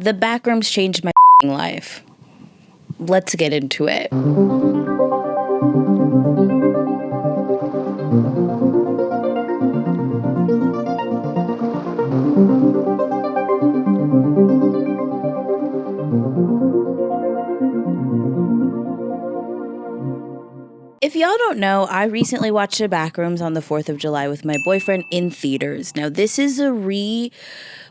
The Backrooms changed my life. Let's get into it. If y'all don't know, I recently watched The Backrooms on the 4th of July with my boyfriend in theaters. Now, this is a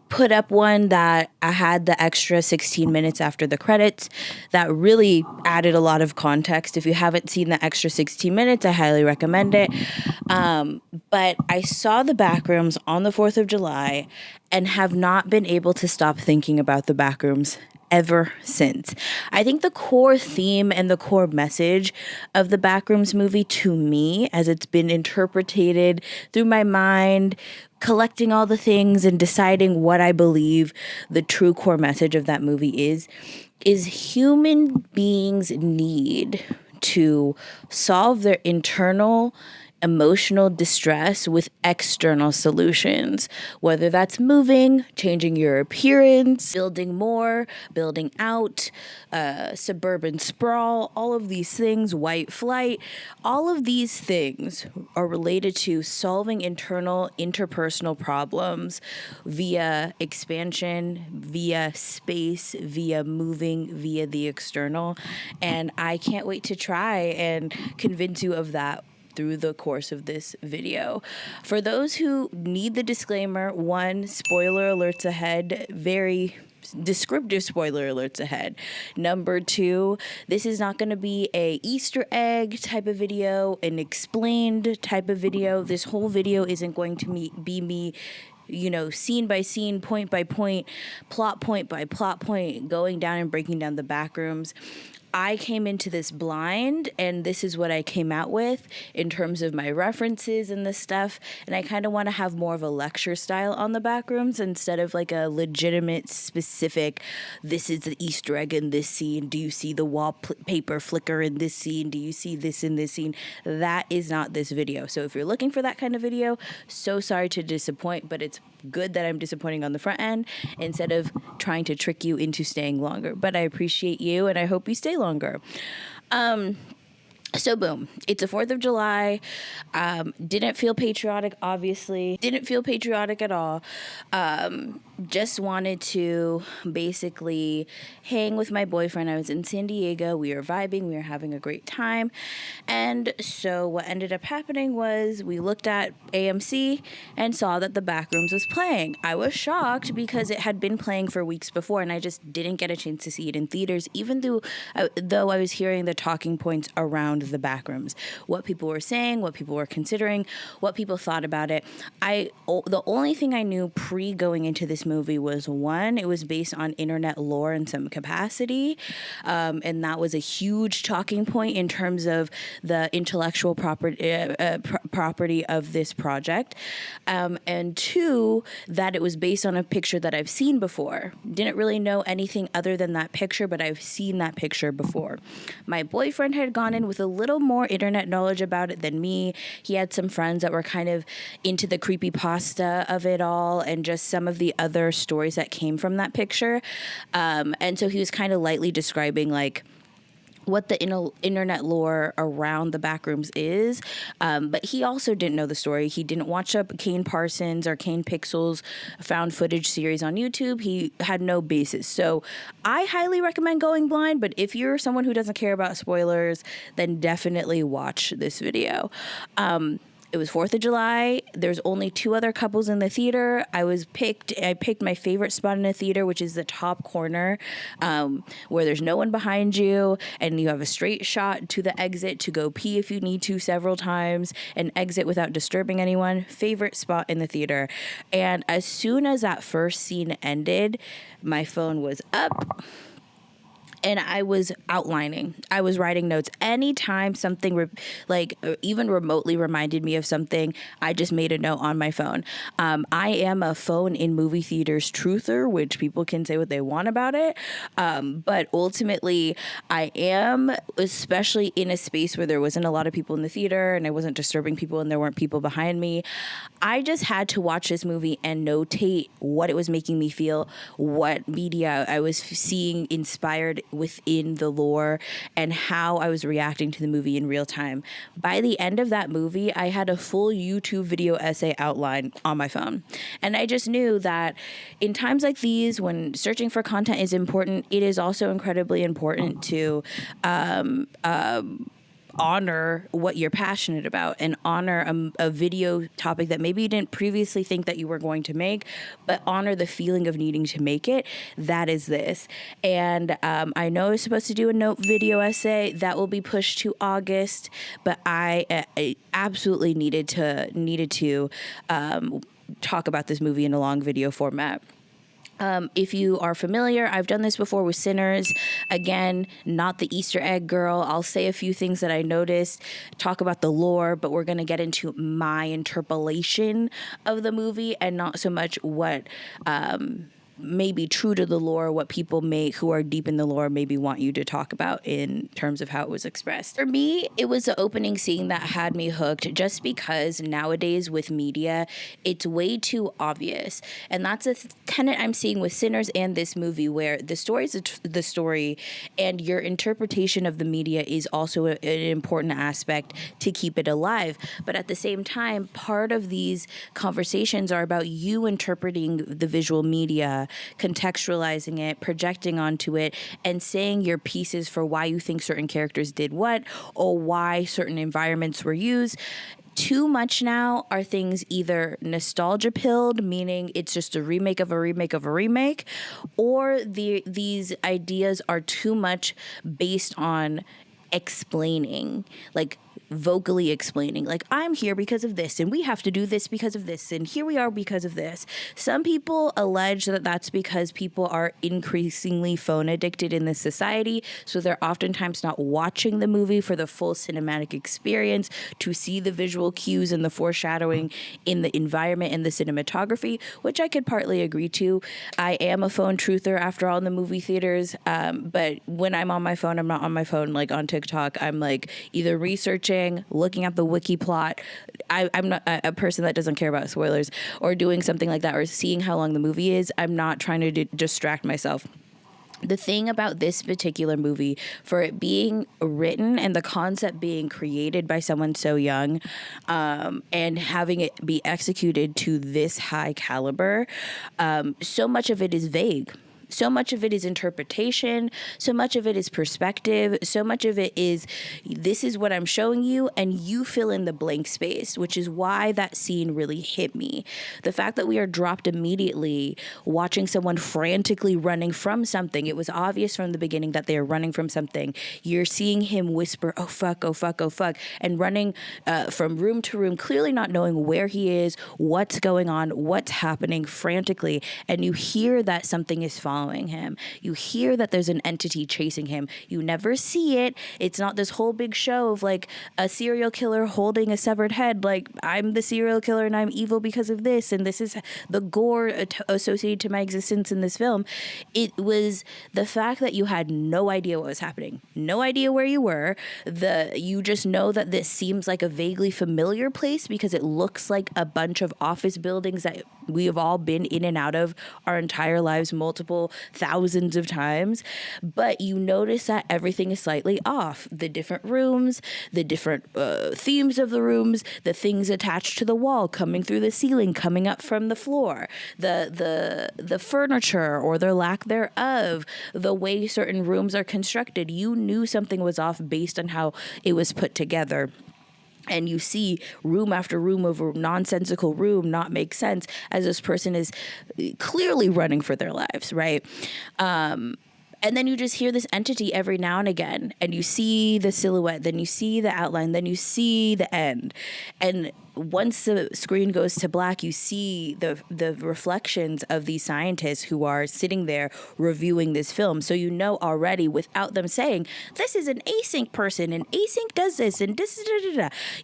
put up one that I had the extra 16 minutes after the credits that really added a lot of context. If you haven't seen the extra 16 minutes, I highly recommend it. But I saw The Backrooms on the 4th of July and have not been able to stop thinking about The Backrooms ever since. I think the core theme and the core message of the Backrooms movie, to me, as it's been interpreted through my mind, collecting all the things and deciding what I believe the true core message of that movie is human beings need to solve their internal emotional distress with external solutions, whether that's moving, changing your appearance, building more, building out, suburban sprawl, all of these things, white flight, all of these things are related to solving internal interpersonal problems via expansion, via space, via moving, via the external. And I can't wait to try and convince you of that through the course of this video. For those who need the disclaimer, one, spoiler alerts ahead, very descriptive spoiler alerts ahead. Number two, this is not going to be a Easter egg type of video, an explained type of video. This whole video isn't going to be me, scene by scene, point by point, plot point by plot point, going down and breaking down the Backrooms. I came into this blind, and this is what I came out with in terms of my references and this stuff. And I kind of want to have more of a lecture style on the Backrooms instead of like a legitimate, specific, this is the Easter egg in this scene. Do you see the wallpaper flicker in this scene? Do you see this in this scene? That is not this video. So if you're looking for that kind of video, so sorry to disappoint, but it's good that I'm disappointing on the front end instead of trying to trick you into staying longer. But I appreciate you, and I hope you stay longer. So boom, it's a 4th of July. Didn't feel patriotic, obviously. Didn't feel patriotic at all. Just wanted to basically hang with my boyfriend. I was in San Diego. We were vibing. We were having a great time. And so what ended up happening was we looked at AMC and saw that the Backrooms was playing. I was shocked because it had been playing for weeks before, and I just didn't get a chance to see it in theaters, even though I was hearing the talking points around the Backrooms, what people were saying, what people were considering, what people thought about it. The only thing I knew going into this movie was, one, it was based on internet lore in some capacity, and that was a huge talking point in terms of the intellectual property of this project, and two, that it was based on a picture that I've seen before. Didn't really know anything other than that picture, but I've seen that picture before. My boyfriend had gone in with a little more internet knowledge about it than me. He had some friends that were kind of into the creepypasta of it all and just some of the other stories that came from that picture. And so he was kind of lightly describing like what the internet lore around the Backrooms is, but he also didn't know the story. He didn't watch up Kane Parsons or Kane Pixel's found footage series on YouTube. He had no basis. So I highly recommend going blind, but if you're someone who doesn't care about spoilers, then definitely watch this video. It was 4th of July. There's only 2 other couples in the theater. I picked my favorite spot in the theater, which is the top corner, where there's no one behind you, and you have a straight shot to the exit to go pee if you need to several times, and exit without disturbing anyone. Favorite spot in the theater. And as soon as that first scene ended, my phone was up. and I was outlining. I was writing notes. Anytime something even remotely reminded me of something, I just made a note on my phone. I am a phone in movie theaters truther, which people can say what they want about it. But ultimately, I am, especially in a space where there wasn't a lot of people in the theater and I wasn't disturbing people and there weren't people behind me. I just had to watch this movie and notate what it was making me feel, what media I was seeing inspired within the lore, and how I was reacting to the movie in real time. By the end of that movie, I had a full YouTube video essay outline on my phone. And I just knew that in times like these, when searching for content is important, it is also incredibly important to honor what you're passionate about and honor a video topic that maybe you didn't previously think that you were going to make, but honor the feeling of needing to make it. That is this. And I know I was supposed to do a note video essay that will be pushed to August, but I absolutely needed to talk about this movie in a long video format. If you are familiar, I've done this before with Sinners. Again, not the Easter egg girl. I'll say a few things that I noticed, talk about the lore, but we're going to get into my interpolation of the movie and not so much what may be true to the lore, what people who are deep in the lore maybe want you to talk about in terms of how it was expressed. For me, it was the opening scene that had me hooked, just because nowadays with media, it's way too obvious. And that's a tenet I'm seeing with Sinners and this movie, where the story is the story and your interpretation of the media is also an important aspect to keep it alive. But at the same time, part of these conversations are about you interpreting the visual media, contextualizing it, projecting onto it, and saying your pieces for why you think certain characters did what, or why certain environments were used. Too much now are things either nostalgia pilled, meaning it's just a remake of a remake of a remake, or these ideas are too much based on explaining, like vocally explaining, like, I'm here because of this and we have to do this because of this and here we are because of this. Some people allege that that's because people are increasingly phone addicted in this society, so they're oftentimes not watching the movie for the full cinematic experience to see the visual cues and the foreshadowing in the environment and the cinematography, which I could partly agree to. I am a phone truther after all in the movie theaters, but when I'm on my phone, I'm not on my phone like on TikTok. I'm like either researching, looking at the wiki plot. I'm not a person that doesn't care about spoilers, or doing something like that, or seeing how long the movie is. I'm not trying to distract myself. The thing about this particular movie, for it being written and the concept being created by someone so young, and having it be executed to this high caliber, so much of it is vague. So much of it is interpretation. So much of it is perspective. So much of it is, this is what I'm showing you, and you fill in the blank space, which is why that scene really hit me. The fact that we are dropped immediately watching someone frantically running from something. It was obvious from the beginning that they are running from something. You're seeing him whisper, oh fuck, oh fuck, oh fuck, and running from room to room, clearly not knowing where he is, what's going on, what's happening frantically. And you hear that something is following him. You hear that there's an entity chasing him. You never see it. It's not this whole big show of like a serial killer holding a severed head, like, I'm the serial killer and I'm evil because of this, and this is the gore associated to my existence in this film. It was the fact that you had no idea what was happening, no idea where you were. You just know that this seems like a vaguely familiar place because it looks like a bunch of office buildings that we have all been in and out of our entire lives multiple thousands of times. But you notice that everything is slightly off. The different rooms, the different themes of the rooms, the things attached to the wall, coming through the ceiling, coming up from the floor, the furniture or their lack thereof, the way certain rooms are constructed. You knew something was off based on how it was put together. And you see room after room over nonsensical room not make sense as this person is clearly running for their lives, right? And then you just hear this entity every now and again, and you see the silhouette, then you see the outline, then you see the end. And once the screen goes to black, you see the reflections of these scientists who are sitting there reviewing this film. So you know already, without them saying, this is an async person and async does this and this,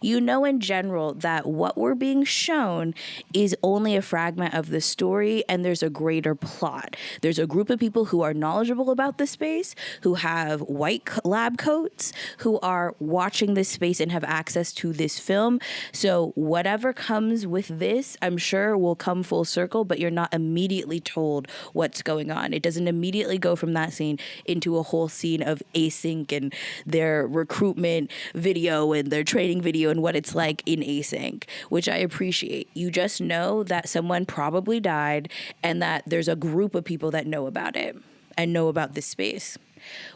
you know in general that what we're being shown is only a fragment of the story, and there's a greater plot. There's a group of people who are knowledgeable about the space, who have white lab coats, who are watching this space and have access to this film. So whatever comes with this, I'm sure will come full circle, but you're not immediately told what's going on. It doesn't immediately go from that scene into a whole scene of async and their recruitment video and their training video and what it's like in async, which I appreciate. You just know that someone probably died and that there's a group of people that know about it and know about this space,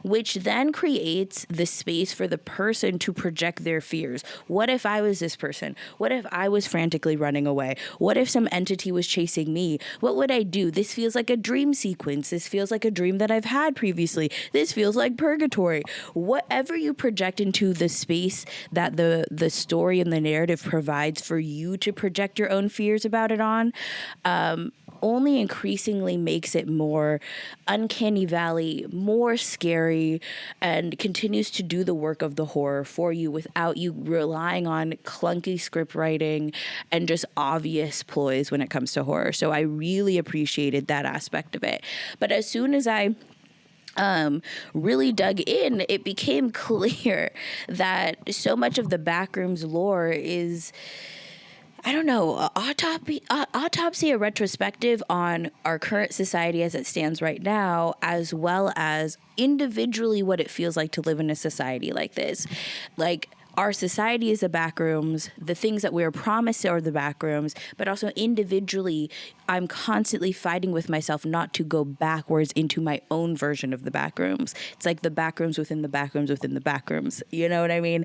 which then creates the space for the person to project their fears. What if I was this person? What if I was frantically running away? What if some entity was chasing me? What would I do? This feels like a dream sequence. This feels like a dream that I've had previously. This feels like purgatory. Whatever you project into the space that the story and the narrative provides for you to project your own fears about it on, only increasingly makes it more uncanny valley, more scary, and continues to do the work of the horror for you without you relying on clunky script writing and just obvious ploys when it comes to horror. So I really appreciated that aspect of it. But as soon as I really dug in, it became clear that so much of the Backrooms lore is, I don't know, autopsy, a retrospective on our current society as it stands right now, as well as individually what it feels like to live in a society like this. Like, our society is the Backrooms. The things that we are promised are the Backrooms, but also individually, I'm constantly fighting with myself not to go backwards into my own version of the Backrooms. It's like the Backrooms within the Backrooms within the Backrooms. You know what I mean?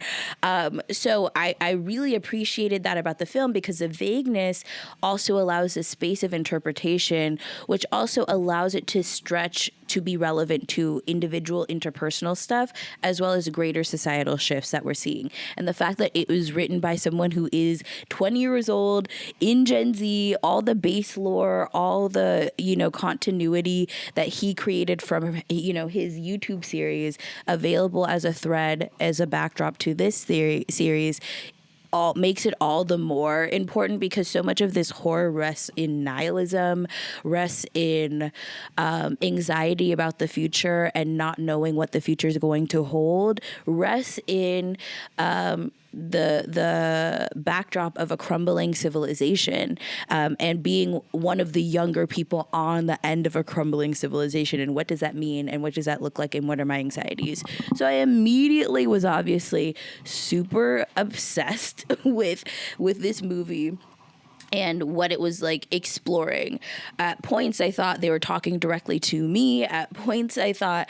So I really appreciated that about the film, because the vagueness also allows a space of interpretation, which also allows it to stretch to be relevant to individual interpersonal stuff, as well as greater societal shifts that we're seeing. And the fact that it was written by someone who is 20 years old, in Gen Z, all the base lore, all the, continuity that he created from, his YouTube series, available as a thread, as a backdrop to this series, all makes it all the more important, because so much of this horror rests in nihilism, rests in anxiety about the future and not knowing what the future is going to hold, rests in the backdrop of a crumbling civilization, and being one of the younger people on the end of a crumbling civilization. And what does that mean? And what does that look like? And what are my anxieties? So I immediately was obviously super obsessed with this movie and what it was like exploring. At points, I thought they were talking directly to me. At points, I thought,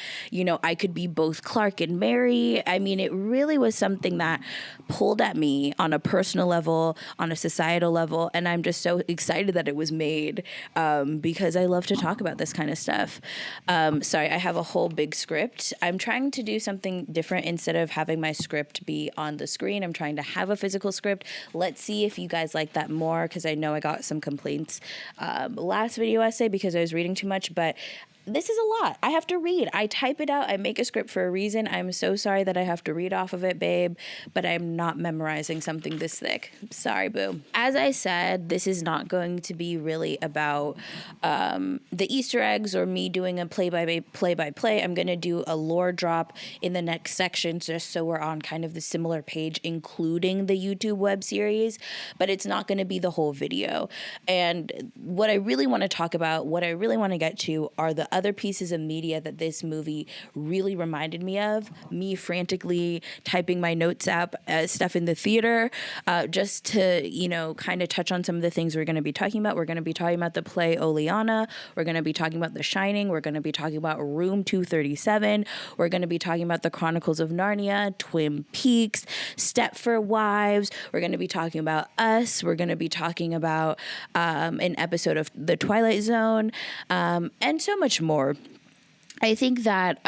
I could be both Clark and Mary. I mean, it really was something that pulled at me on a personal level, on a societal level. And I'm just so excited that it was made, because I love to talk about this kind of stuff. Sorry, I have a whole big script. I'm trying to do something different. Instead of having my script be on the screen, I'm trying to have a physical script. Let's see if you guys like that more, because I know I got some complaints last video essay because I was reading too much, but this is a lot. I have to read. I type it out. I make a script for a reason. I'm so sorry that I have to read off of it, babe, but I'm not memorizing something this thick. Sorry, boo. As I said, this is not going to be really about the Easter eggs or me doing a play-by-play. I'm going to do a lore drop in the next section, just so we're on kind of the similar page, including the YouTube web series, but it's not going to be the whole video. And what I really want to talk about, what I really want to get to, are the other pieces of media that this movie really reminded me of. Me frantically typing my notes app stuff in the theater, just to, kind of touch on some of the things we're going to be talking about. We're going to be talking about the play Oleana. We're going to be talking about The Shining. We're going to be talking about Room 237. We're going to be talking about The Chronicles of Narnia, Twin Peaks, Stepford Wives. We're going to be talking about Us. We're going to be talking about an episode of The Twilight Zone, and so much more. I think that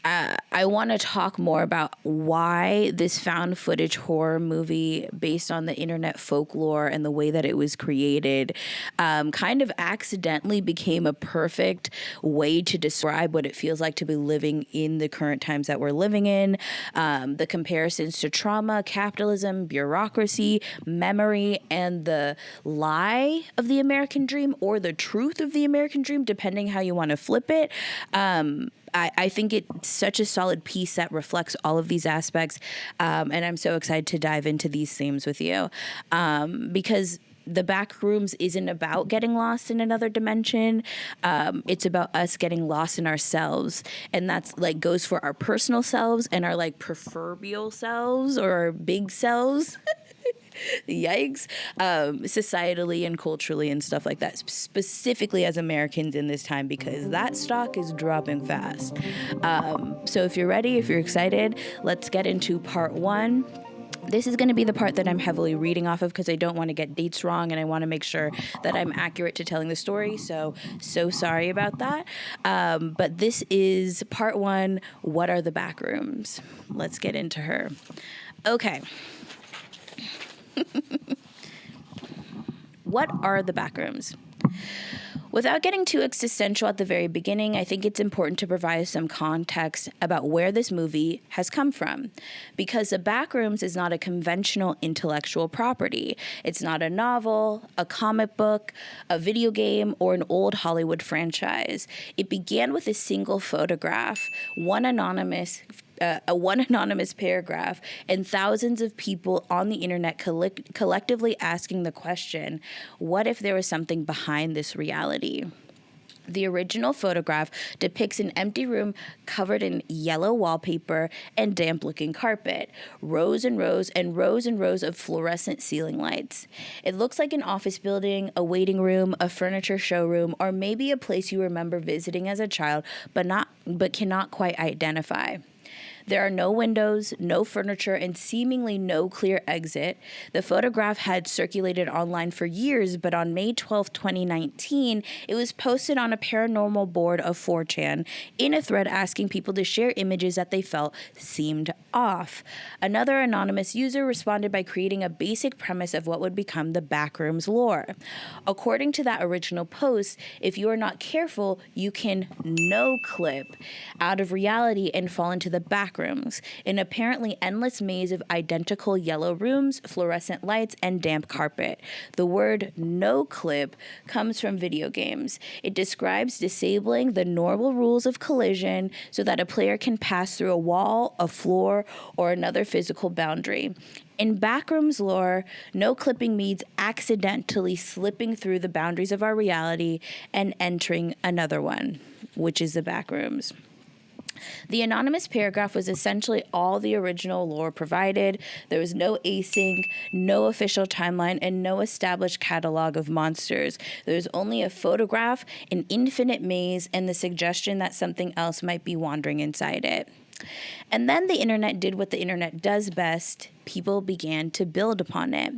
I want to talk more about why this found footage horror movie, based on the internet folklore and the way that it was created, kind of accidentally became a perfect way to describe what it feels like to be living in the current times that we're living in. The comparisons to trauma, capitalism, bureaucracy, memory, and the lie of the American dream, or the truth of the American dream, depending how you want to flip it. I think it's such a solid piece that reflects all of these aspects, and I'm so excited to dive into these themes with you, because the Backrooms isn't about getting lost in another dimension. It's about us getting lost in ourselves, and that's like goes for our personal selves and our like proverbial selves or our big selves. Yikes. Societally and culturally and stuff like that, specifically as Americans in this time, because that stock is dropping fast. So if you're ready, if you're excited, let's get into part one. This is going to be the part that I'm heavily reading off of because I don't want to get dates wrong and I want to make sure that I'm accurate to telling the story. So sorry about that. But this is part one. What are the Backrooms? Let's get into her. Okay. What are the Backrooms? Without getting too existential at the very beginning, I think it's important to provide some context about where this movie has come from. Because The Backrooms is not a conventional intellectual property. It's not a novel, a comic book, a video game, or an old Hollywood franchise. It began with a single photograph, one anonymous paragraph, and thousands of people on the internet collectively asking the question, what if there was something behind this reality? The original photograph depicts an empty room covered in yellow wallpaper and damp-looking carpet, rows and rows and rows and rows of fluorescent ceiling lights. It looks like an office building, a waiting room, a furniture showroom, or maybe a place you remember visiting as a child but cannot quite identify. There are no windows, no furniture, and seemingly no clear exit. The photograph had circulated online for years, but on May 12, 2019, it was posted on a paranormal board of 4chan in a thread asking people to share images that they felt seemed off. Another anonymous user responded by creating a basic premise of what would become the Backrooms lore. According to that original post, if you are not careful, you can no-clip out of reality and fall into the Backrooms, an apparently endless maze of identical yellow rooms, fluorescent lights, and damp carpet. The word no-clip comes from video games. It describes disabling the normal rules of collision so that a player can pass through a wall, a floor, or another physical boundary. In Backrooms lore, no clipping means accidentally slipping through the boundaries of our reality and entering another one, which is the Backrooms. The anonymous paragraph was essentially all the original lore provided. There was no async, no official timeline, and no established catalog of monsters. There was only a photograph, an infinite maze, and the suggestion that something else might be wandering inside it. And then the internet did what the internet does best. People began to build upon it.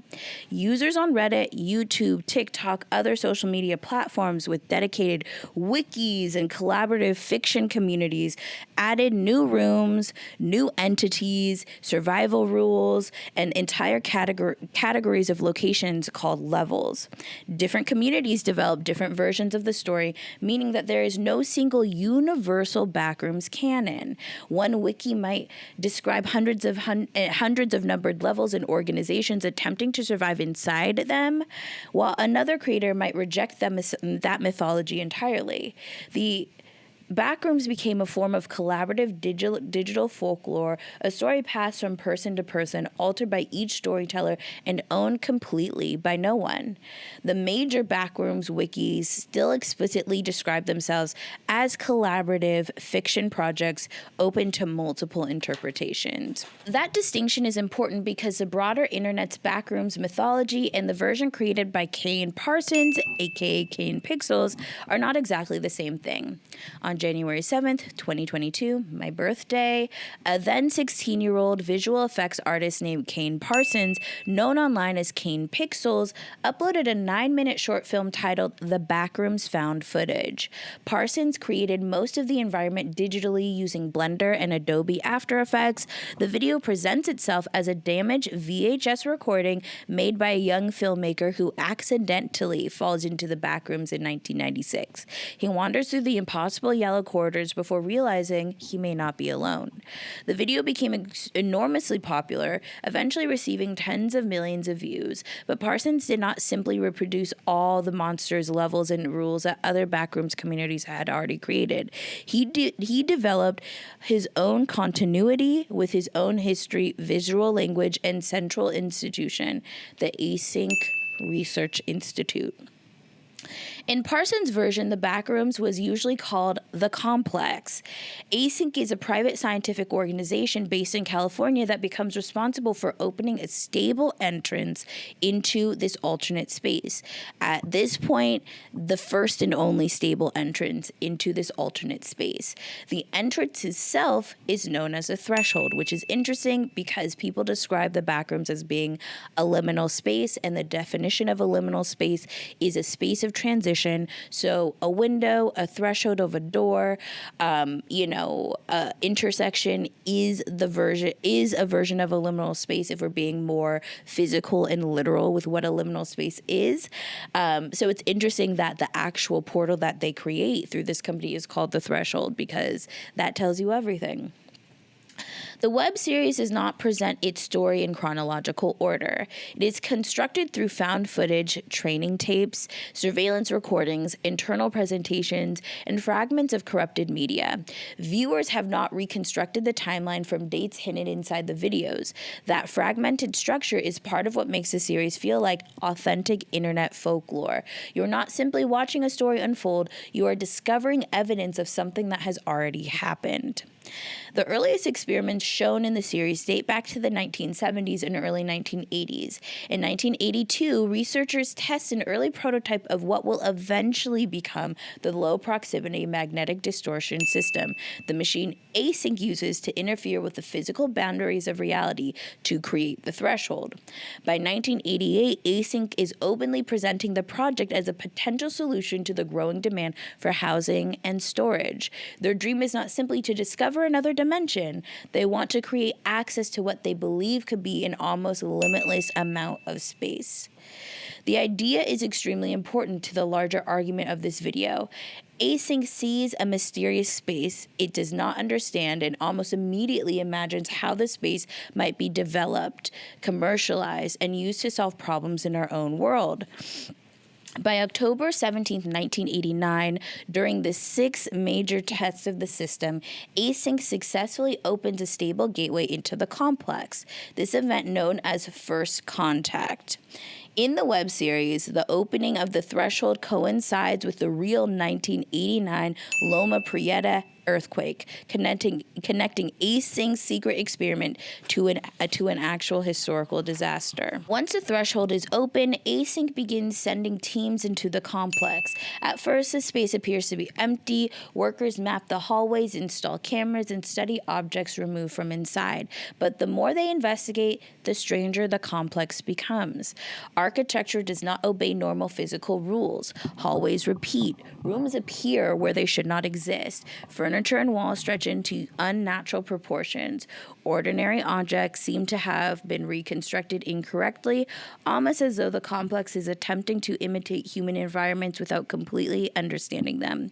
Users on Reddit, YouTube, TikTok, other social media platforms with dedicated wikis and collaborative fiction communities added new rooms, new entities, survival rules, and entire categories of locations called levels. Different communities developed different versions of the story, meaning that there is no single universal Backrooms canon. One wiki might describe hundreds of numbered levels and organizations attempting to survive inside them, while another creator might reject that mythology entirely. The Backrooms became a form of collaborative digital folklore, a story passed from person to person, altered by each storyteller, and owned completely by no one. The major Backrooms wikis still explicitly describe themselves as collaborative fiction projects open to multiple interpretations. That distinction is important because the broader internet's Backrooms mythology and the version created by Kane Parsons, aka Kane Pixels, are not exactly the same thing. On January 7th, 2022, my birthday, a then 16-year-old visual effects artist named Kane Parsons, known online as Kane Pixels, uploaded a 9-minute short film titled The Backrooms Found Footage. Parsons created most of the environment digitally using Blender and Adobe After Effects. The video presents itself as a damaged VHS recording made by a young filmmaker who accidentally falls into the backrooms in 1996. He wanders through the impossible yellow corridors before realizing he may not be alone. The video became enormously popular, eventually receiving tens of millions of views, but Parsons did not simply reproduce all the monsters, levels, and rules that other backrooms communities had already created. He developed his own continuity with his own history, visual language, and central institution, the Async Research Institute. In Parsons' version, the Backrooms was usually called the Complex. Async is a private scientific organization based in California that becomes responsible for opening a stable entrance into this alternate space. At this point, the first and only stable entrance into this alternate space. The entrance itself is known as a threshold, which is interesting because people describe the Backrooms as being a liminal space, and the definition of a liminal space is a space of transition. So a window, a threshold of a door, intersection is a version of a liminal space if we're being more physical and literal with what a liminal space is. So it's interesting that the actual portal that they create through this company is called the Threshold, because that tells you everything. The web series does not present its story in chronological order. It is constructed through found footage, training tapes, surveillance recordings, internal presentations, and fragments of corrupted media. Viewers have not reconstructed the timeline from dates hidden inside the videos. That fragmented structure is part of what makes the series feel like authentic internet folklore. You're not simply watching a story unfold, you are discovering evidence of something that has already happened. The earliest experiments shown in the series date back to the 1970s and early 1980s. In 1982, researchers test an early prototype of what will eventually become the low proximity magnetic distortion system the machine Async uses to interfere with the physical boundaries of reality to create the threshold. By 1988, Async is openly presenting the project as a potential solution to the growing demand for housing and storage. Their dream is not simply to discover another dimension. They want to create access to what they believe could be an almost limitless amount of space. The idea is extremely important to the larger argument of this video. Async sees a mysterious space it does not understand and almost immediately imagines how the space might be developed, commercialized, and used to solve problems in our own world. By October 17, 1989, during the 6 major tests of the system, Async successfully opens a stable gateway into the complex, this event known as First Contact. In the web series, the opening of the threshold coincides with the real 1989 Loma Prieta earthquake, connecting Async's secret experiment to an actual historical disaster. Once the threshold is open, Async begins sending teams into the complex. At first, the space appears to be empty. Workers map the hallways, install cameras, and study objects removed from inside. But the more they investigate, the stranger the complex becomes. Architecture does not obey normal physical rules. Hallways repeat. Rooms appear where they should not exist. Furniture and walls stretch into unnatural proportions. Ordinary objects seem to have been reconstructed incorrectly, almost as though the complex is attempting to imitate human environments without completely understanding them.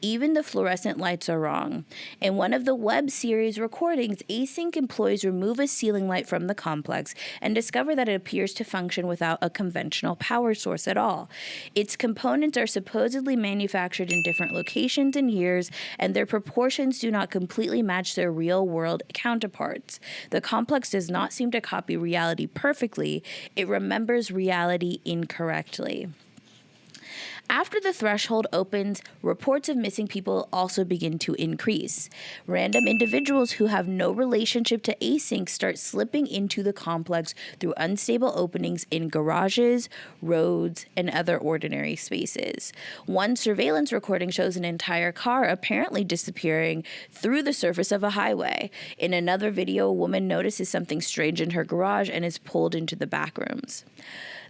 Even the fluorescent lights are wrong. In one of the web series recordings, Async employees remove a ceiling light from the complex and discover that it appears to function without a conventional power source at all. Its components are supposedly manufactured in different locations and years, and their proportions do not completely match their real-world counterparts. The complex does not seem to copy reality perfectly. It remembers reality incorrectly. After the threshold opens, reports of missing people also begin to increase. Random individuals who have no relationship to Async start slipping into the complex through unstable openings in garages, roads, and other ordinary spaces. One surveillance recording shows an entire car apparently disappearing through the surface of a highway. In another video, a woman notices something strange in her garage and is pulled into the backrooms.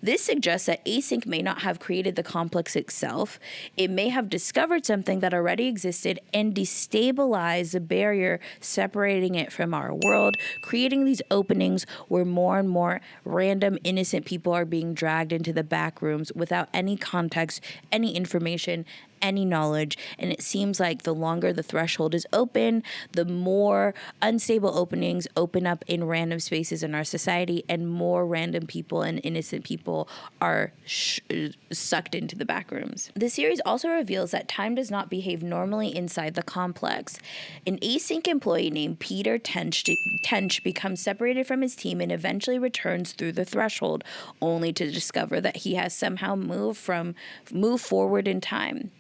This suggests that Async may not have created the complex itself. It may have discovered something that already existed and destabilized the barrier separating it from our world, creating these openings where more and more random, innocent people are being dragged into the back rooms without any context, any information, any knowledge. And it seems like the longer the threshold is open, the more unstable openings open up in random spaces in our society, and more random people and innocent people are sucked into the back rooms. The series also reveals that time does not behave normally inside the complex. An Async employee named Peter Tench becomes separated from his team and eventually returns through the threshold, only to discover that he has somehow moved forward in time.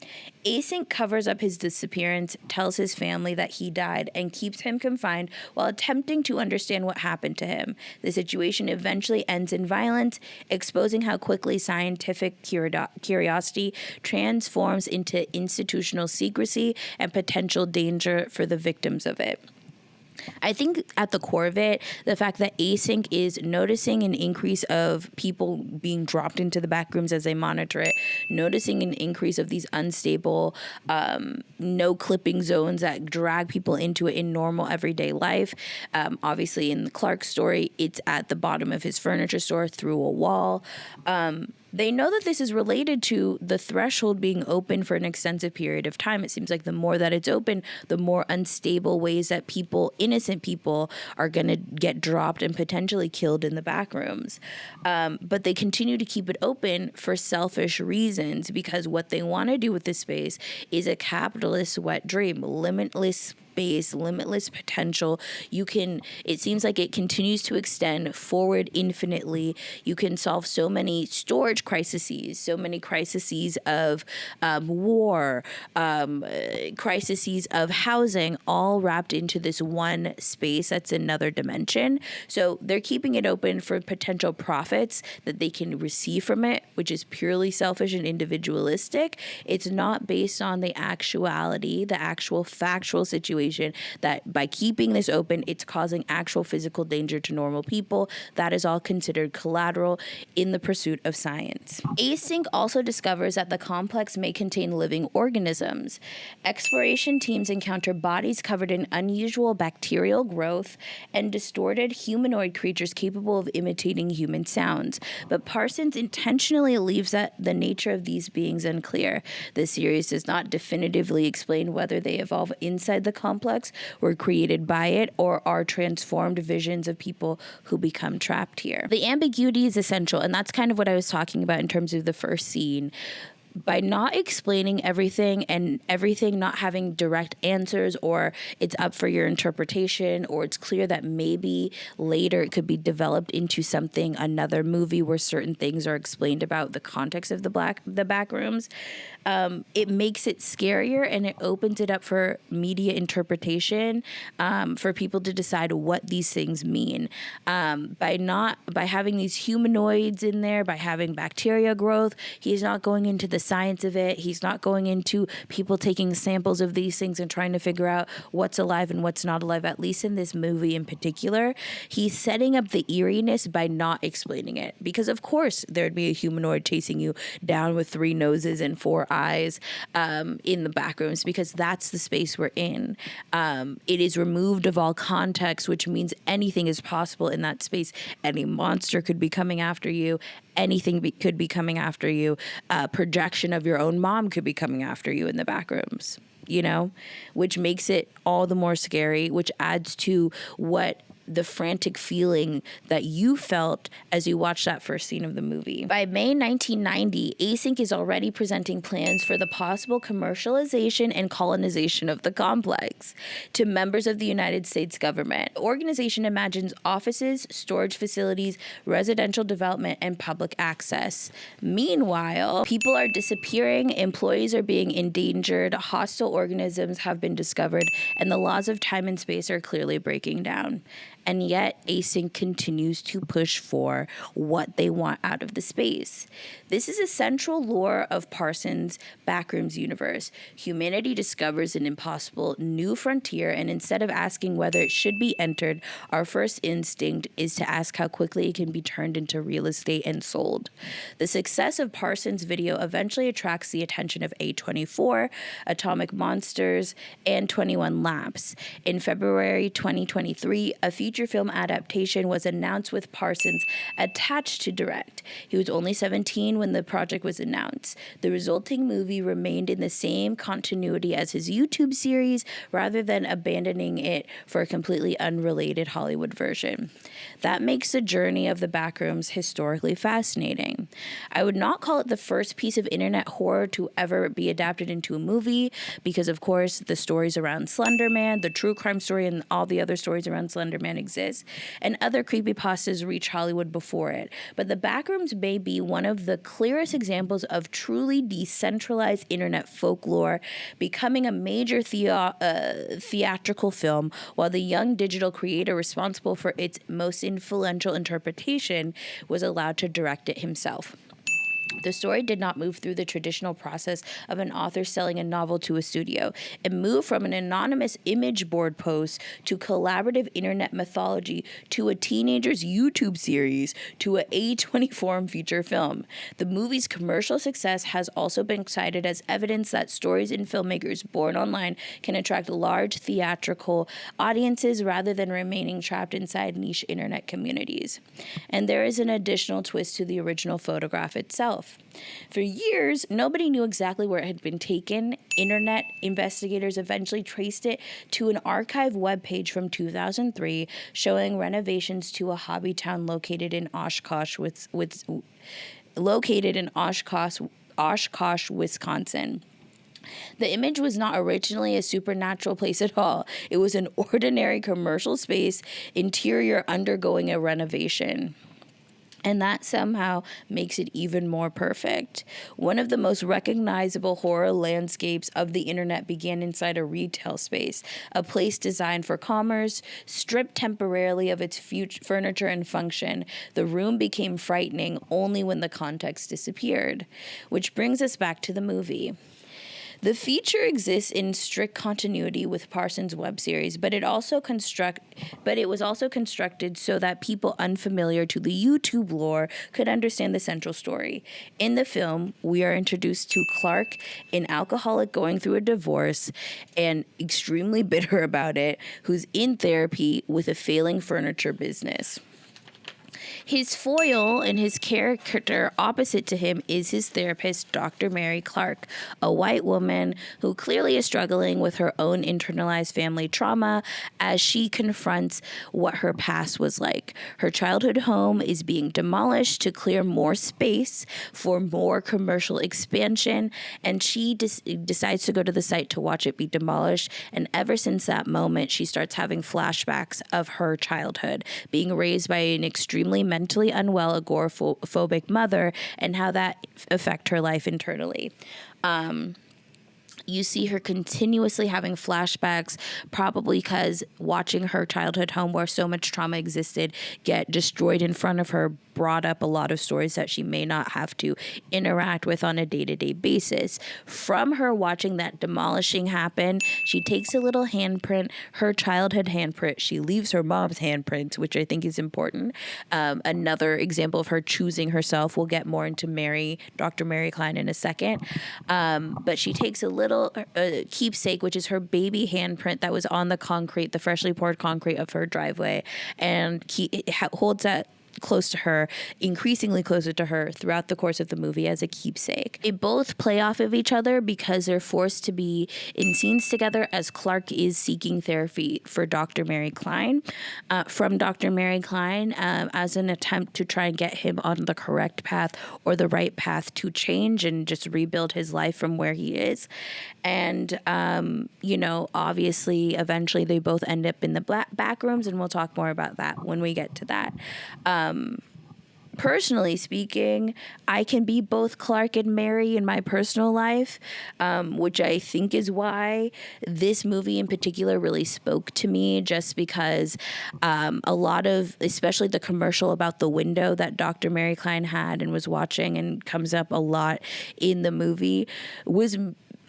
Async covers up his disappearance, tells his family that he died, and keeps him confined while attempting to understand what happened to him. The situation eventually ends in violence, exposing how quickly scientific curiosity transforms into institutional secrecy and potential danger for the victims of it. I think at the core of it, the fact that Async is noticing an increase of people being dropped into the back rooms as they monitor it, noticing an increase of these unstable, no clipping zones that drag people into it in normal everyday life. Obviously, in the Clark story, it's at the bottom of his furniture store through a wall. They know that this is related to the threshold being open for an extensive period of time. It seems like the more that it's open, the more unstable ways that innocent people, are going to get dropped and potentially killed in the back rooms. But they continue to keep it open for selfish reasons, because what they want to do with this space is a capitalist wet dream, limitless space, limitless potential. It seems like it continues to extend forward infinitely. You can solve so many storage crises, so many crises of war, crises of housing, all wrapped into this one space that's another dimension. So they're keeping it open for potential profits that they can receive from it, which is purely selfish and individualistic. It's not based on the actuality, the actual factual situation, that by keeping this open, it's causing actual physical danger to normal people. That is all considered collateral in the pursuit of science. Async also discovers that the complex may contain living organisms. Exploration teams encounter bodies covered in unusual bacterial growth and distorted humanoid creatures capable of imitating human sounds. But Parsons intentionally leaves the nature of these beings unclear. The series does not definitively explain whether they evolve inside the complex, were created by it, or are transformed visions of people who become trapped here. The ambiguity is essential, and that's kind of what I was talking about in terms of the first scene. By not explaining everything, and everything not having direct answers, or it's up for your interpretation, or it's clear that maybe later it could be developed into something, another movie where certain things are explained about the context of the back rooms, it makes it scarier, and it opens it up for media interpretation, for people to decide what these things mean. By having these humanoids in there, by having bacteria growth, he's not going into the science of it. He's not going into people taking samples of these things and trying to figure out what's alive and what's not alive, at least in this movie in particular. He's setting up the eeriness by not explaining it, because of course there'd be a humanoid chasing you down with 3 noses and 4 eyes in the back rooms, because that's the space we're in. It is removed of all context, which means anything is possible in that space. Any monster could be coming after you. Anything could be coming after you. Projection of your own mom could be coming after you in the back rooms, which makes it all the more scary, which adds to what the frantic feeling that you felt as you watched that first scene of the movie. By May 1990, Async is already presenting plans for the possible commercialization and colonization of the complex to members of the United States government. The organization imagines offices, storage facilities, residential development, and public access. Meanwhile, people are disappearing, employees are being endangered, hostile organisms have been discovered, and the laws of time and space are clearly breaking down. And yet, Async continues to push for what they want out of the space. This is a central lore of Parsons' Backrooms universe. Humanity discovers an impossible new frontier, and instead of asking whether it should be entered, our first instinct is to ask how quickly it can be turned into real estate and sold. The success of Parsons' video eventually attracts the attention of A24, Atomic Monsters, and 21 Laps. In February 2023, a feature film adaptation was announced with Parsons attached to direct. He was only 17 when the project was announced. The resulting movie remained in the same continuity as his YouTube series rather than abandoning it for a completely unrelated Hollywood version. That makes the journey of the Backrooms historically fascinating. I would not call it the first piece of internet horror to ever be adapted into a movie because, of course, the stories around Slender Man, the true crime story, and all the other stories around Slender Man exist, and other creepypastas reach Hollywood before it. But the Backrooms may be one of the clearest examples of truly decentralized internet folklore, becoming a major theatrical film, while the young digital creator responsible for its most influential interpretation was allowed to direct it himself. The story did not move through the traditional process of an author selling a novel to a studio. It moved from an anonymous image board post to collaborative internet mythology to a teenager's YouTube series to a A24 feature film. The movie's commercial success has also been cited as evidence that stories and filmmakers born online can attract large theatrical audiences rather than remaining trapped inside niche internet communities. And there is an additional twist to the original photograph itself. For years, nobody knew exactly where it had been taken. Internet investigators eventually traced it to an archive webpage from 2003 showing renovations to a hobby town located in Oshkosh, Wisconsin. The image was not originally a supernatural place at all. It was an ordinary commercial space, interior undergoing a renovation. And that somehow makes it even more perfect. One of the most recognizable horror landscapes of the internet began inside a retail space, a place designed for commerce, stripped temporarily of its furniture and function. The room became frightening only when the context disappeared. Which brings us back to the movie. The feature exists in strict continuity with Parsons' web series, but it was also constructed so that people unfamiliar to the YouTube lore could understand the central story. In the film, we are introduced to Clark, an alcoholic going through a divorce and extremely bitter about it, who's in therapy with a failing furniture business. His foil and his character opposite to him is his therapist, Dr. Mary Clark, a white woman who clearly is struggling with her own internalized family trauma as she confronts what her past was like. Her childhood home is being demolished to clear more space for more commercial expansion, and she decides to go to the site to watch it be demolished. And ever since that moment, she starts having flashbacks of her childhood, being raised by an extremely mentally unwell, agoraphobic mother, and how that affect her life internally. You see her continuously having flashbacks, probably because watching her childhood home where so much trauma existed get destroyed in front of her brought up a lot of stories that she may not have to interact with on a day-to-day basis. From her watching that demolishing happen, she takes a little handprint, her childhood handprint. She leaves her mom's handprint, which I think is important. Another example of her choosing herself. We'll get more into Dr. Mary Klein in a second. But she takes a little keepsake, which is her baby handprint that was on the concrete, the freshly poured concrete of her driveway, and holds that close to her, increasingly closer to her throughout the course of the movie as a keepsake. They both play off of each other because they're forced to be in scenes together as Clark is seeking therapy for Dr. Mary Klein, from Dr. Mary Klein, as an attempt to try and get him on the correct path or the right path to change and just rebuild his life from where he is. And, obviously, eventually they both end up in the back rooms, and we'll talk more about that when we get to that. Personally speaking, I can be both Clark and Mary in my personal life, which I think is why this movie in particular really spoke to me, just because a lot of, especially the commercial about the window that Dr. Mary Klein had and was watching and comes up a lot in the movie, was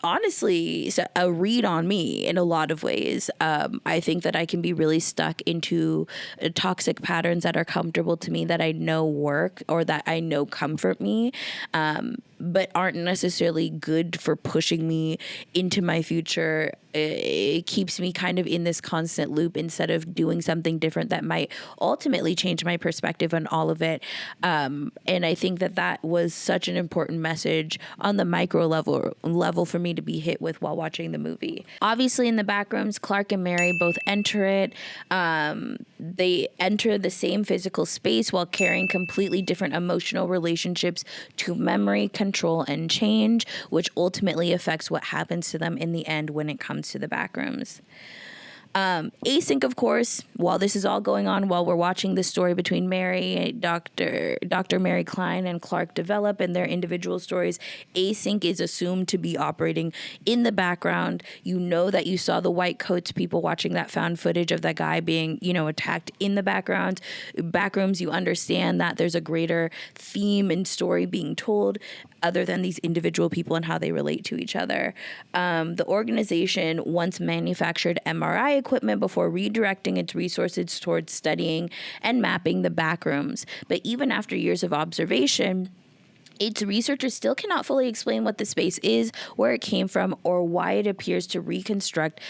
honestly a read on me in a lot of ways. I think that I can be really stuck into toxic patterns that are comfortable to me, that I know work or that I know comfort me, but aren't necessarily good for pushing me into my future. It keeps me kind of in this constant loop instead of doing something different that might ultimately change my perspective on all of it. And I think that was such an important message on the micro level for me to be hit with while watching the movie. Obviously, in the Backrooms, Clark and Mary both enter it. They enter the same physical space while carrying completely different emotional relationships to memory, control, and change, which ultimately affects what happens to them in the end when it comes to the Backrooms. Async, of course, while this is all going on, while we're watching the story between Dr. Mary Klein and Clark develop and their individual stories, async is assumed to be operating in the background. You know that you saw the white coats people watching that found footage of that guy being, attacked in the background. Backrooms, you understand that there's a greater theme and story being told other than these individual people and how they relate to each other. The organization once manufactured MRI equipment before redirecting its resources towards studying and mapping the backrooms. But even after years of observation, its researchers still cannot fully explain what the space is, where it came from, or why it appears to reconstruct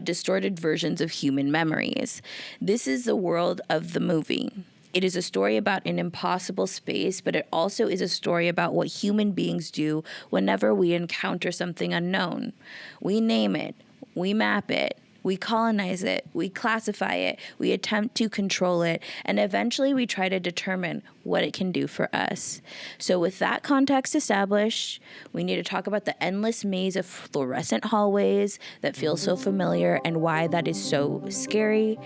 distorted versions of human memories. This is the world of the movie. It is a story about an impossible space, but it also is a story about what human beings do whenever we encounter something unknown. We name it, we map it, we colonize it, we classify it, we attempt to control it, and eventually we try to determine what it can do for us. So with that context established, we need to talk about the endless maze of fluorescent hallways that feel so familiar and why that is so scary.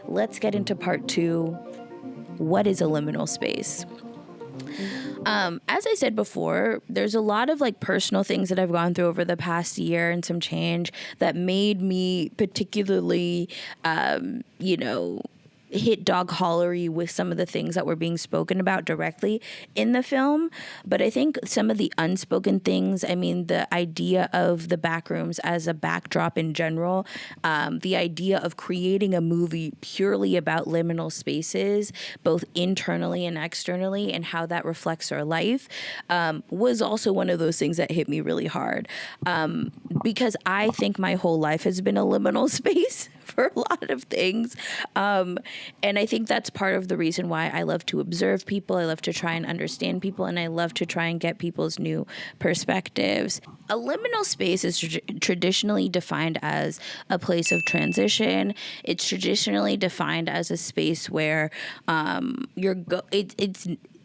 Let's get into part 2. What is a liminal space? As I said before, there's a lot of personal things that I've gone through over the past year and some change that made me particularly, hit dog hollery with some of the things that were being spoken about directly in the film. But I think some of the unspoken things, the idea of the Backrooms as a backdrop in general, the idea of creating a movie purely about liminal spaces, both internally and externally, and how that reflects our life, was also one of those things that hit me really hard. Because I think my whole life has been a liminal space for a lot of things. And I think that's part of the reason why I love to observe people. I love to try and understand people, and I love to try and get people's new perspectives. A liminal space is traditionally defined as a place of transition. It's traditionally defined as a space where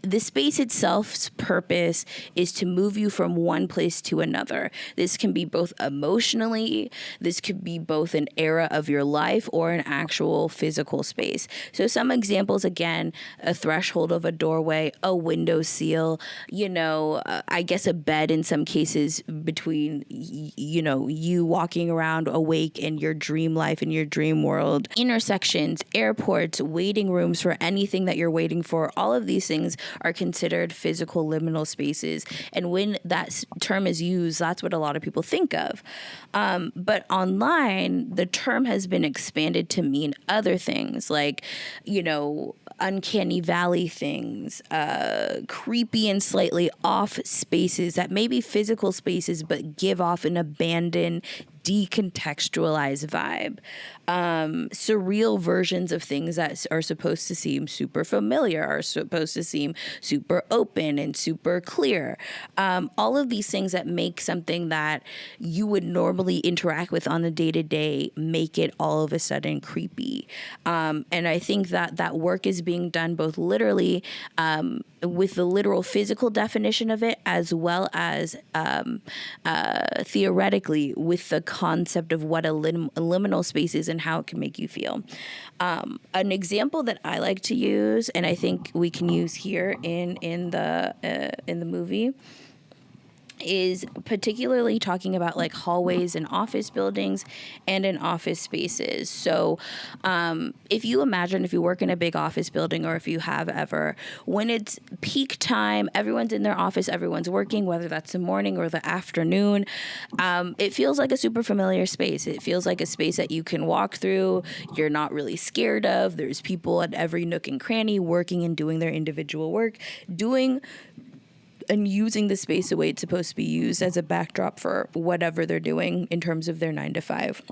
the space itself's purpose is to move you from one place to another. This can be both emotionally, this could be both an era of your life or an actual physical space. So some examples, again, a threshold of a doorway, a window seal, I guess a bed in some cases between, you walking around awake in your dream life, in your dream world, intersections, airports, waiting rooms for anything that you're waiting for. All of these things are considered physical liminal spaces. And when that term is used, that's what a lot of people think of. But online, the term has been expanded to mean other things like, uncanny valley things, creepy and slightly off spaces that may be physical spaces but give off an abandoned, decontextualized vibe. Surreal versions of things that are supposed to seem super familiar, are supposed to seem super open and super clear. All of these things that make something that you would normally interact with on the day-to-day make it all of a sudden creepy. And I think that work is being done both literally with the literal physical definition of it, as well as theoretically with the concept of what a liminal space is and how it can make you feel. An example that I like to use, and I think we can use here in the movie, is particularly talking about like hallways in office buildings and in office spaces. So if you imagine, if you work in a big office building, or if you have ever, when it's peak time, everyone's in their office, everyone's working, whether that's the morning or the afternoon, it feels like a super familiar space. It feels like a space that you can walk through, you're not really scared of. There's people at every nook and cranny working and doing their individual work, doing and using the space the way it's supposed to be used as a backdrop for whatever they're doing in terms of their 9 to 5.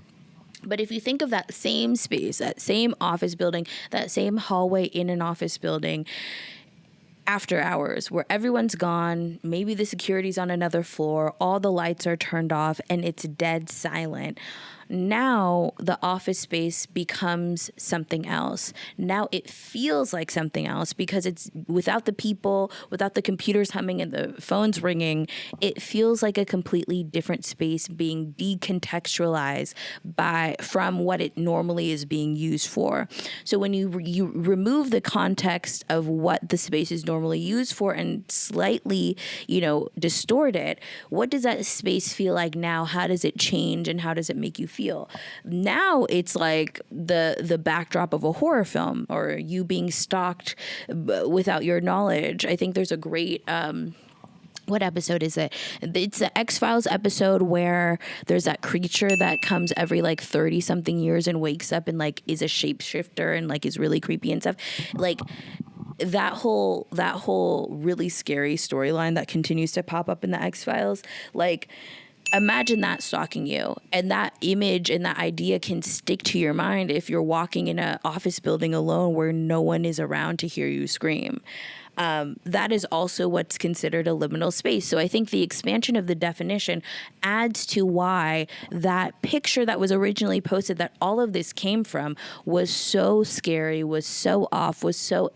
But if you think of that same space, that same office building, that same hallway in an office building, after hours, where everyone's gone, maybe the security's on another floor, all the lights are turned off, and it's dead silent. Now the office space becomes something else. Now it feels like something else because it's without the people, without the computers humming and the phones ringing. It feels like a completely different space being decontextualized from what it normally is being used for. So when you remove the context of what the space is normally used for and slightly, distort it, what does that space feel like now? How does it change and how does it make you feel? Now it's like the backdrop of a horror film, or you being stalked without your knowledge. I think there's a great what episode is it? It's the X-Files episode where there's that creature that comes every 30 something years and wakes up and is a shapeshifter and is really creepy and stuff. That whole really scary storyline that continues to pop up in the X-Files, imagine that stalking you, and that image and that idea can stick to your mind if you're walking in an office building alone where no one is around to hear you scream. That is also what's considered a liminal space. So I think the expansion of the definition adds to why that picture that was originally posted, that all of this came from, was so scary, was so off, was so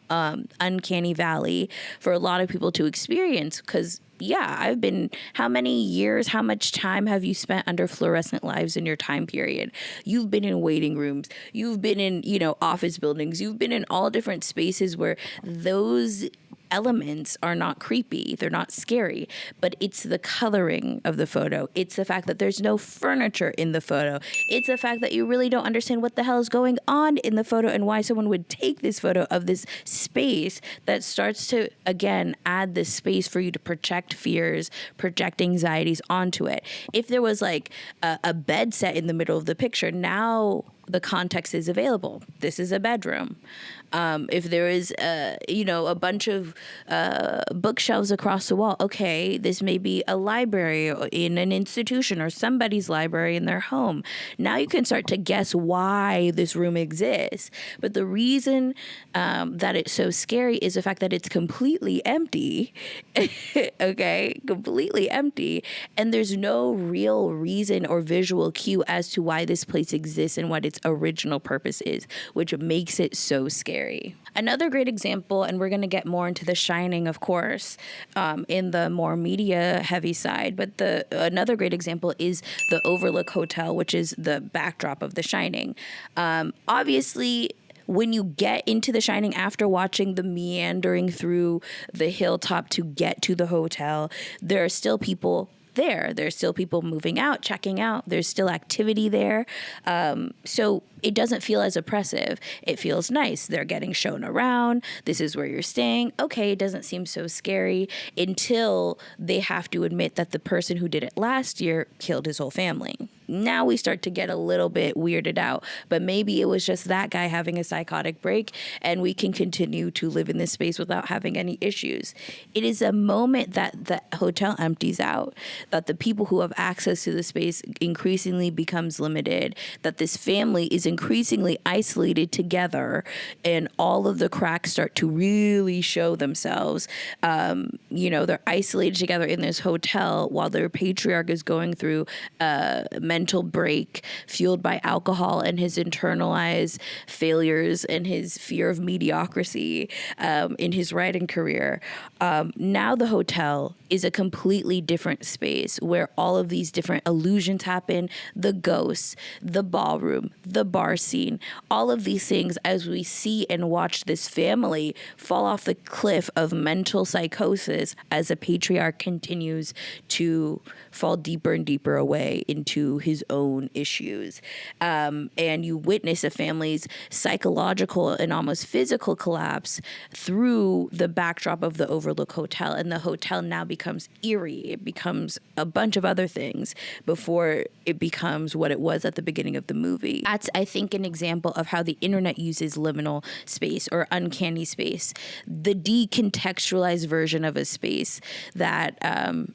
uncanny valley for a lot of people to experience. Because I've been, how many years, how much time have you spent under fluorescent lights in your time period? You've been in waiting rooms. You've been in, office buildings. You've been in all different spaces where those elements are not creepy, they're not scary, but it's the coloring of the photo. It's the fact that there's no furniture in the photo. It's the fact that you really don't understand what the hell is going on in the photo and why someone would take this photo of this space that starts to, again, add this space for you to project fears, project anxieties onto it. If there was a bed set in the middle of the picture, now the context is available. This is a bedroom. If there is, a bunch of bookshelves across the wall, okay, this may be a library in an institution or somebody's library in their home. Now you can start to guess why this room exists. But the reason that it's so scary is the fact that it's completely empty, okay, completely empty, and there's no real reason or visual cue as to why this place exists and what its original purpose is, which makes it so scary. Another great example, and we're going to get more into The Shining, of course, in the more media heavy side, but another great example is the Overlook Hotel, which is the backdrop of The Shining. Obviously, when you get into The Shining after watching the meandering through the hilltop to get to the hotel, there are still people there. There's still people moving out, checking out. There's still activity there. So it doesn't feel as oppressive. It feels nice. They're getting shown around. This is where you're staying. Okay, it doesn't seem so scary until they have to admit that the person who did it last year killed his whole family. now we start to get a little bit weirded out. But maybe it was just that guy having a psychotic break, and we can continue to live in this space without having any issues. It is a moment that the hotel empties out, that the people who have access to the space increasingly becomes limited, that this family is increasingly isolated together, and all of the cracks start to really show themselves. They're isolated together in this hotel while their patriarch is going through a mental break fueled by alcohol and his internalized failures and his fear of mediocrity in his writing career. Now the hotel is a completely different space where all of these different illusions happen, the ghosts, the ballroom, the bar scene, all of these things as we see and watch this family fall off the cliff of mental psychosis as the patriarch continues to fall deeper and deeper away into his own issues. And you witness a family's psychological and almost physical collapse through the backdrop of the Overlook Hotel. And the hotel now becomes eerie. It becomes a bunch of other things before it becomes what it was at the beginning of the movie. That's, I think, an example of how the internet uses liminal space or uncanny space, the decontextualized version of a space that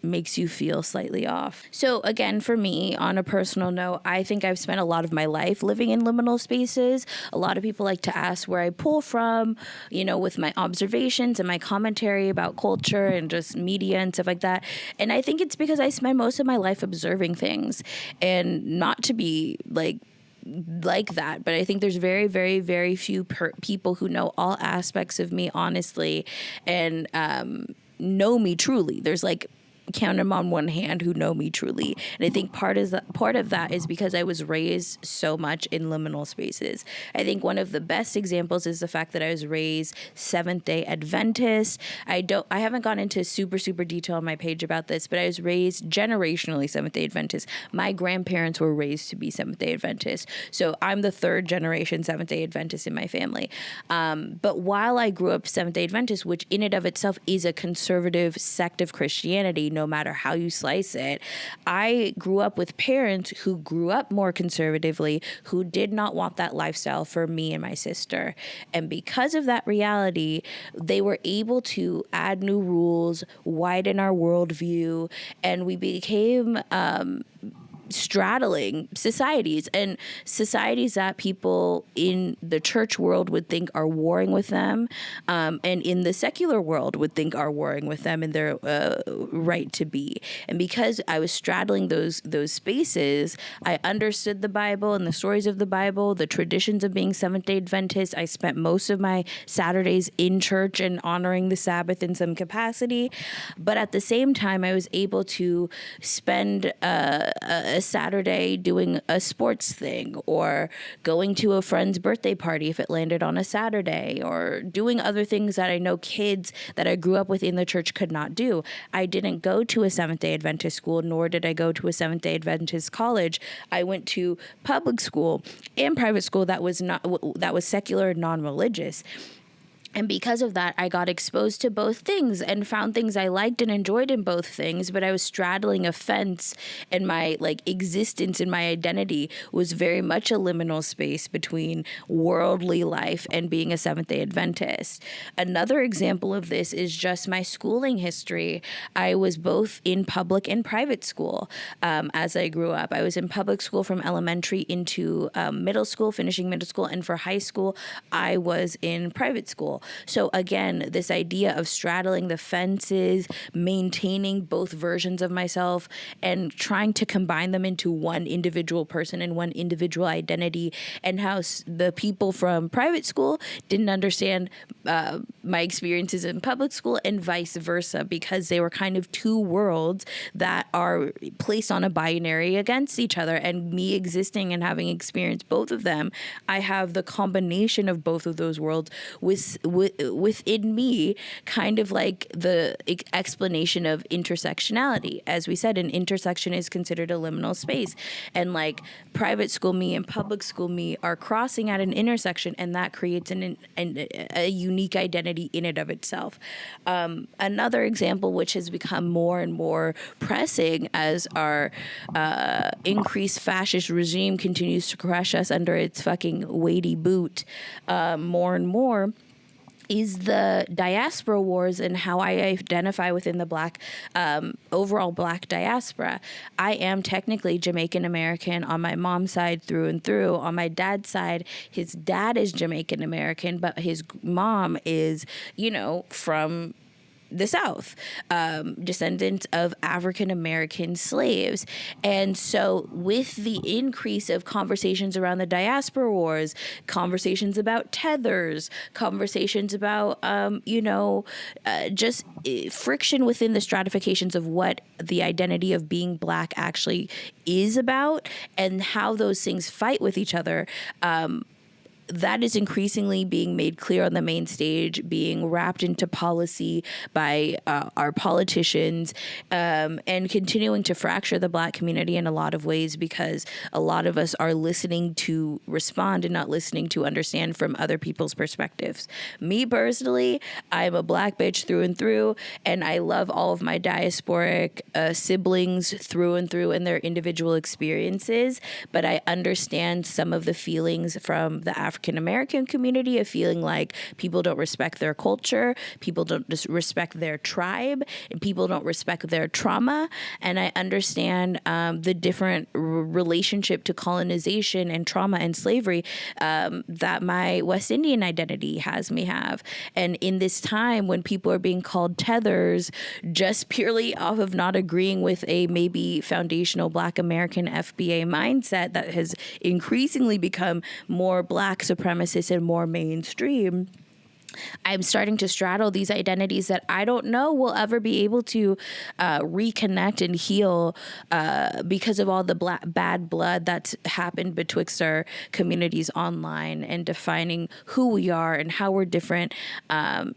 makes you feel slightly off. So again, for me, on a personal note, I think I've spent a lot of my life living in liminal spaces. A lot of people like to ask where I pull from, with my observations and my commentary about culture and just media and stuff like that. And I think it's because I spend most of my life observing things, and not to be like that, but I think there's very, very, very few people who know all aspects of me honestly and know me truly. There's like count them on one hand who know me truly. And I think part of that is because I was raised so much in liminal spaces. I think one of the best examples is the fact that I was raised Seventh-day Adventist. I haven't gone into super detail on my page about this, but I was raised generationally Seventh-day Adventist. My grandparents were raised to be Seventh-day Adventist. So I'm the third generation Seventh-day Adventist in my family. But while I grew up Seventh-day Adventist, which in and of itself is a conservative sect of Christianity, no matter how you slice it, I grew up with parents who grew up more conservatively, who did not want that lifestyle for me and my sister. And because of that reality, they were able to add new rules, widen our worldview, and we became straddling societies, and societies that people in the church world would think are warring with them, and in the secular world would think are warring with them in their right to be. And because I was straddling those spaces, I understood the Bible and the stories of the Bible, the traditions of being Seventh-day Adventist. I spent most of my Saturdays in church and honoring the Sabbath in some capacity. But at the same time, I was able to spend a Saturday doing a sports thing, or going to a friend's birthday party if it landed on a Saturday, or doing other things that I know kids that I grew up with in the church could not do. I didn't go to a Seventh-day Adventist school, nor did I go to a Seventh-day Adventist college. I went to public school and private school that was secular and non-religious. And because of that, I got exposed to both things and found things I liked and enjoyed in both things, but I was straddling a fence, and my existence and my identity was very much a liminal space between worldly life and being a Seventh-day Adventist. Another example of this is just my schooling history. I was both in public and private school as I grew up. I was in public school from elementary into middle school, finishing middle school, and for high school, I was in private school. So again, this idea of straddling the fences, maintaining both versions of myself, and trying to combine them into one individual person and one individual identity, and how the people from private school didn't understand my experiences in public school, and vice versa, because they were kind of two worlds that are placed on a binary against each other. And me existing and having experienced both of them, I have the combination of both of those worlds with within me kind of like the explanation of intersectionality. As we said, an intersection is considered a liminal space, and like private school me and public school me are crossing at an intersection, and that creates a unique identity in and of itself. Another example, which has become more and more pressing as our increased fascist regime continues to crush us under its fucking weighty boot more and more, is the diaspora wars and how I identify within the Black, overall Black diaspora. I am technically Jamaican American on my mom's side through and through. On my dad's side, his dad is Jamaican American, but his mom is, from the South, descendants of African American slaves. And so with the increase of conversations around the diaspora wars, conversations about tethers, conversations about, just friction within the stratifications of what the identity of being Black actually is about and how those things fight with each other, that is increasingly being made clear on the main stage, being wrapped into policy by our politicians, and continuing to fracture the Black community in a lot of ways, because a lot of us are listening to respond and not listening to understand from other people's perspectives. Me personally, I'm a Black bitch through and through, and I love all of my diasporic siblings through and through and their individual experiences, but I understand some of the feelings from the African American community of feeling like people don't respect their culture, people don't respect their tribe, and people don't respect their trauma. And I understand the different relationship to colonization and trauma and slavery that my West Indian identity has me have. And in this time when people are being called tethers just purely off of not agreeing with a maybe foundational Black American FBA mindset that has increasingly become more Black supremacist and more mainstream, I'm starting to straddle these identities that I don't know will ever be able to reconnect and heal because of all the bad blood that's happened betwixt our communities online and defining who we are and how we're different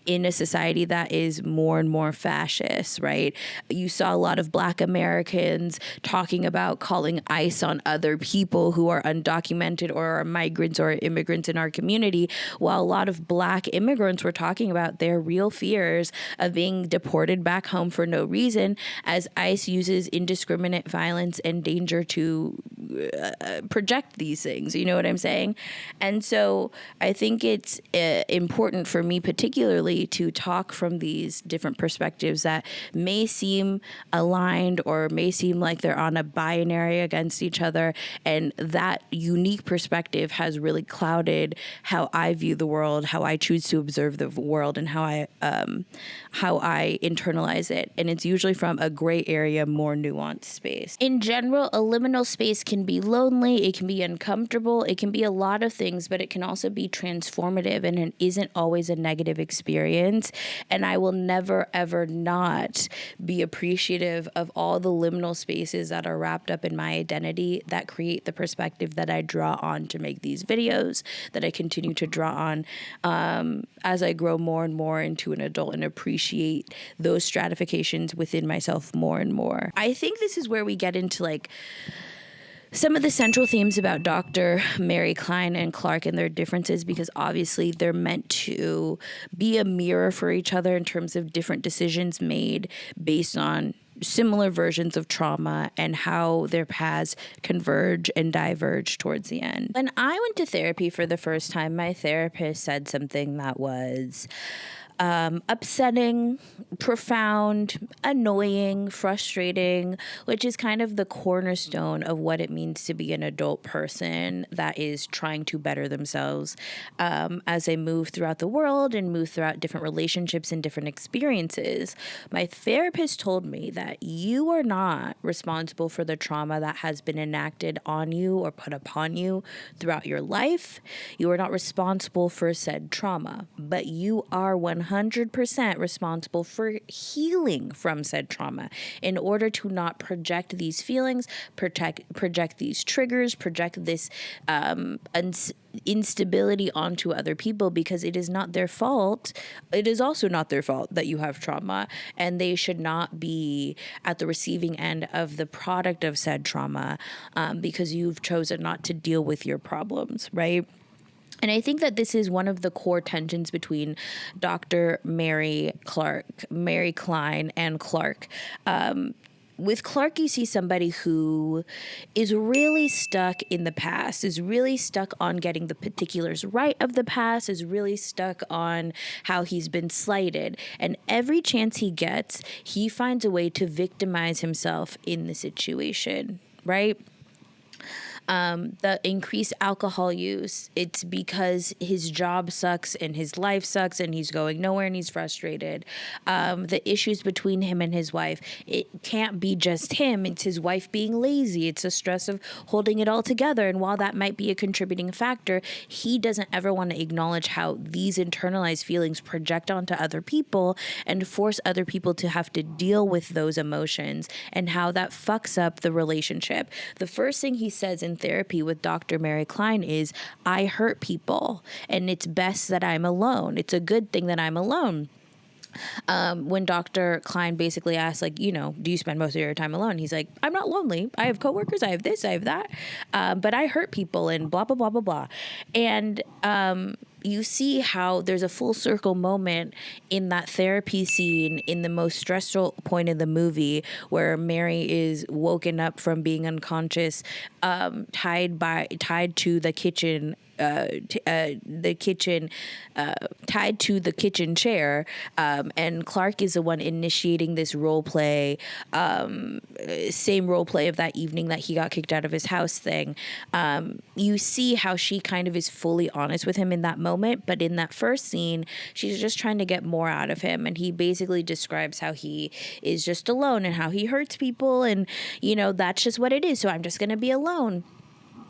in a society that is more and more fascist, right? You saw a lot of Black Americans talking about calling ICE on other people who are undocumented or are migrants or immigrants in our community, while a lot of Black immigrants were talking about their real fears of being deported back home for no reason, as ICE uses indiscriminate violence and danger to project these things. You know what I'm saying? And so I think it's important for me particularly to talk from these different perspectives that may seem aligned or may seem like they're on a binary against each other. And that unique perspective has really clouded how I view the world, how I choose to observe the world, and how I internalize it. And it's usually from a gray area, more nuanced space. In general, a liminal space can be lonely, it can be uncomfortable, it can be a lot of things, but it can also be transformative, and it isn't always a negative experience. And I will never, ever not be appreciative of all the liminal spaces that are wrapped up in my identity that create the perspective that I draw on to make these videos, that I continue to draw on as I grow more and more into an adult and appreciate those stratifications within myself more and more. I think this is where we get into like some of the central themes about Dr. Mary Klein and Clark and their differences, because obviously they're meant to be a mirror for each other in terms of different decisions made based on similar versions of trauma and how their paths converge and diverge towards the end. When I went to therapy for the first time, my therapist said something that was upsetting, profound, annoying, frustrating, which is kind of the cornerstone of what it means to be an adult person that is trying to better themselves as they move throughout the world and move throughout different relationships and different experiences. My therapist told me that you are not responsible for the trauma that has been enacted on you or put upon you throughout your life. You are not responsible for said trauma, but you are 100% responsible for healing from said trauma in order to not project these feelings, project these triggers, project this instability onto other people, because it is not their fault. It is also not their fault that you have trauma, and they should not be at the receiving end of the product of said trauma, because you've chosen not to deal with your problems, right? And I think that this is one of the core tensions between Dr. Mary Klein and Clark. With Clark, you see somebody who is really stuck in the past, is really stuck on getting the particulars right of the past, is really stuck on how he's been slighted. And every chance he gets, he finds a way to victimize himself in the situation, right? The increased alcohol use, it's because his job sucks and his life sucks and he's going nowhere and he's frustrated. The issues between him and his wife, it can't be just him. It's his wife being lazy. It's the stress of holding it all together. And while that might be a contributing factor, he doesn't ever want to acknowledge how these internalized feelings project onto other people and force other people to have to deal with those emotions, and how that fucks up the relationship. The first thing he says in therapy with Dr. Mary Klein is, I hurt people and it's best that I'm alone. It's a good thing that I'm alone. When Dr. Klein basically asks, like, you know, do you spend most of your time alone? He's like, I'm not lonely. I have coworkers. I have this, I have that. But I hurt people and blah, blah, blah, blah, blah. And, you see how there's a full circle moment in that therapy scene in the most stressful point of the movie, where Mary is woken up from being unconscious, tied to the kitchen. Tied to the kitchen chair, and Clark is the one initiating this role play, same role play of that evening that he got kicked out of his house thing. You see how she kind of is fully honest with him in that moment, but in that first scene, she's just trying to get more out of him, and he basically describes how he is just alone and how he hurts people, and, you know, that's just what it is, so I'm just going to be alone.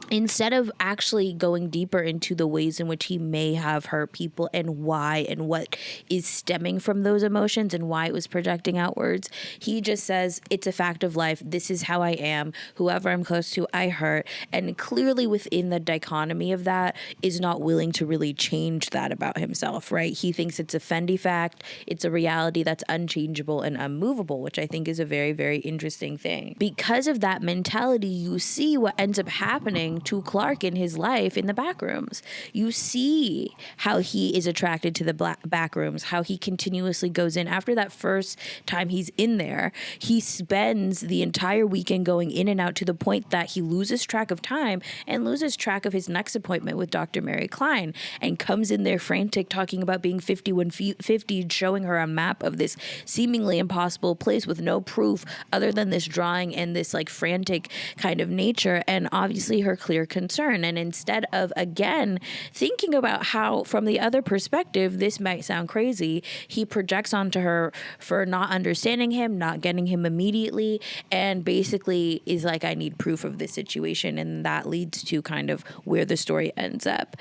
Instead of actually going deeper into the ways in which he may have hurt people and why, and what is stemming from those emotions and why it was projecting outwards, he just says, it's a fact of life. This is how I am. Whoever I'm close to, I hurt. And clearly within the dichotomy of that, is not willing to really change that about himself, right? He thinks it's a Fendi fact. It's a reality that's unchangeable and unmovable, which I think is a very, very interesting thing. Because of that mentality, you see what ends up happening to Clark in his life in the Backrooms. You see how he is attracted to the Backrooms, how he continuously goes in. After that first time he's in there, he spends the entire weekend going in and out, to the point that he loses track of time and loses track of his next appointment with Dr. Mary Klein, and comes in there frantic, talking about being 50, showing her a map of this seemingly impossible place with no proof other than this drawing and this like frantic kind of nature, and obviously her clear concern. And instead of, again, thinking about how from the other perspective this might sound crazy, he projects onto her for not understanding him, not getting him immediately, and basically is like, I need proof of this situation. And that leads to kind of where the story ends up.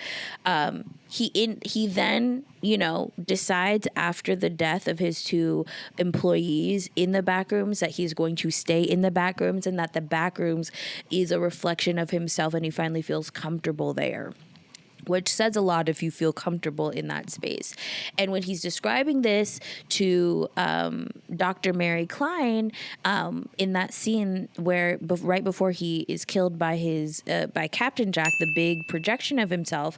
He then, you know, decides after the death of his two employees in the Backrooms that he's going to stay in the Backrooms, and that the Backrooms is a reflection of himself, and he finally feels comfortable there, which says a lot if you feel comfortable in that space. And when he's describing this to Dr. Mary Klein, in that scene where right before he is killed by by Captain Jack, the big projection of himself,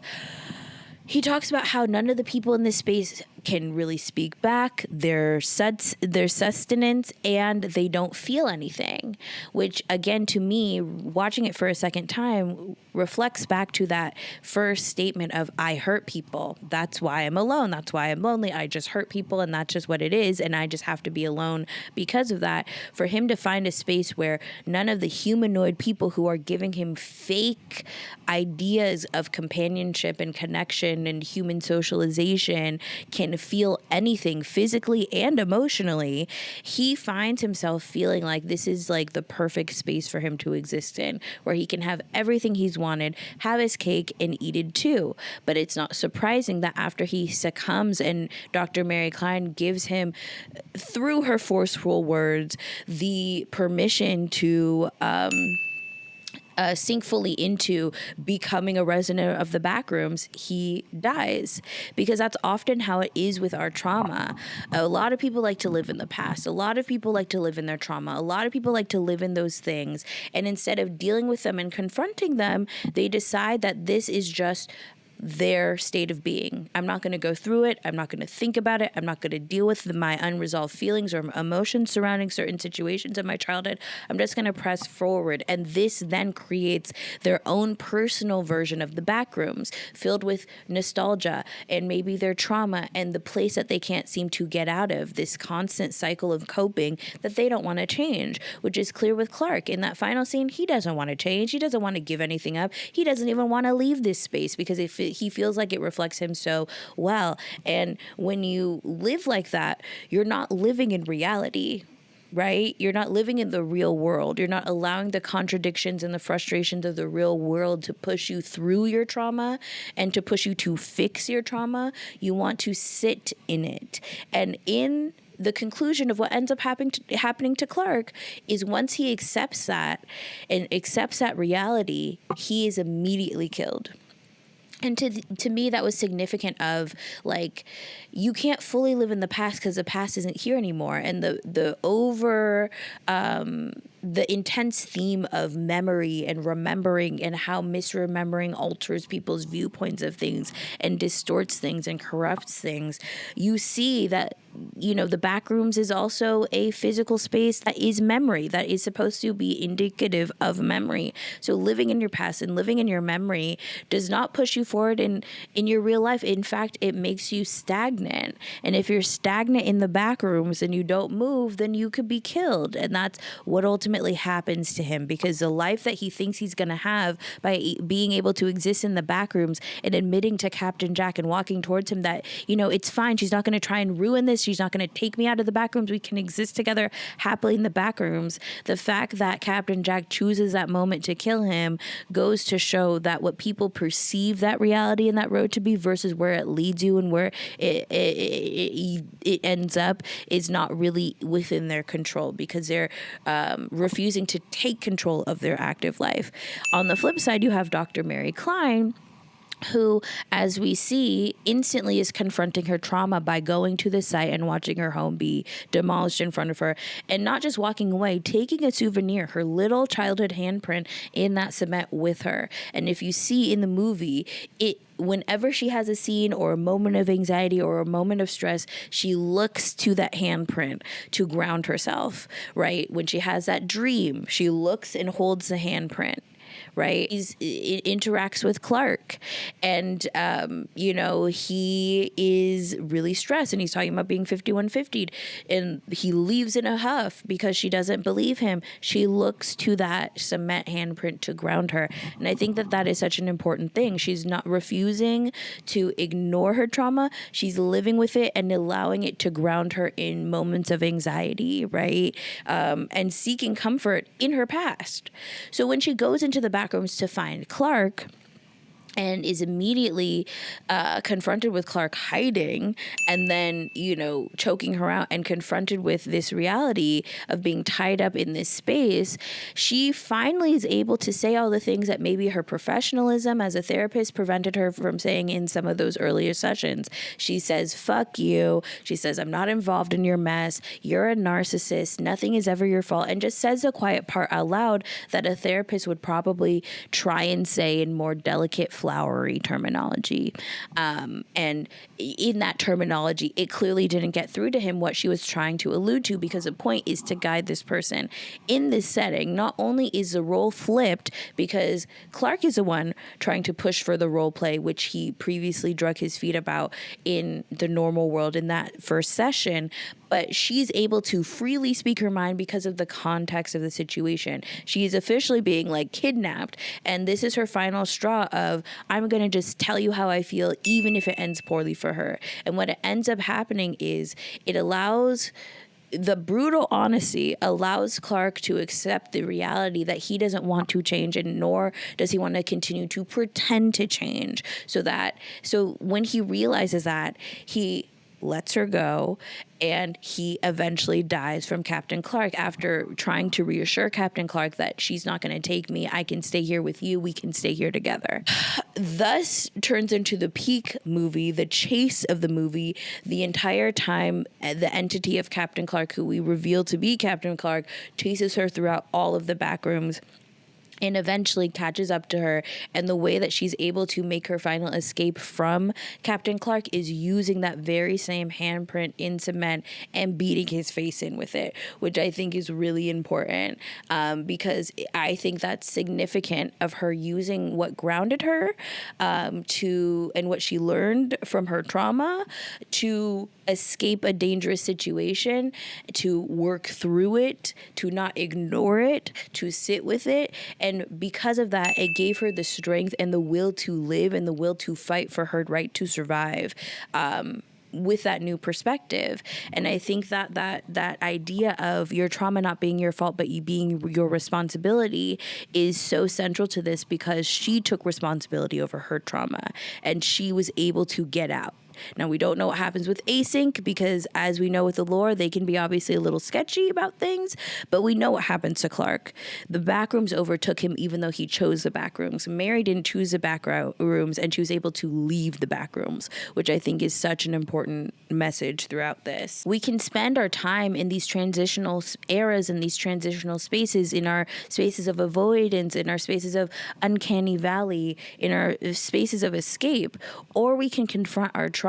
he talks about how none of the people in this space can really speak back, their sustenance, and they don't feel anything, which again, to me, watching it for a second time, reflects back to that first statement of, I hurt people. That's why I'm alone. That's why I'm lonely. I just hurt people, and that's just what it is, and I just have to be alone because of that. For him to find a space where none of the humanoid people who are giving him fake ideas of companionship and connection and human socialization can feel anything physically and emotionally, he finds himself feeling like this is like the perfect space for him to exist in, where he can have everything he's wanted, have his cake and eat it too. But it's not surprising that after he succumbs and Dr. Mary Klein gives him, through her forceful words, the permission to sink fully into becoming a resident of the backrooms, he dies. Because that's often how it is with our trauma. A lot of people like to live in the past. A lot of people like to live in their trauma. A lot of people like to live in those things. And instead of dealing with them and confronting them, they decide that this is just their state of being. I'm not going to go through it. I'm not going to think about it. I'm not going to deal with my unresolved feelings or emotions surrounding certain situations of my childhood. I'm just going to press forward. And this then creates their own personal version of the backrooms, filled with nostalgia and maybe their trauma and the place that they can't seem to get out of, this constant cycle of coping that they don't want to change, which is clear with Clark. In that final scene, he doesn't want to change. He doesn't want to give anything up. He doesn't even want to leave this space because he feels like it reflects him so well. And when you live like that, you're not living in reality, right? You're not living in the real world. You're not allowing the contradictions and the frustrations of the real world to push you through your trauma and to push you to fix your trauma. You want to sit in it. And in the conclusion of what ends up happening to Clark is once he accepts that and accepts that reality, he is immediately killed. And to me, that was significant of, like, you can't fully live in the past because the past isn't here anymore. And the intense theme of memory and remembering and how misremembering alters people's viewpoints of things and distorts things and corrupts things. You see that, you know, the backrooms is also a physical space that is memory, that is supposed to be indicative of memory. So living in your past and living in your memory does not push you forward in your real life. In fact, it makes you stagnant. And if you're stagnant in the backrooms and you don't move, then you could be killed. And that's what ultimately happens to him, because the life that he thinks he's going to have by being able to exist in the backrooms and admitting to Captain Jack and walking towards him that, you know, it's fine. She's not going to try and ruin this. She's not going to take me out of the backrooms. We can exist together happily in the backrooms. The fact that Captain Jack chooses that moment to kill him goes to show that what people perceive that reality and that road to be versus where it leads you and where it ends up is not really within their control, because they're refusing to take control of their active life. On the flip side, you have Dr. Mary Klein, who, as we see, instantly is confronting her trauma by going to the site and watching her home be demolished in front of her, and not just walking away, taking a souvenir, her little childhood handprint in that cement with her. And if you see in the movie, whenever she has a scene or a moment of anxiety or a moment of stress, she looks to that handprint to ground herself, right? When she has that dream, she looks and holds the handprint. Right? It interacts with Clark, and, you know, he is really stressed, and he's talking about being 5150'd, and he leaves in a huff because she doesn't believe him. She looks to that cement handprint to ground her. And I think that that is such an important thing. She's not refusing to ignore her trauma. She's living with it and allowing it to ground her in moments of anxiety, right? And seeking comfort in her past. So when she goes into the backrooms to find Clark and is immediately confronted with Clark hiding and then, you know, choking her out and confronted with this reality of being tied up in this space, she finally is able to say all the things that maybe her professionalism as a therapist prevented her from saying in some of those earlier sessions. She says, fuck you. She says, I'm not involved in your mess. You're a narcissist. Nothing is ever your fault. And just says the quiet part out loud that a therapist would probably try and say in more delicate, flowery terminology. And in that terminology, it clearly didn't get through to him what she was trying to allude to, because the point is to guide this person. In this setting, not only is the role flipped because Clark is the one trying to push for the role play, which he previously drug his feet about in the normal world in that first session, but she's able to freely speak her mind because of the context of the situation. She's officially being like kidnapped, and this is her final straw of, I'm going to just tell you how I feel, even if it ends poorly for her. And what it ends up happening is it allows, the brutal honesty allows Clark to accept the reality that he doesn't want to change, and nor does he want to continue to pretend to change. So when he realizes that, he lets her go, and he eventually dies from Captain Clark after trying to reassure Captain Clark that she's not going to take me. I can stay here with you. We can stay here together. Thus turns into the peak movie, the chase of the movie. The entire time, the entity of Captain Clark, who we reveal to be Captain Clark, chases her throughout all of the back rooms and eventually catches up to her. And the way that she's able to make her final escape from Captain Clark is using that very same handprint in cement and beating his face in with it, which I think is really important, because I think that's significant of her using what grounded her and what she learned from her trauma to escape a dangerous situation, to work through it, to not ignore it, to sit with it. And because of that, it gave her the strength and the will to live and the will to fight for her right to survive. With that new perspective. And I think that idea of your trauma not being your fault, but you being your responsibility is so central to this, because she took responsibility over her trauma and she was able to get out. Now, we don't know what happens with Async, because as we know with the lore, they can be obviously a little sketchy about things, but we know what happens to Clark. The Backrooms overtook him even though he chose the Backrooms. Mary didn't choose the Backrooms, and she was able to leave the Backrooms, which I think is such an important message throughout this. We can spend our time in these transitional eras, in these transitional spaces, in our spaces of avoidance, in our spaces of uncanny valley, in our spaces of escape, or we can confront our trauma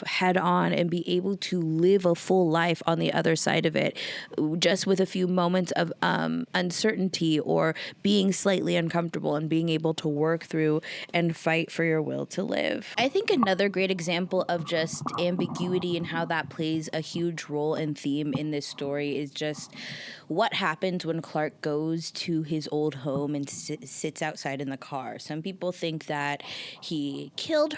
head on and be able to live a full life on the other side of it, just with a few moments of uncertainty or being slightly uncomfortable, and being able to work through and fight for your will to live. I think another great example of just ambiguity and how that plays a huge role and theme in this story is just what happens when Clark goes to his old home and sits outside in the car. Some people think that he killed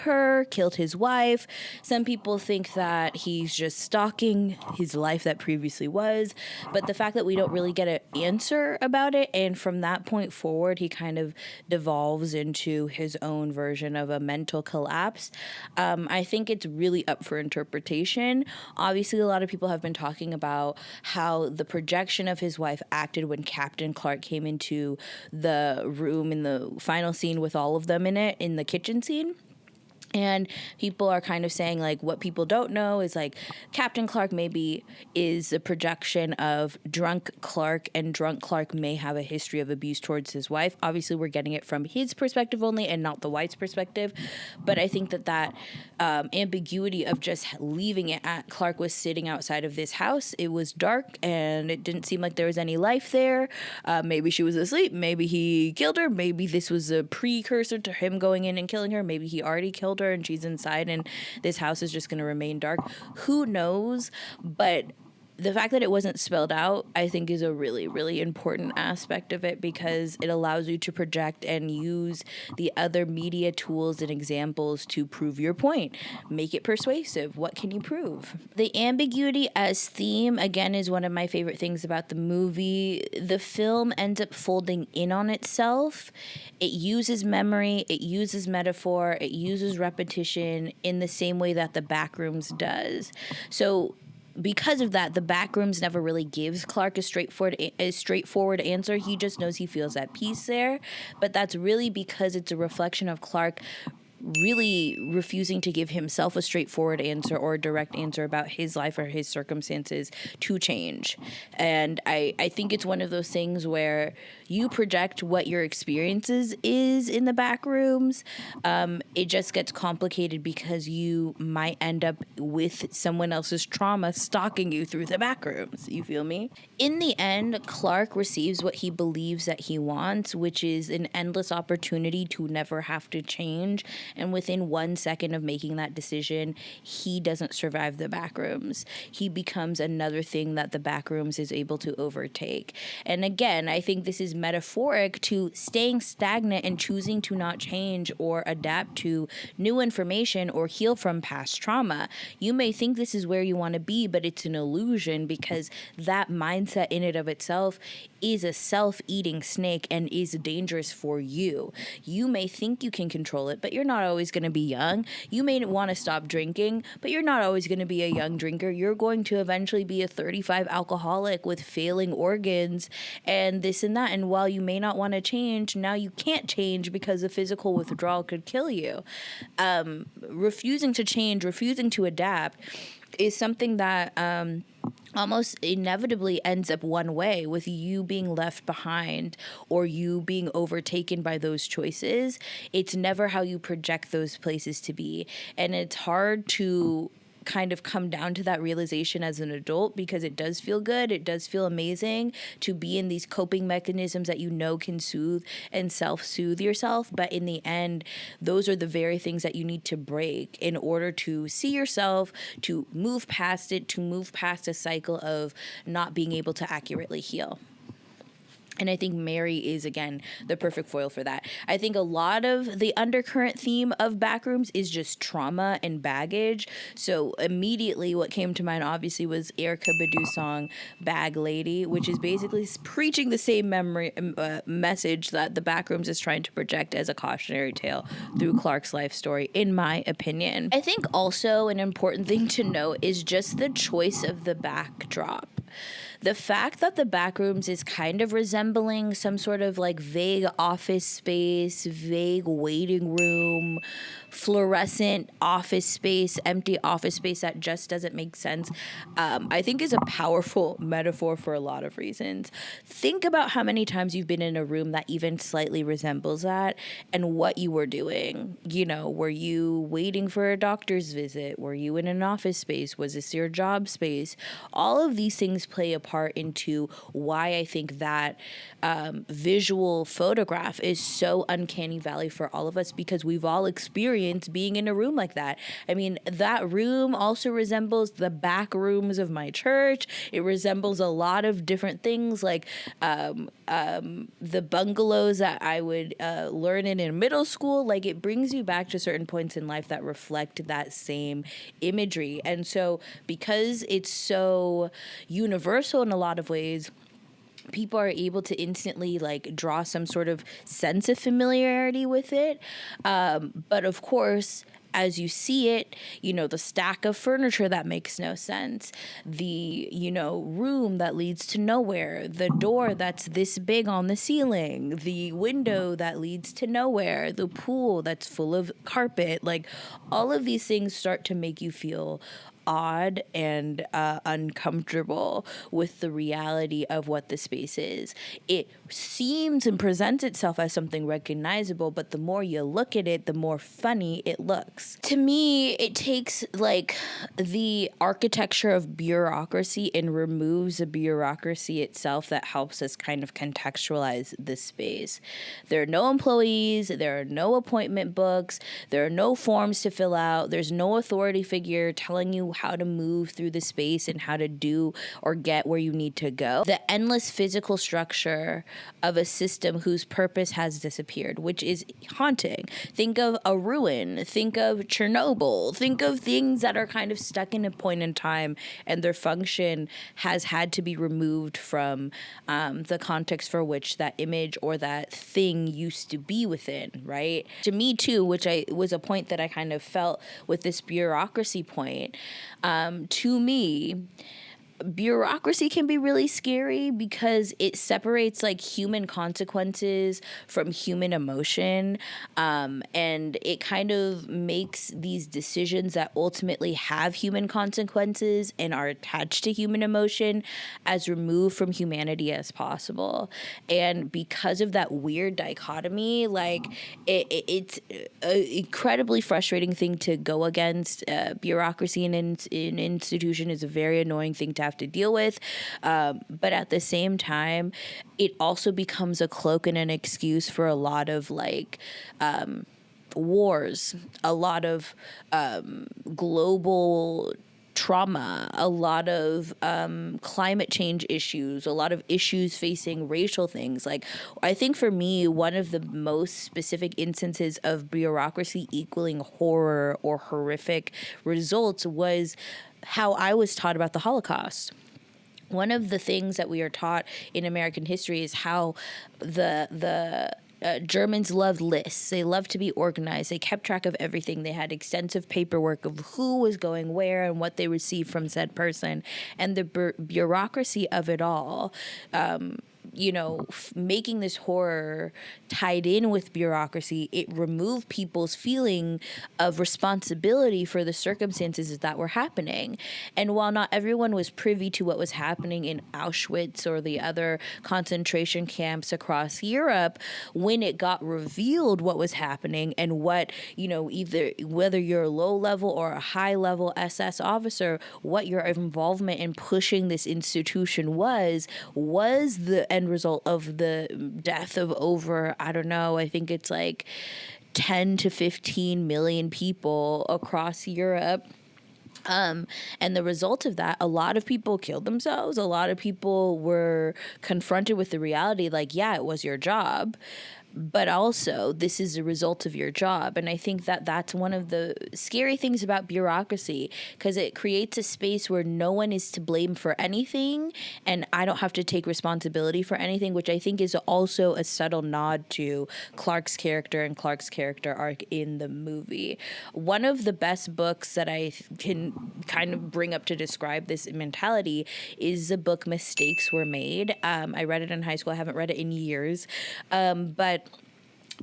his wife. Some people think that he's just stalking his life that previously was. But the fact that we don't really get an answer about it, and from that point forward, he kind of devolves into his own version of a mental collapse. I think it's really up for interpretation. Obviously, a lot of people have been talking about how the projection of his wife acted when Captain Clark came into the room in the final scene with all of them in it, in the kitchen scene. And people are kind of saying, like, what people don't know is, like, Captain Clark maybe is a projection of drunk Clark, and drunk Clark may have a history of abuse towards his wife. Obviously, we're getting it from his perspective only and not the wife's perspective. But I think that ambiguity of just leaving it at Clark was sitting outside of this house. It was dark, and it didn't seem like there was any life there. Maybe she was asleep. Maybe he killed her. Maybe this was a precursor to him going in and killing her. Maybe he already killed her and she's inside and this house is just going to remain dark. Who knows? But the fact that it wasn't spelled out, I think, is a really, really important aspect of it, because it allows you to project and use the other media tools and examples to prove your point. Make it persuasive. What can you prove? The ambiguity as theme, again, is one of my favorite things about the movie. The film ends up folding in on itself. It uses memory, it uses metaphor, it uses repetition in the same way that the Backrooms does. So because of that, the Backrooms never really gives Clark a straightforward answer. He just knows he feels at peace there. But that's really because it's a reflection of Clark really refusing to give himself a straightforward answer or a direct answer about his life or his circumstances to change. And I think it's one of those things where you project what your experiences is in the back rooms. It just gets complicated because you might end up with someone else's trauma stalking you through the back rooms. You feel me? In the end, Clark receives what he believes that he wants, which is an endless opportunity to never have to change. And within 1 second of making that decision, he doesn't survive the backrooms. He becomes another thing that the backrooms is able to overtake. And again, I think this is metaphoric to staying stagnant and choosing to not change or adapt to new information or heal from past trauma. You may think this is where you want to be, but it's an illusion, because that mindset in and of itself is a self-eating snake and is dangerous for you. You may think you can control it, but you're not not always going to be young. You may want to stop drinking, but you're not always going to be a young drinker. You're going to eventually be a 35 alcoholic with failing organs and this and that. And while you may not want to change, now you can't change because the physical withdrawal could kill you. Refusing to change, refusing to adapt is something that almost inevitably ends up one way, with you being left behind or you being overtaken by those choices. It's never how you project those places to be. And it's hard to kind of come down to that realization as an adult, because it does feel good. It does feel amazing to be in these coping mechanisms that you know can soothe and self-soothe yourself. But in the end, those are the very things that you need to break in order to see yourself, to move past it, to move past a cycle of not being able to accurately heal. And I think Mary is, again, the perfect foil for that. I think a lot of the undercurrent theme of Backrooms is just trauma and baggage. So immediately what came to mind, obviously, was Erykah Badu's song Bag Lady, which is basically preaching the same message that the Backrooms is trying to project as a cautionary tale through Clark's life story, in my opinion. I think also an important thing to note is just the choice of the backdrop. The fact that the Backrooms is kind of resembling some sort of like vague office space, vague waiting room, fluorescent office space, empty office space that just doesn't make sense, I think is a powerful metaphor for a lot of reasons. Think about how many times you've been in a room that even slightly resembles that and what you were doing. You know, were you waiting for a doctor's visit? Were you in an office space? Was this your job space? All of these things play a part into why I think that visual photograph is so uncanny valley for all of us, because we've all experienced being in a room like that. I mean, that room also resembles the back rooms of my church. It resembles a lot of different things, like the bungalows that I would learn in middle school. Like, it brings you back to certain points in life that reflect that same imagery. And so because it's so universal in a lot of ways, people are able to instantly like draw some sort of sense of familiarity with it. But of course, as you see it, you know, the stack of furniture that makes no sense, the, you know, room that leads to nowhere, the door that's this big on the ceiling, the window that leads to nowhere, the pool that's full of carpet, like all of these things start to make you feel odd and uncomfortable with the reality of what the space is. It seems and presents itself as something recognizable, but the more you look at it, the more funny it looks. To me, it takes like the architecture of bureaucracy and removes the bureaucracy itself that helps us kind of contextualize this space. There are no employees, there are no appointment books, there are no forms to fill out, there's no authority figure telling you how to move through the space and how to do or get where you need to go. The endless physical structure of a system whose purpose has disappeared, which is haunting. Think of a ruin, think of Chernobyl, think of things that are kind of stuck in a point in time and their function has had to be removed from the context for which that image or that thing used to be within, right? To me too, which was a point that I kind of felt with this bureaucracy point, to me, bureaucracy can be really scary because it separates like human consequences from human emotion, and it kind of makes these decisions that ultimately have human consequences and are attached to human emotion as removed from humanity as possible. And because of that weird dichotomy, like it's an incredibly frustrating thing to go against. Bureaucracy in an institution is a very annoying thing to have to deal with, but at the same time, it also becomes a cloak and an excuse for a lot of like wars, a lot of global trauma, a lot of climate change issues, a lot of issues facing racial things. Like, I think for me, one of the most specific instances of bureaucracy equaling horror or horrific results was how I was taught about the Holocaust. One of the things that we are taught in American history is how the Germans loved lists. They loved to be organized. They kept track of everything. They had extensive paperwork of who was going where and what they received from said person. And the bureaucracy of it all, making this horror tied in with bureaucracy, it removed people's feeling of responsibility for the circumstances that were happening. And while not everyone was privy to what was happening in Auschwitz or the other concentration camps across Europe, when it got revealed what was happening and what, either whether you're a low level or a high level SS officer, what your involvement in pushing this institution was the end result of the death of over, I think it's like 10 to 15 million people across Europe. And the result of that, a lot of people killed themselves. A lot of people were confronted with the reality, like, yeah, it was your job, but also this is a result of your job. And I think that that's one of the scary things about bureaucracy, because it creates a space where no one is to blame for anything, and I don't have to take responsibility for anything, which I think is also a subtle nod to Clark's character and Clark's character arc in the movie. One of the best books that I can kind of bring up to describe this mentality is the book Mistakes Were Made. I read it in high school. I haven't read it in years, but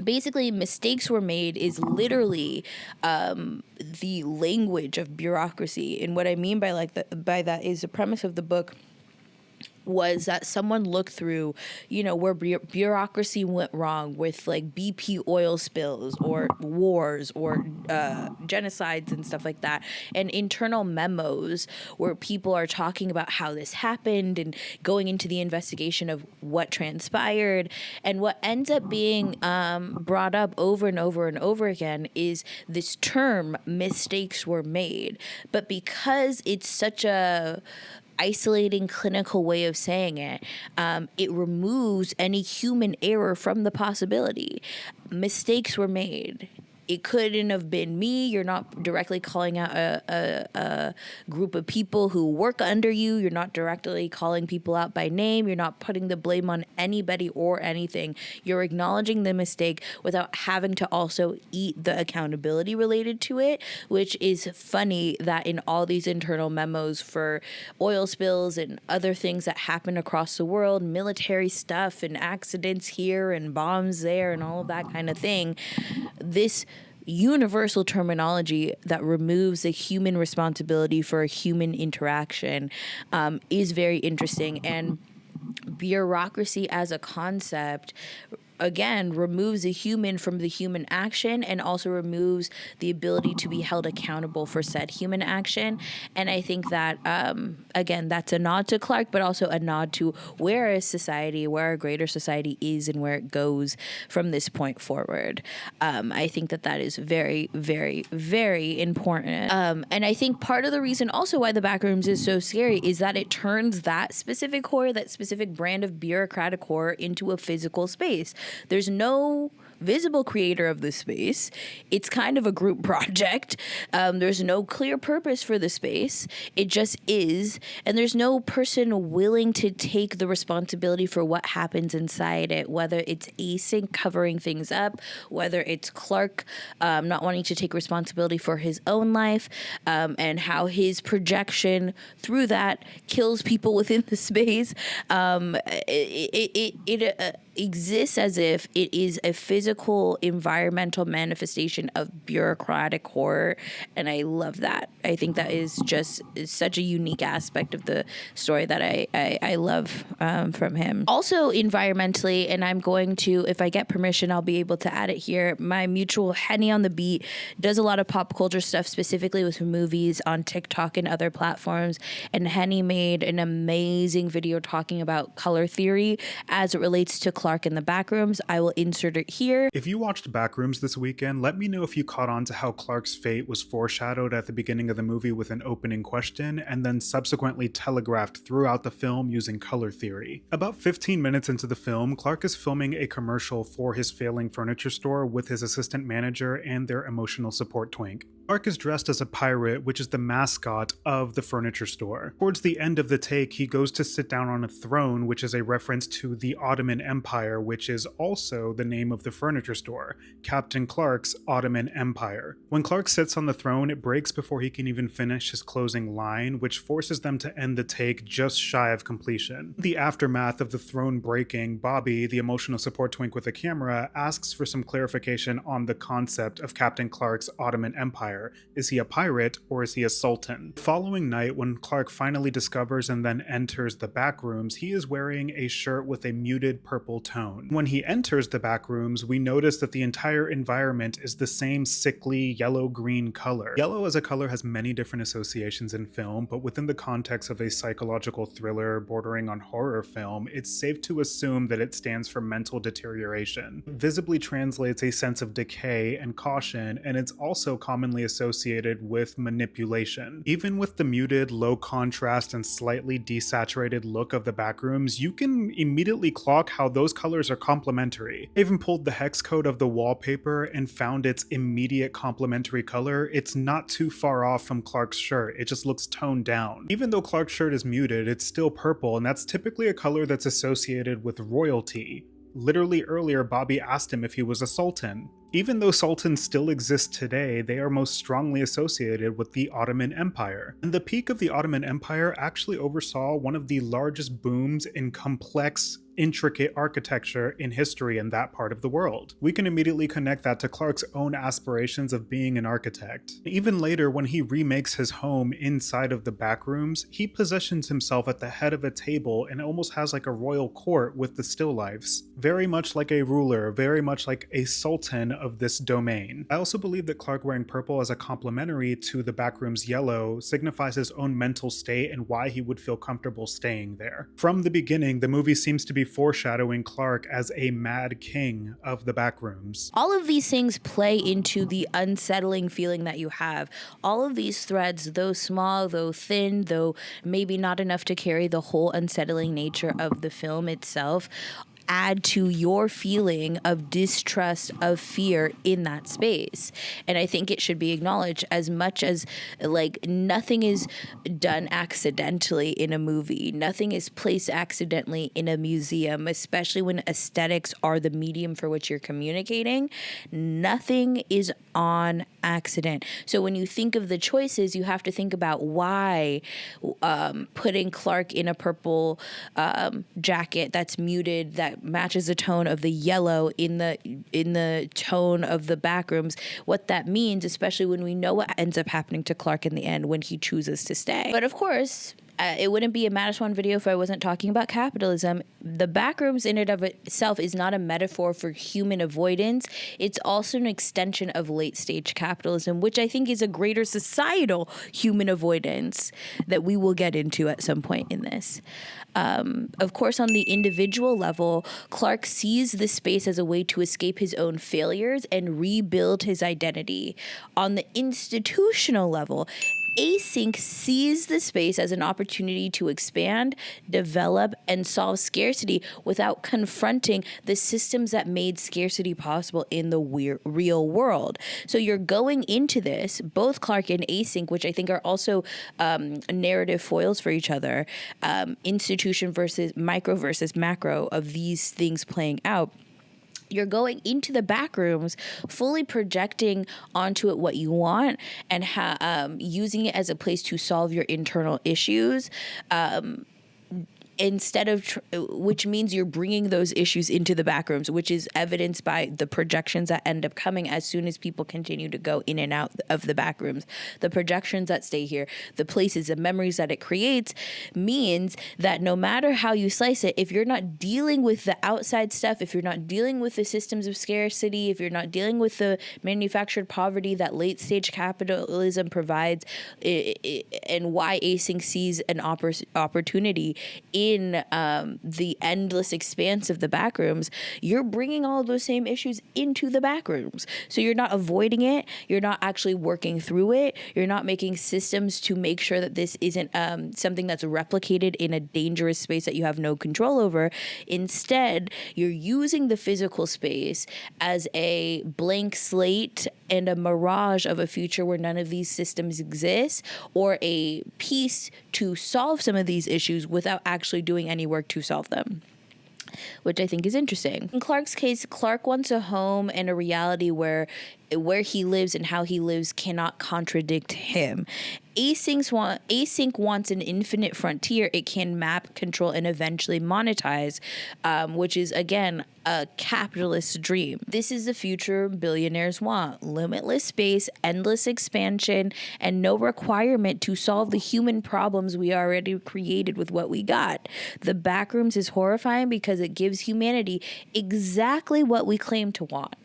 basically, Mistakes Were Made is literally the language of bureaucracy. And what I mean by that is the premise of the book was that someone looked through, where bureaucracy went wrong with like BP oil spills or wars or genocides and stuff like that, and internal memos where people are talking about how this happened and going into the investigation of what transpired. And what ends up being brought up over and over and over again is this term, mistakes were made. But because it's such a isolating clinical way of saying it, it removes any human error from the possibility. Mistakes were made. It couldn't have been me. You're not directly calling out a group of people who work under you. You're not directly calling people out by name. You're not putting the blame on anybody or anything. You're acknowledging the mistake without having to also eat the accountability related to it, which is funny that in all these internal memos for oil spills and other things that happen across the world, military stuff and accidents here and bombs there and all of that kind of thing, this universal terminology that removes the human responsibility for a human interaction is very interesting. And bureaucracy as a concept, again, removes the human from the human action and also removes the ability to be held accountable for said human action. And I think that, again, that's a nod to Clark, but also a nod to where a society, where a greater society is and where it goes from this point forward. I think that that is very, very, very important. And I think part of the reason also why the Backrooms is so scary is that it turns that specific horror, that specific brand of bureaucratic horror into a physical space. There's no visible creator of the space. It's kind of a group project. There's no clear purpose for the space. It just is. And there's no person willing to take the responsibility for what happens inside it, whether it's Async covering things up, whether it's Clark not wanting to take responsibility for his own life, and how his projection through that kills people within the space. It exists as if it is a physical environmental manifestation of bureaucratic horror, and I love that. I think that is just such a unique aspect of the story that I love from him. Also environmentally, and I'm going to, if I get permission, I'll be able to add it here, my mutual Henny on the Beat does a lot of pop culture stuff, specifically with movies on TikTok and other platforms, and Henny made an amazing video talking about color theory as it relates to Clark in the Backrooms. I will insert it here. If you watched Backrooms this weekend, let me know if you caught on to how Clark's fate was foreshadowed at the beginning of the movie with an opening question, and then subsequently telegraphed throughout the film using color theory. About 15 minutes into the film, Clark is filming a commercial for his failing furniture store with his assistant manager and their emotional support twink. Clark is dressed as a pirate, which is the mascot of the furniture store. Towards the end of the take, he goes to sit down on a throne, which is a reference to the Ottoman Empire, which is also the name of the furniture store, Captain Clark's Ottoman Empire. When Clark sits on the throne, it breaks before he can even finish his closing line, which forces them to end the take just shy of completion. In the aftermath of the throne breaking, Bobby, the emotional support twink with a camera, asks for some clarification on the concept of Captain Clark's Ottoman Empire. Is he a pirate or is he a sultan? The following night, when Clark finally discovers and then enters the Backrooms, he is wearing a shirt with a muted purple tone. When he enters the Backrooms, we notice that the entire environment is the same sickly yellow-green color. Yellow as a color has many different associations in film, but within the context of a psychological thriller bordering on horror film, it's safe to assume that it stands for mental deterioration. It visibly translates a sense of decay and caution, and it's also commonly associated with manipulation. Even with the muted, low contrast, and slightly desaturated look of the Backrooms, you can immediately clock how those colors are complementary. I even pulled the hex code of the wallpaper and found its immediate complementary color. It's not too far off from Clark's shirt, it just looks toned down. Even though Clark's shirt is muted, it's still purple, and that's typically a color that's associated with royalty. Literally earlier, Bobby asked him if he was a sultan. Even though sultans still exist today, they are most strongly associated with the Ottoman Empire. And the peak of the Ottoman Empire actually oversaw one of the largest booms in complex, intricate architecture in history in that part of the world. We can immediately connect that to Clark's own aspirations of being an architect. Even later, when he remakes his home inside of the Backrooms, he positions himself at the head of a table and almost has like a royal court with the still lifes. Very much like a ruler, very much like a sultan of this domain. I also believe that Clark wearing purple as a complementary to the Backrooms yellow signifies his own mental state and why he would feel comfortable staying there. From the beginning, the movie seems to be foreshadowing Clark as a mad king of the Backrooms. All of these things play into the unsettling feeling that you have. All of these threads, though small, though thin, though maybe not enough to carry the whole unsettling nature of the film itself, add to your feeling of distrust, of fear in that space. And I think it should be acknowledged, as much as like nothing is done accidentally in a movie, nothing is placed accidentally in a museum, especially when aesthetics are the medium for which you're communicating. Nothing is on accident. So when you think of the choices, you have to think about why putting Clark in a purple jacket that's muted, that matches the tone of the yellow in the tone of the Backrooms, what that means, especially when we know what ends up happening to Clark in the end when he chooses to stay. But of course, it wouldn't be a Mattis1 video if I wasn't talking about capitalism. The Backrooms in and of itself is not a metaphor for human avoidance. It's also an extension of late-stage capitalism, which I think is a greater societal human avoidance that we will get into at some point in this. Of course, on the individual level, Clark sees this space as a way to escape his own failures and rebuild his identity. On the institutional level, Async sees the space as an opportunity to expand, develop, and solve scarcity without confronting the systems that made scarcity possible in the real world. So you're going into this, both Clark and Async, which I think are also narrative foils for each other, institution versus macro of these things playing out. You're going into the Backrooms fully projecting onto it what you want and using it as a place to solve your internal issues. Instead of, which means you're bringing those issues into the Backrooms, which is evidenced by the projections that end up coming as soon as people continue to go in and out of the Backrooms. The projections that stay here, the places, the memories that it creates, means that no matter how you slice it, if you're not dealing with the outside stuff, if you're not dealing with the systems of scarcity, if you're not dealing with the manufactured poverty that late stage capitalism provides, and why Async sees an opportunity in the endless expanse of the Backrooms, you're bringing all of those same issues into the Backrooms. So you're not avoiding it. You're not actually working through it. You're not making systems to make sure that this isn't something that's replicated in a dangerous space that you have no control over. Instead, you're using the physical space as a blank slate and a mirage of a future where none of these systems exist, or a piece to solve some of these issues without actually doing any work to solve them, which I think is interesting. In Clark's case, Clark wants a home and a reality where he lives and how he lives cannot contradict him. Async wants an infinite frontier it can map, control, and eventually monetize, which is, again, a capitalist dream. This is the future billionaires want: limitless space, endless expansion, and no requirement to solve the human problems we already created with what we got. The Backrooms is horrifying because it gives humanity exactly what we claim to want: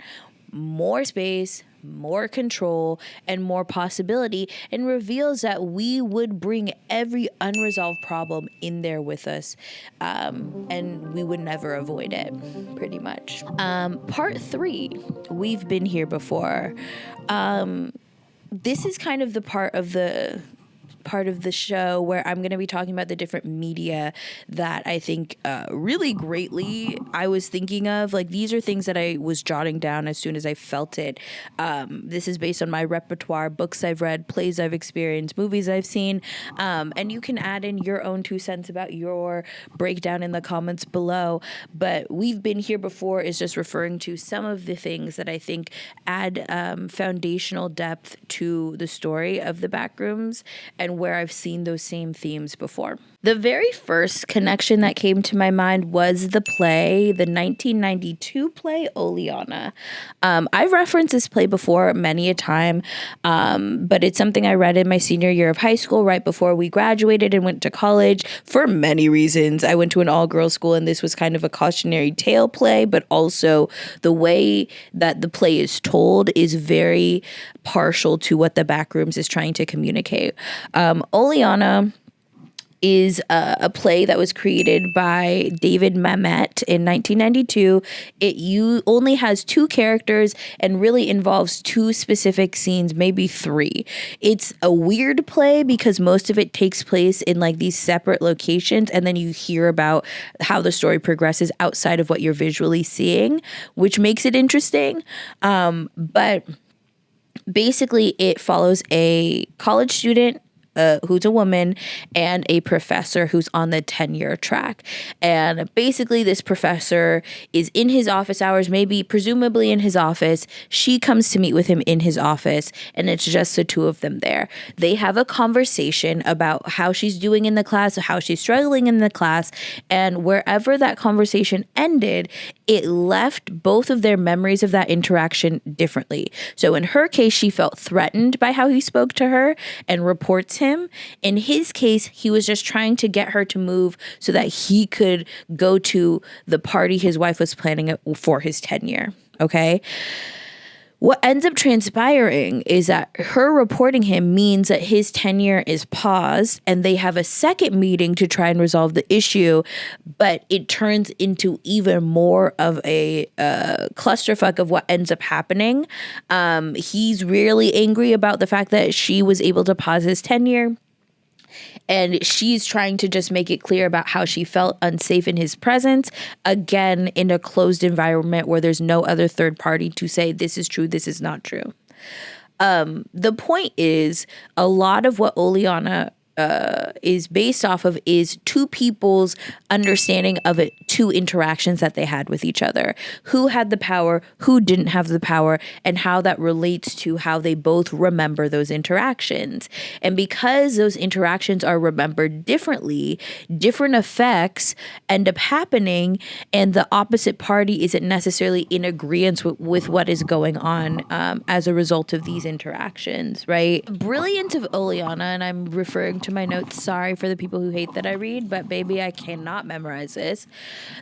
more space, more control, and more possibility, and reveals that we would bring every unresolved problem in there with us, and we would never avoid it, pretty much. Part 3, we've been here before. This is kind of the part of the show where I'm going to be talking about the different media that I think really greatly I was thinking of. Like, these are things that I was jotting down as soon as I felt it. This is based on my repertoire: books I've read, plays I've experienced, movies I've seen, and you can add in your own 2 cents about your breakdown in the comments below. But we've been here before is just referring to some of the things that I think add foundational depth to the story of the Backrooms, and where I've seen those same themes before. The very first connection that came to my mind was the 1992 play Oleana. I've referenced this play before many a time, but it's something I read in my senior year of high school, right before we graduated and went to college, for many reasons. I went to an all-girls school, and this was kind of a cautionary tale play, but also the way that the play is told is very partial to what the Backrooms is trying to communicate. Oleana is a play that was created by David Mamet in 1992. It only has 2 characters and really involves 2 specific scenes, maybe 3. It's a weird play because most of it takes place in like these separate locations, and then you hear about how the story progresses outside of what you're visually seeing, which makes it interesting. But basically, it follows a college student who's a woman and a professor who's on the tenure track. And basically, this professor is in his office hours, presumably in his office. She comes to meet with him in his office, and it's just the 2 of them there. They have a conversation about how she's doing in the class, how she's struggling in the class, and wherever that conversation ended, it left both of their memories of that interaction differently. So in her case, she felt threatened by how he spoke to her and reports him. In his case, he was just trying to get her to move so that he could go to the party his wife was planning for his tenure. Okay? What ends up transpiring is that her reporting him means that his tenure is paused, and they have a second meeting to try and resolve the issue, but it turns into even more of a clusterfuck of what ends up happening. He's really angry about the fact that she was able to pause his tenure, and she's trying to just make it clear about how she felt unsafe in his presence, again, in a closed environment where there's no other third party to say this is true, this is not true. The point is, a lot of what Oleana is based off of is 2 people's understanding of it, 2 interactions that they had with each other. Who had the power, who didn't have the power, and how that relates to how they both remember those interactions. And because those interactions are remembered differently, different effects end up happening, and the opposite party isn't necessarily in agreement with what is going on as a result of these interactions, right? The brilliance of Oleana, and I'm referring to my notes, sorry for the people who hate that I read, but baby, I cannot memorize this.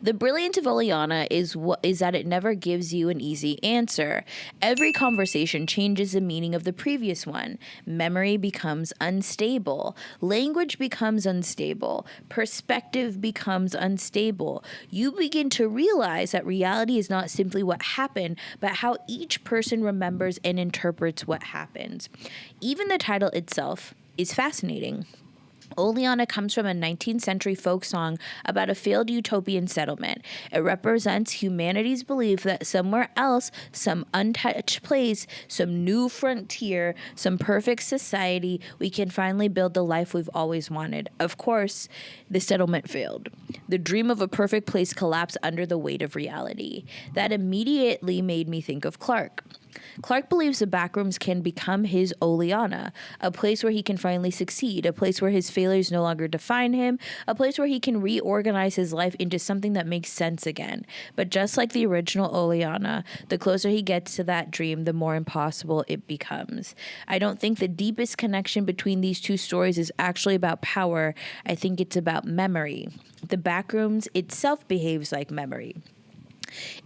The brilliance of Oleana is that it never gives you an easy answer. Every conversation changes the meaning of the previous one. Memory becomes unstable. Language becomes unstable. Perspective becomes unstable. You begin to realize that reality is not simply what happened, but how each person remembers and interprets what happens. Even the title itself is fascinating. Oleana comes from a 19th century folk song about a failed utopian settlement. It represents humanity's belief that somewhere else, some untouched place, some new frontier, some perfect society, we can finally build the life we've always wanted. Of course, the settlement failed. The dream of a perfect place collapsed under the weight of reality. That immediately made me think of Clark. Clark believes the Backrooms can become his Oleana, a place where he can finally succeed, a place where his failures no longer define him, a place where he can reorganize his life into something that makes sense again. But just like the original Oleana, the closer he gets to that dream, the more impossible it becomes. I don't think the deepest connection between these two stories is actually about power. I think it's about memory. The Backrooms itself behaves like memory.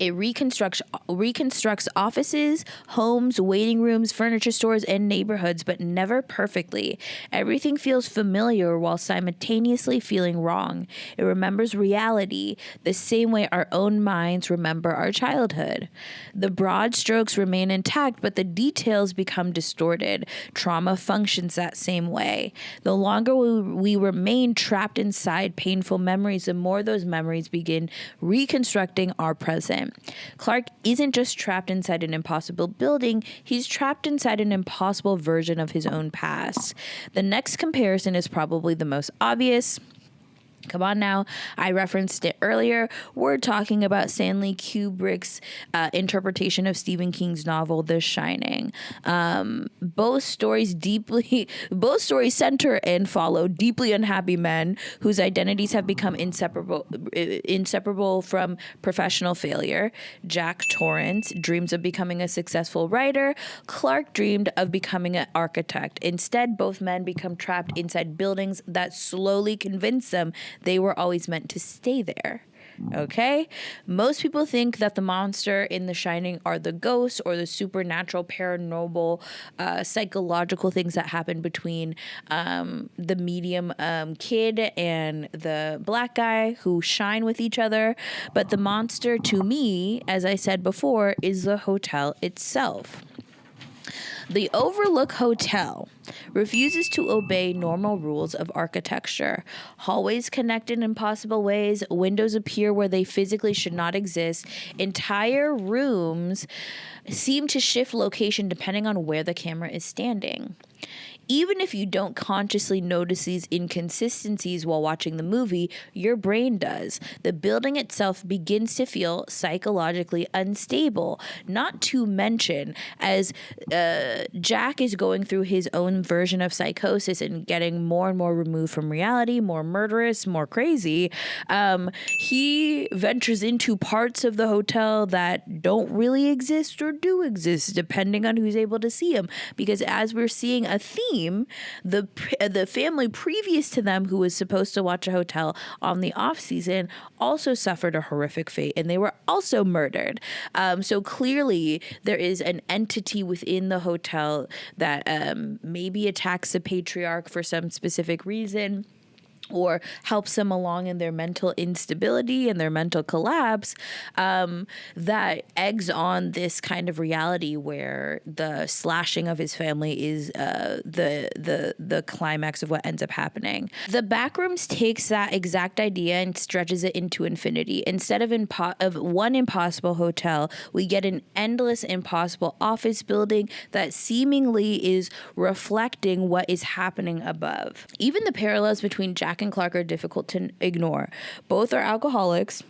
It reconstructs offices, homes, waiting rooms, furniture stores, and neighborhoods, but never perfectly. Everything feels familiar while simultaneously feeling wrong. It remembers reality the same way our own minds remember our childhood. The broad strokes remain intact, but the details become distorted. Trauma functions that same way. The longer we remain trapped inside painful memories, the more those memories begin reconstructing our present. Clark isn't just trapped inside an impossible building, he's trapped inside an impossible version of his own past. The next comparison is probably the most obvious. Come on now, I referenced it earlier. We're talking about Stanley Kubrick's interpretation of Stephen King's novel, The Shining. Both stories center and follow deeply unhappy men whose identities have become inseparable from professional failure. Jack Torrance dreams of becoming a successful writer. Clark dreamed of becoming an architect. Instead, both men become trapped inside buildings that slowly convince them they were always meant to stay there. Okay? Most people think that the monster in The Shining are the ghosts or the supernatural, paranormal, psychological things that happen between the medium kid and the black guy who shine with each other. But the monster, to me, as I said before, is the hotel itself. The Overlook Hotel refuses to obey normal rules of architecture. Hallways connect in impossible ways. Windows appear where they physically should not exist. Entire rooms seem to shift location depending on where the camera is standing. Even if you don't consciously notice these inconsistencies while watching the movie, your brain does. The building itself begins to feel psychologically unstable. Not to mention, as Jack is going through his own version of psychosis and getting more and more removed from reality, more murderous, more crazy, he ventures into parts of the hotel that don't really exist or do exist, depending on who's able to see him. Because as we're seeing a theme, the family previous to them who was supposed to watch a hotel on the off season also suffered a horrific fate, and they were also murdered. So clearly there is an entity within the hotel that maybe attacks the patriarch for some specific reason, or helps them along in their mental instability and their mental collapse, that eggs on this kind of reality where the slashing of his family is the climax of what ends up happening. The Backrooms takes that exact idea and stretches it into infinity. Instead of one impossible hotel, we get an endless impossible office building that seemingly is reflecting what is happening above. Even the parallels between Jack and Clark are difficult to ignore. Both are alcoholics.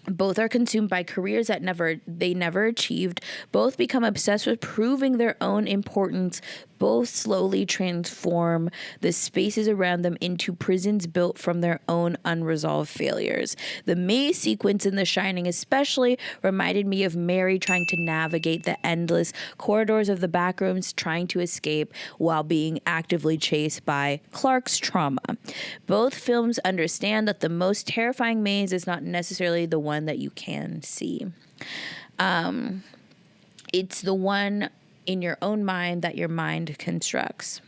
Both are consumed by careers that they never achieved. Both become obsessed with proving their own importance. Both slowly transform the spaces around them into prisons built from their own unresolved failures. The maze sequence in The Shining especially reminded me of Mary trying to navigate the endless corridors of the Backrooms, trying to escape while being actively chased by Clark's trauma. Both films understand that the most terrifying maze is not necessarily the one that you can see. It's the one in your own mind that your mind constructs.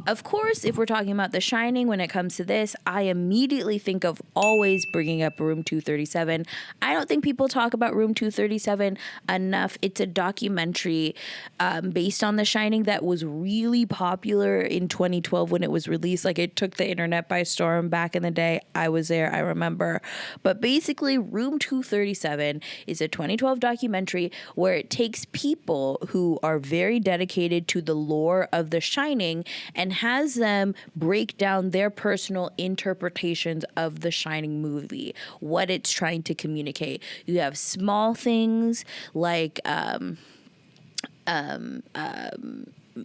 Of course, if we're talking about The Shining, when it comes to this, I immediately think of always bringing up Room 237. I don't think people talk about Room 237 enough. It's a documentary based on The Shining that was really popular in 2012 when it was released. Like, it took the internet by storm back in the day. I was there, I remember. But basically, Room 237 is a 2012 documentary where it takes people who are very dedicated to the lore of The Shining and has them break down their personal interpretations of the Shining movie, what it's trying to communicate. You have small things like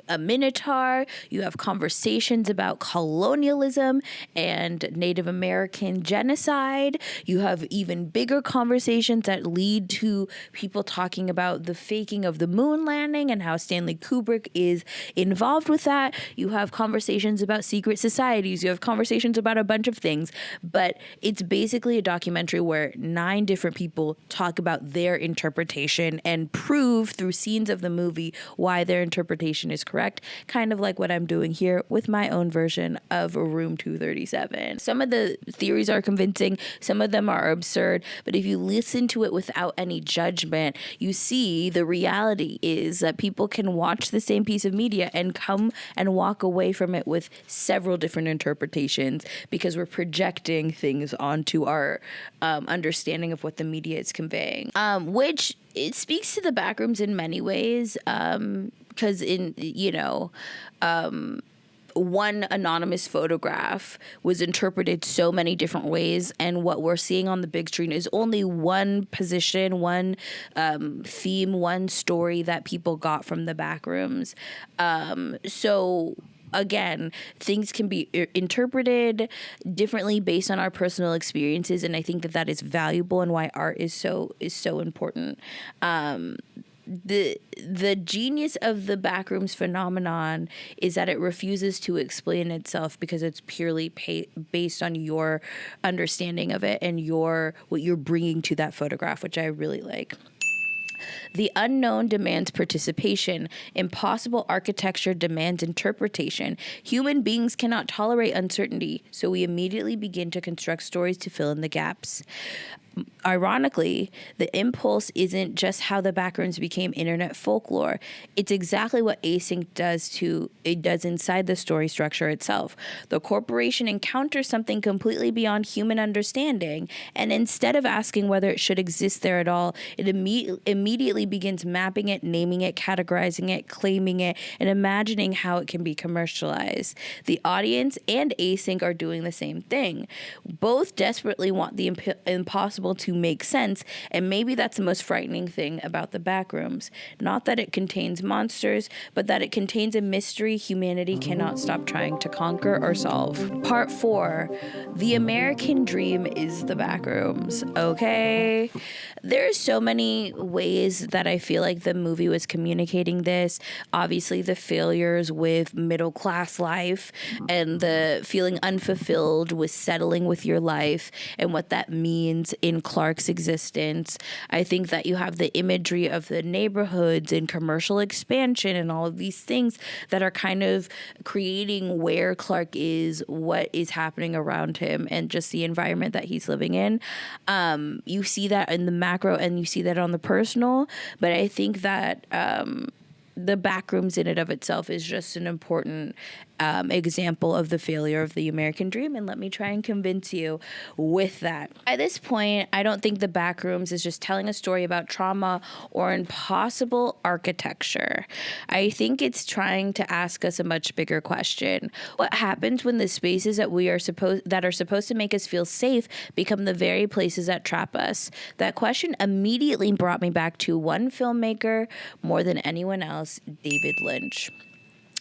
a minotaur. You have conversations about colonialism and Native American genocide. You have even bigger conversations that lead to people talking about the faking of the moon landing and how Stanley Kubrick is involved with that. You have conversations about secret societies. You have conversations about a bunch of things, but it's basically a documentary where 9 different people talk about their interpretation and prove through scenes of the movie why their interpretation is correct, kind of like what I'm doing here with my own version of Room 237. Some of the theories are convincing, some of them are absurd, but if you listen to it without any judgment, you see the reality is that people can watch the same piece of media and come and walk away from it with several different interpretations because we're projecting things onto our understanding of what the media is conveying, which it speaks to the Backrooms in many ways, because one anonymous photograph was interpreted so many different ways, and what we're seeing on the big screen is only one position, one theme, one story that people got from the Backrooms. So again, things can be interpreted differently based on our personal experiences, and I think that is valuable and why art is so important. The genius of the Backrooms phenomenon is that it refuses to explain itself because it's purely based on your understanding of it and what you're bringing to that photograph, which I really like. The unknown demands participation. Impossible architecture demands interpretation. Human beings cannot tolerate uncertainty, so we immediately begin to construct stories to fill in the gaps. Ironically, the impulse isn't just how the Backrooms became internet folklore. It's exactly what async does inside the story structure itself. The corporation encounters something completely beyond human understanding, and instead of asking whether it should exist there at all, it immediately begins mapping it, naming it, categorizing it, claiming it, and imagining how it can be commercialized. The audience and async are doing the same thing. Both desperately want the impossible to make sense, and maybe that's the most frightening thing about the Backrooms. Not that it contains monsters, but that it contains a mystery humanity cannot stop trying to conquer or solve. Part 4, the American dream is the Backrooms. Okay? There's so many ways that I feel like the movie was communicating this. Obviously, the failures with middle class life and the feeling unfulfilled with settling with your life and what that means in Clark's existence. I think that you have the imagery of the neighborhoods and commercial expansion and all of these things that are kind of creating where Clark is, what is happening around him, and just the environment that he's living in. You see that in the macro and you see that on the personal, but I think that the Backrooms in and of itself is just an important example of the failure of the American dream, and let me try and convince you with that. At this point, I don't think the Backrooms is just telling a story about trauma or impossible architecture. I think it's trying to ask us a much bigger question. What happens when the spaces that are supposed to make us feel safe become the very places that trap us? That question immediately brought me back to one filmmaker more than anyone else, David Lynch.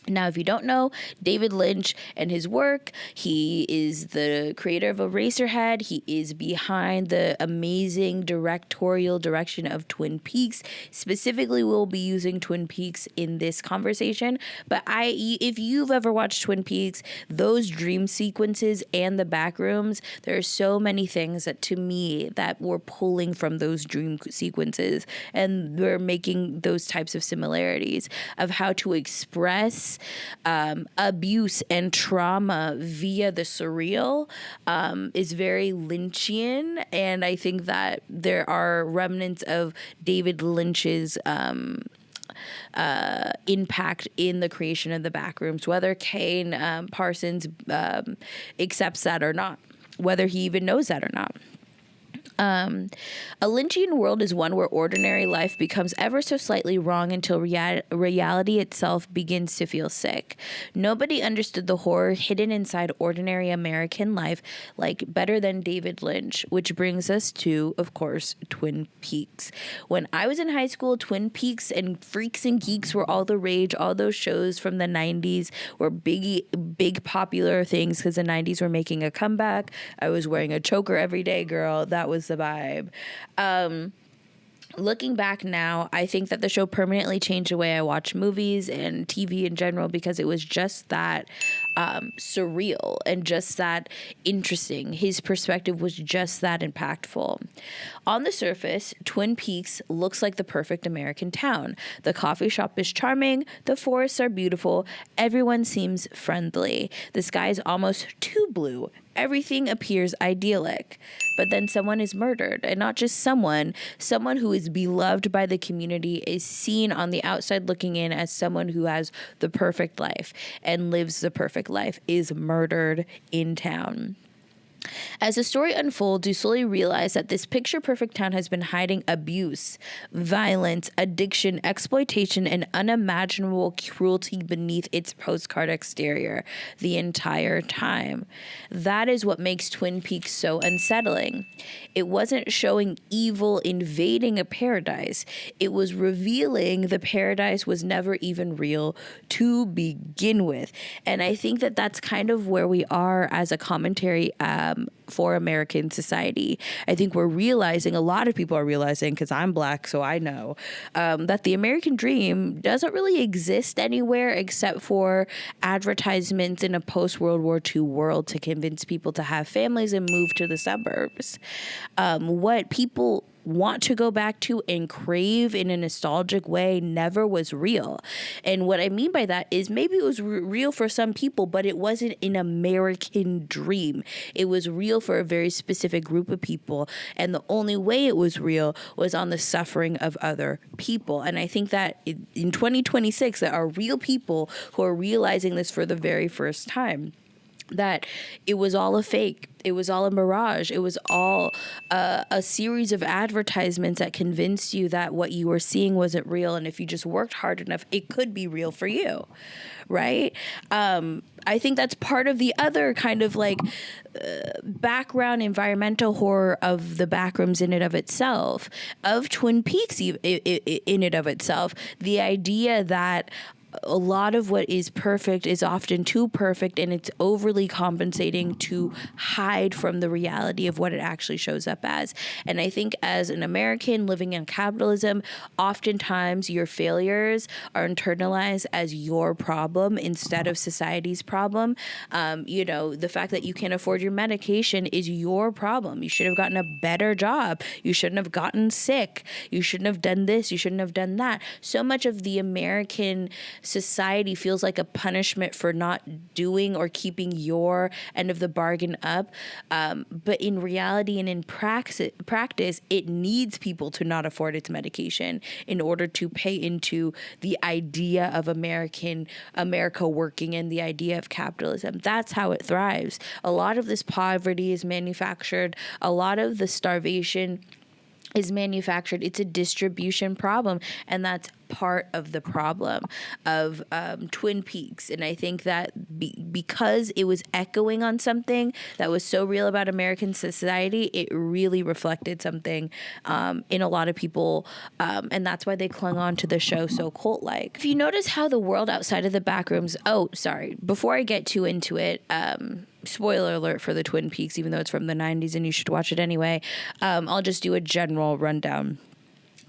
Now, if you don't know David Lynch and his work, he is the creator of Eraserhead. He is behind the amazing directorial direction of Twin Peaks. Specifically, we'll be using Twin Peaks in this conversation. But if you've ever watched Twin Peaks, those dream sequences and the Backrooms, there are so many things that, to me, that we're pulling from those dream sequences. And we're making those types of similarities of how to express presents abuse and trauma via the surreal is very Lynchian, and I think that there are remnants of David Lynch's impact in the creation of the Backrooms, whether Kane Parsons accepts that or not, whether he even knows that or not. A Lynchian world is one where ordinary life becomes ever so slightly wrong until reality itself begins to feel sick. Nobody understood the horror hidden inside ordinary American life better than David Lynch, which brings us to, of course, Twin Peaks. When I was in high school, Twin Peaks and Freaks and Geeks were all the rage. All those shows from the 90s were big popular things because the 90s were making a comeback. I was wearing a choker every day, girl. That was the vibe. Looking back now, I think that the show permanently changed the way I watch movies and TV in general, because it was just that surreal and just that interesting. His perspective was just that impactful. On the surface, Twin Peaks looks like the perfect American town. The coffee shop is charming, the forests are beautiful, everyone seems friendly. The sky is almost too blue. Everything appears idyllic. But then someone is murdered, and not just someone who is beloved by the community is seen on the outside looking in as someone who has the perfect life and lives the perfect life is murdered in town. As the story unfolds, you slowly realize that this picture-perfect town has been hiding abuse, violence, addiction, exploitation, and unimaginable cruelty beneath its postcard exterior the entire time. That is what makes Twin Peaks so unsettling. It wasn't showing evil invading a paradise. It was revealing the paradise was never even real to begin with. And I think that that's kind of where we are as a commentary for American society. I think we're realizing, a lot of people are realizing, because I'm Black, so I know, that the American dream doesn't really exist anywhere except for advertisements in a post-World War II world to convince people to have families and move to the suburbs. What people want to go back to and crave in a nostalgic way never was real. And what I mean by that is maybe it was real for some people, but it wasn't an American dream. It was real for a very specific group of people. And the only way it was real was on the suffering of other people. And I think that in 2026, there are real people who are realizing this for the very first time. That it was all a fake. It was all a mirage. It was all a series of advertisements that convinced you that what you were seeing wasn't real. And if you just worked hard enough, it could be real for you, right? I think that's part of the other kind of background environmental horror of the Backrooms in and of itself, of Twin Peaks in and of itself. The idea that a lot of what is perfect is often too perfect, and it's overly compensating to hide from the reality of what it actually shows up as. And I think as an American living in capitalism, oftentimes your failures are internalized as your problem instead of society's problem. The fact that you can't afford your medication is your problem. You should have gotten a better job. You shouldn't have gotten sick. You shouldn't have done this. You shouldn't have done that. So much of the American society feels like a punishment for not doing or keeping your end of the bargain up. But in reality and in practice, it needs people to not afford its medication in order to pay into the idea of America working and the idea of capitalism. That's how it thrives. A lot of this poverty is manufactured. A lot of the starvation is manufactured. It's a distribution problem, and that's part of the problem of Twin Peaks. And I think that because it was echoing on something that was so real about American society, it really reflected something in a lot of people, and that's why they clung on to the show so cult-like. If you notice how the world outside of the Backrooms, before I get too into it, spoiler alert for the Twin Peaks, even though it's from the 90s and you should watch it anyway, I'll just do a general rundown.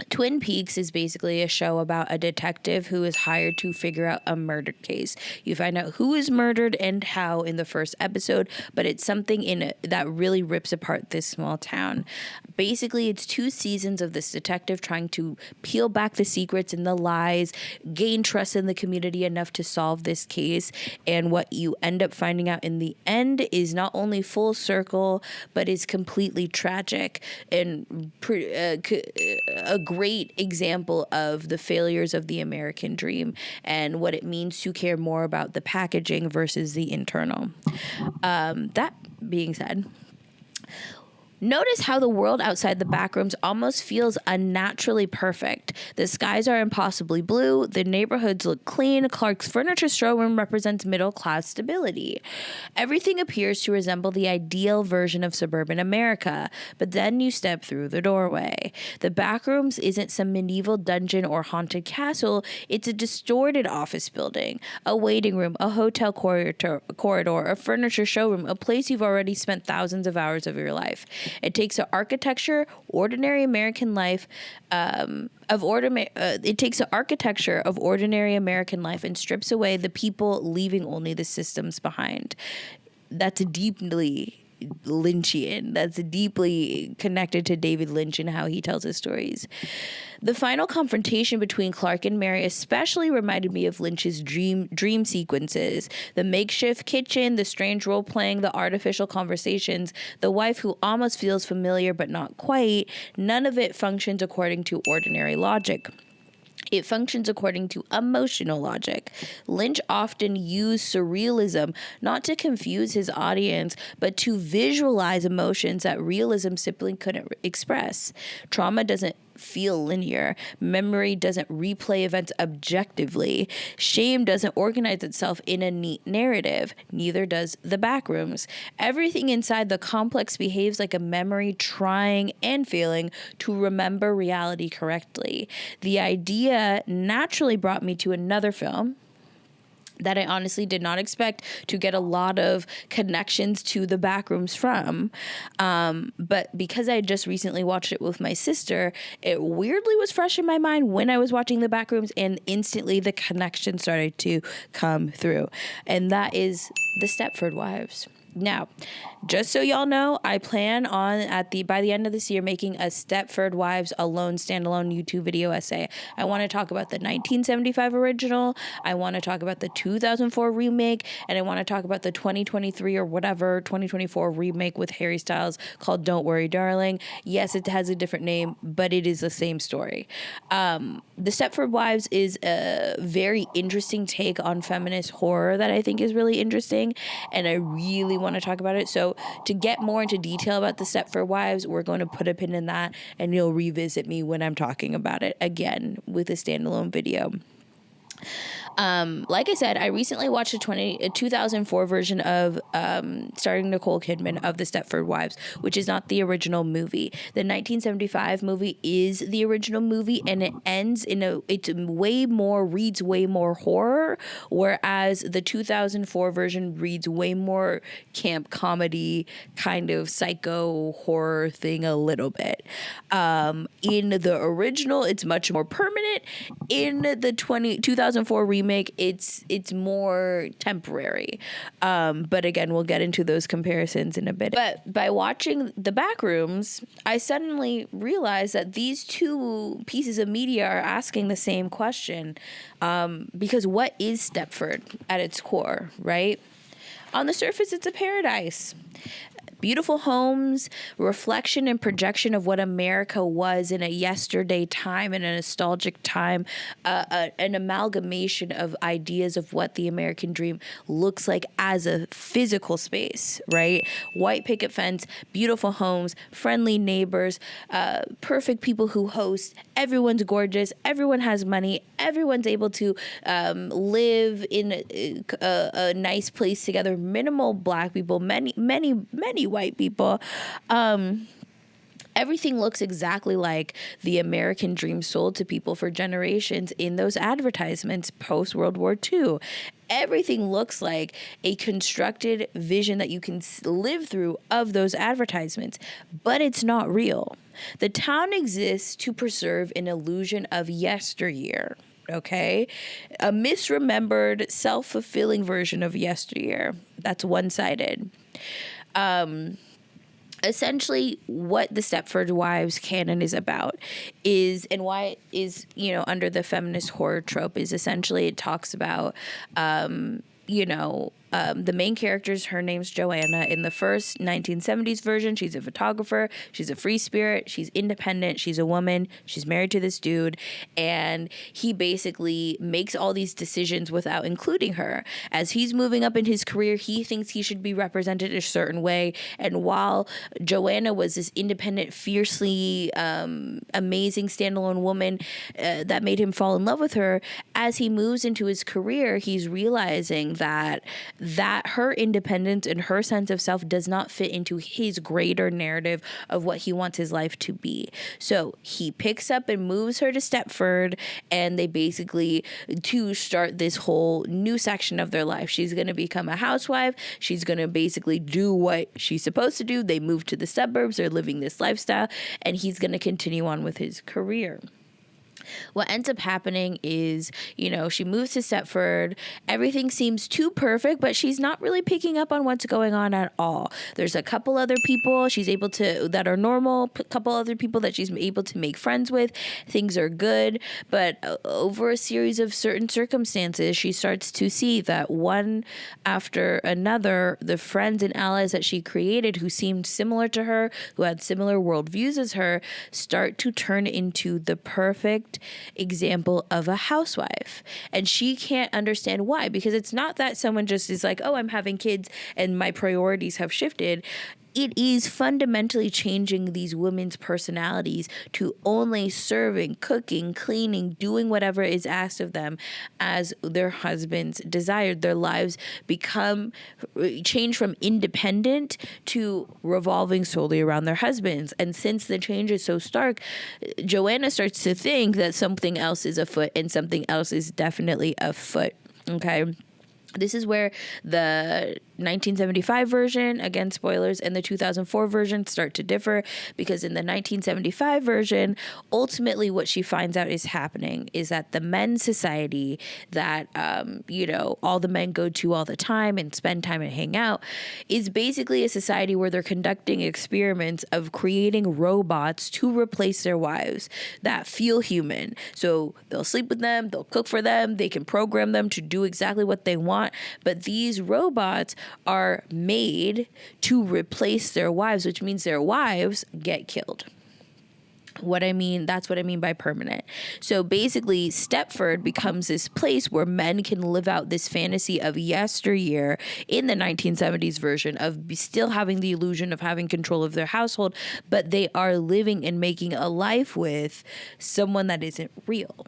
Twin Peaks is basically a show about a detective who is hired to figure out a murder case. You find out who is murdered and how in the first episode, but it's something that really rips apart this small town. Basically, it's 2 seasons of this detective trying to peel back the secrets and the lies, gain trust in the community enough to solve this case. And what you end up finding out in the end is not only full circle, but is completely tragic and a great example of the failures of the American dream and what it means to care more about the packaging versus the internal. That being said, notice how the world outside the backrooms almost feels unnaturally perfect. The skies are impossibly blue, the neighborhoods look clean, Clark's furniture showroom represents middle-class stability. Everything appears to resemble the ideal version of suburban America, but then you step through the doorway. The backrooms isn't some medieval dungeon or haunted castle, it's a distorted office building, a waiting room, a hotel corridor, a furniture showroom, a place you've already spent thousands of hours of your life. It takes the architecture, ordinary American life, it takes the architecture of ordinary American life and strips away the people, leaving only the systems behind. That's deeply Lynchian. That's deeply connected to David Lynch and how he tells his stories. The final confrontation between Clark and Mary especially reminded me of Lynch's dream sequences. The makeshift kitchen, the strange role-playing, the artificial conversations, the wife who almost feels familiar but not quite. None of it functions according to ordinary logic. It functions according to emotional logic. Lynch often used surrealism not to confuse his audience, but to visualize emotions that realism simply couldn't express. Trauma doesn't feel linear. Memory doesn't replay events objectively. Shame doesn't organize itself in a neat narrative. Neither does the backrooms. Everything inside the complex behaves like a memory trying and failing to remember reality correctly. The idea naturally brought me to another film that I honestly did not expect to get a lot of connections to the backrooms from. But because I just recently watched it with my sister, it weirdly was fresh in my mind when I was watching the backrooms, and instantly the connection started to come through. And that is the Stepford Wives. Now, just so y'all know, I plan on by the end of this year making a Stepford Wives standalone YouTube video essay. I want to talk about the 1975 original. I want to talk about the 2004 remake, and I want to talk about the 2023 or whatever 2024 remake with Harry Styles called "Don't Worry, Darling." Yes, it has a different name, but it is the same story. The Stepford Wives is a very interesting take on feminist horror that I think is really interesting, and I really want to talk about it. So to get more into detail about the Stepford Wives, we're going to put a pin in that, and you'll revisit me when I'm talking about it again with a standalone video. Like I said, I recently watched a 2004 version of starring Nicole Kidman of The Stepford Wives, which is not the original movie. The 1975 movie is the original movie, and it ends reads way more horror, whereas the 2004 version reads way more camp comedy, kind of psycho horror thing a little bit. In the original, it's much more permanent. In the 2004 remake, it's more temporary. But again, we'll get into those comparisons in a bit. But by watching the Backrooms, I suddenly realized that these two pieces of media are asking the same question. Because what is Stepford at its core, right? On the surface, it's a paradise. Beautiful homes, reflection and projection of what America was in a yesterday time, in a nostalgic time, an amalgamation of ideas of what the American dream looks like as a physical space, right? White picket fence, beautiful homes, friendly neighbors, perfect people who host. Everyone's gorgeous. Everyone has money. Everyone's able to live in a nice place together. Minimal black people, many white people. Everything looks exactly like the American dream sold to people for generations in those advertisements post World War II. Everything looks like a constructed vision that you can live through of those advertisements, but it's not real. The town exists to preserve an illusion of yesteryear. Okay, a misremembered, self-fulfilling version of yesteryear that's one-sided. Essentially what the Stepford Wives canon is about is, and why it is, under the feminist horror trope, is essentially it talks about, the main characters, her name's Joanna. In the first 1970s version, she's a photographer, she's a free spirit, she's independent, she's a woman, she's married to this dude, and he basically makes all these decisions without including her. As he's moving up in his career, he thinks he should be represented a certain way, and while Joanna was this independent, fiercely amazing standalone woman that made him fall in love with her, as he moves into his career, he's realizing that her independence and her sense of self does not fit into his greater narrative of what he wants his life to be. So he picks up and moves her to Stepford, and they basically to start this whole new section of their life. She's going to become a housewife. She's going to basically do what she's supposed to do. They move to the suburbs. They're living this lifestyle, and he's going to continue on with his career. What ends up happening is, she moves to Stepford. Everything seems too perfect, but she's not really picking up on what's going on at all. There's a couple other people that are normal, a couple other people that she's able to make friends with. Things are good, but over a series of certain circumstances, she starts to see that one after another, the friends and allies that she created who seemed similar to her, who had similar worldviews as her, start to turn into the perfect example of a housewife. And she can't understand why, because it's not that someone just is like, oh, I'm having kids and my priorities have shifted. It is fundamentally changing these women's personalities to only serving, cooking, cleaning, doing whatever is asked of them as their husbands desired. Their lives change from independent to revolving solely around their husbands. And since the change is so stark, Joanna starts to think that something else is afoot, and something else is definitely afoot. Okay. This is where the 1975 version, again, spoilers, and the 2004 version start to differ, because in the 1975 version, ultimately what she finds out is happening is that the men's society that, all the men go to all the time and spend time and hang out is basically a society where they're conducting experiments of creating robots to replace their wives that feel human. So they'll sleep with them, they'll cook for them, they can program them to do exactly what they want, but these robots are made to replace their wives, which means their wives get killed. That's what I mean by permanent. So basically, Stepford becomes this place where men can live out this fantasy of yesteryear in the 1970s version of still having the illusion of having control of their household, but they are living and making a life with someone that isn't real,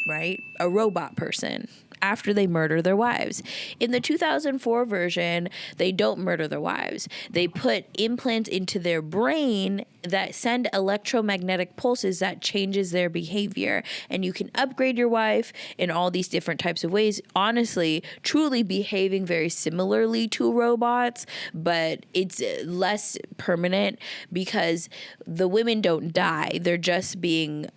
right? A robot person, after they murder their wives. In the 2004 version, they don't murder their wives. They put implants into their brain that send electromagnetic pulses that changes their behavior. And you can upgrade your wife in all these different types of ways, honestly, truly behaving very similarly to robots, but it's less permanent because the women don't die. They're just being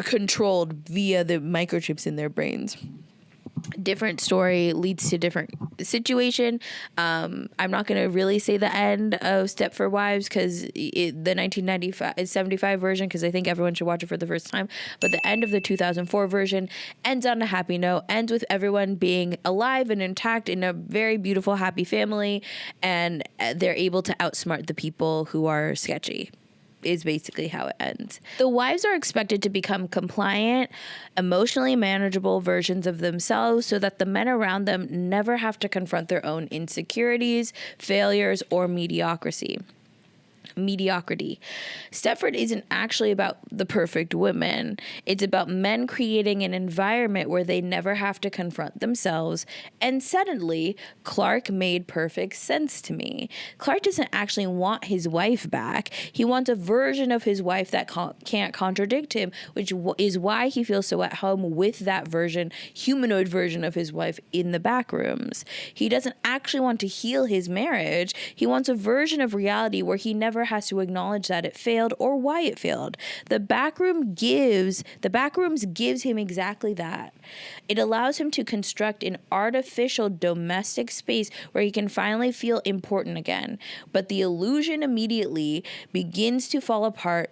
controlled via the microchips in their brains. Different story leads to different situation. I'm not going to really say the end of Stepford Wives because the 1975 version, because I think everyone should watch it for the first time. But the end of the 2004 version ends on a happy note, ends with everyone being alive and intact in a very beautiful, happy family, and they're able to outsmart the people who are sketchy. Is basically how it ends. The wives are expected to become compliant, emotionally manageable versions of themselves so that the men around them never have to confront their own insecurities, failures, or mediocrity. Mediocrity. Stepford isn't actually about the perfect women. It's about men creating an environment where they never have to confront themselves. And suddenly, Clark made perfect sense to me. Clark doesn't actually want his wife back. He wants a version of his wife that can't contradict him, which is why he feels so at home with that version, humanoid version of his wife in the Backrooms. He doesn't actually want to heal his marriage. He wants a version of reality where he never has to acknowledge that it failed or why it failed. The Backrooms gives him exactly that. It allows him to construct an artificial domestic space where he can finally feel important again. But the illusion immediately begins to fall apart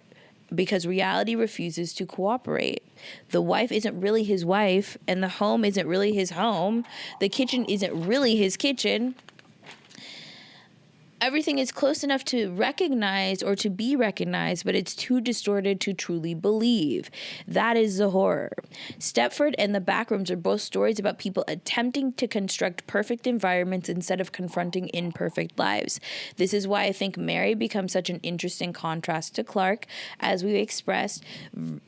because reality refuses to cooperate. The wife isn't really his wife, and the home isn't really his home. The kitchen isn't really his kitchen. Everything is close enough to recognize or to be recognized, but it's too distorted to truly believe. That is the horror. Stepford and the Backrooms are both stories about people attempting to construct perfect environments instead of confronting imperfect lives. This is why I think Mary becomes such an interesting contrast to Clark, as we expressed,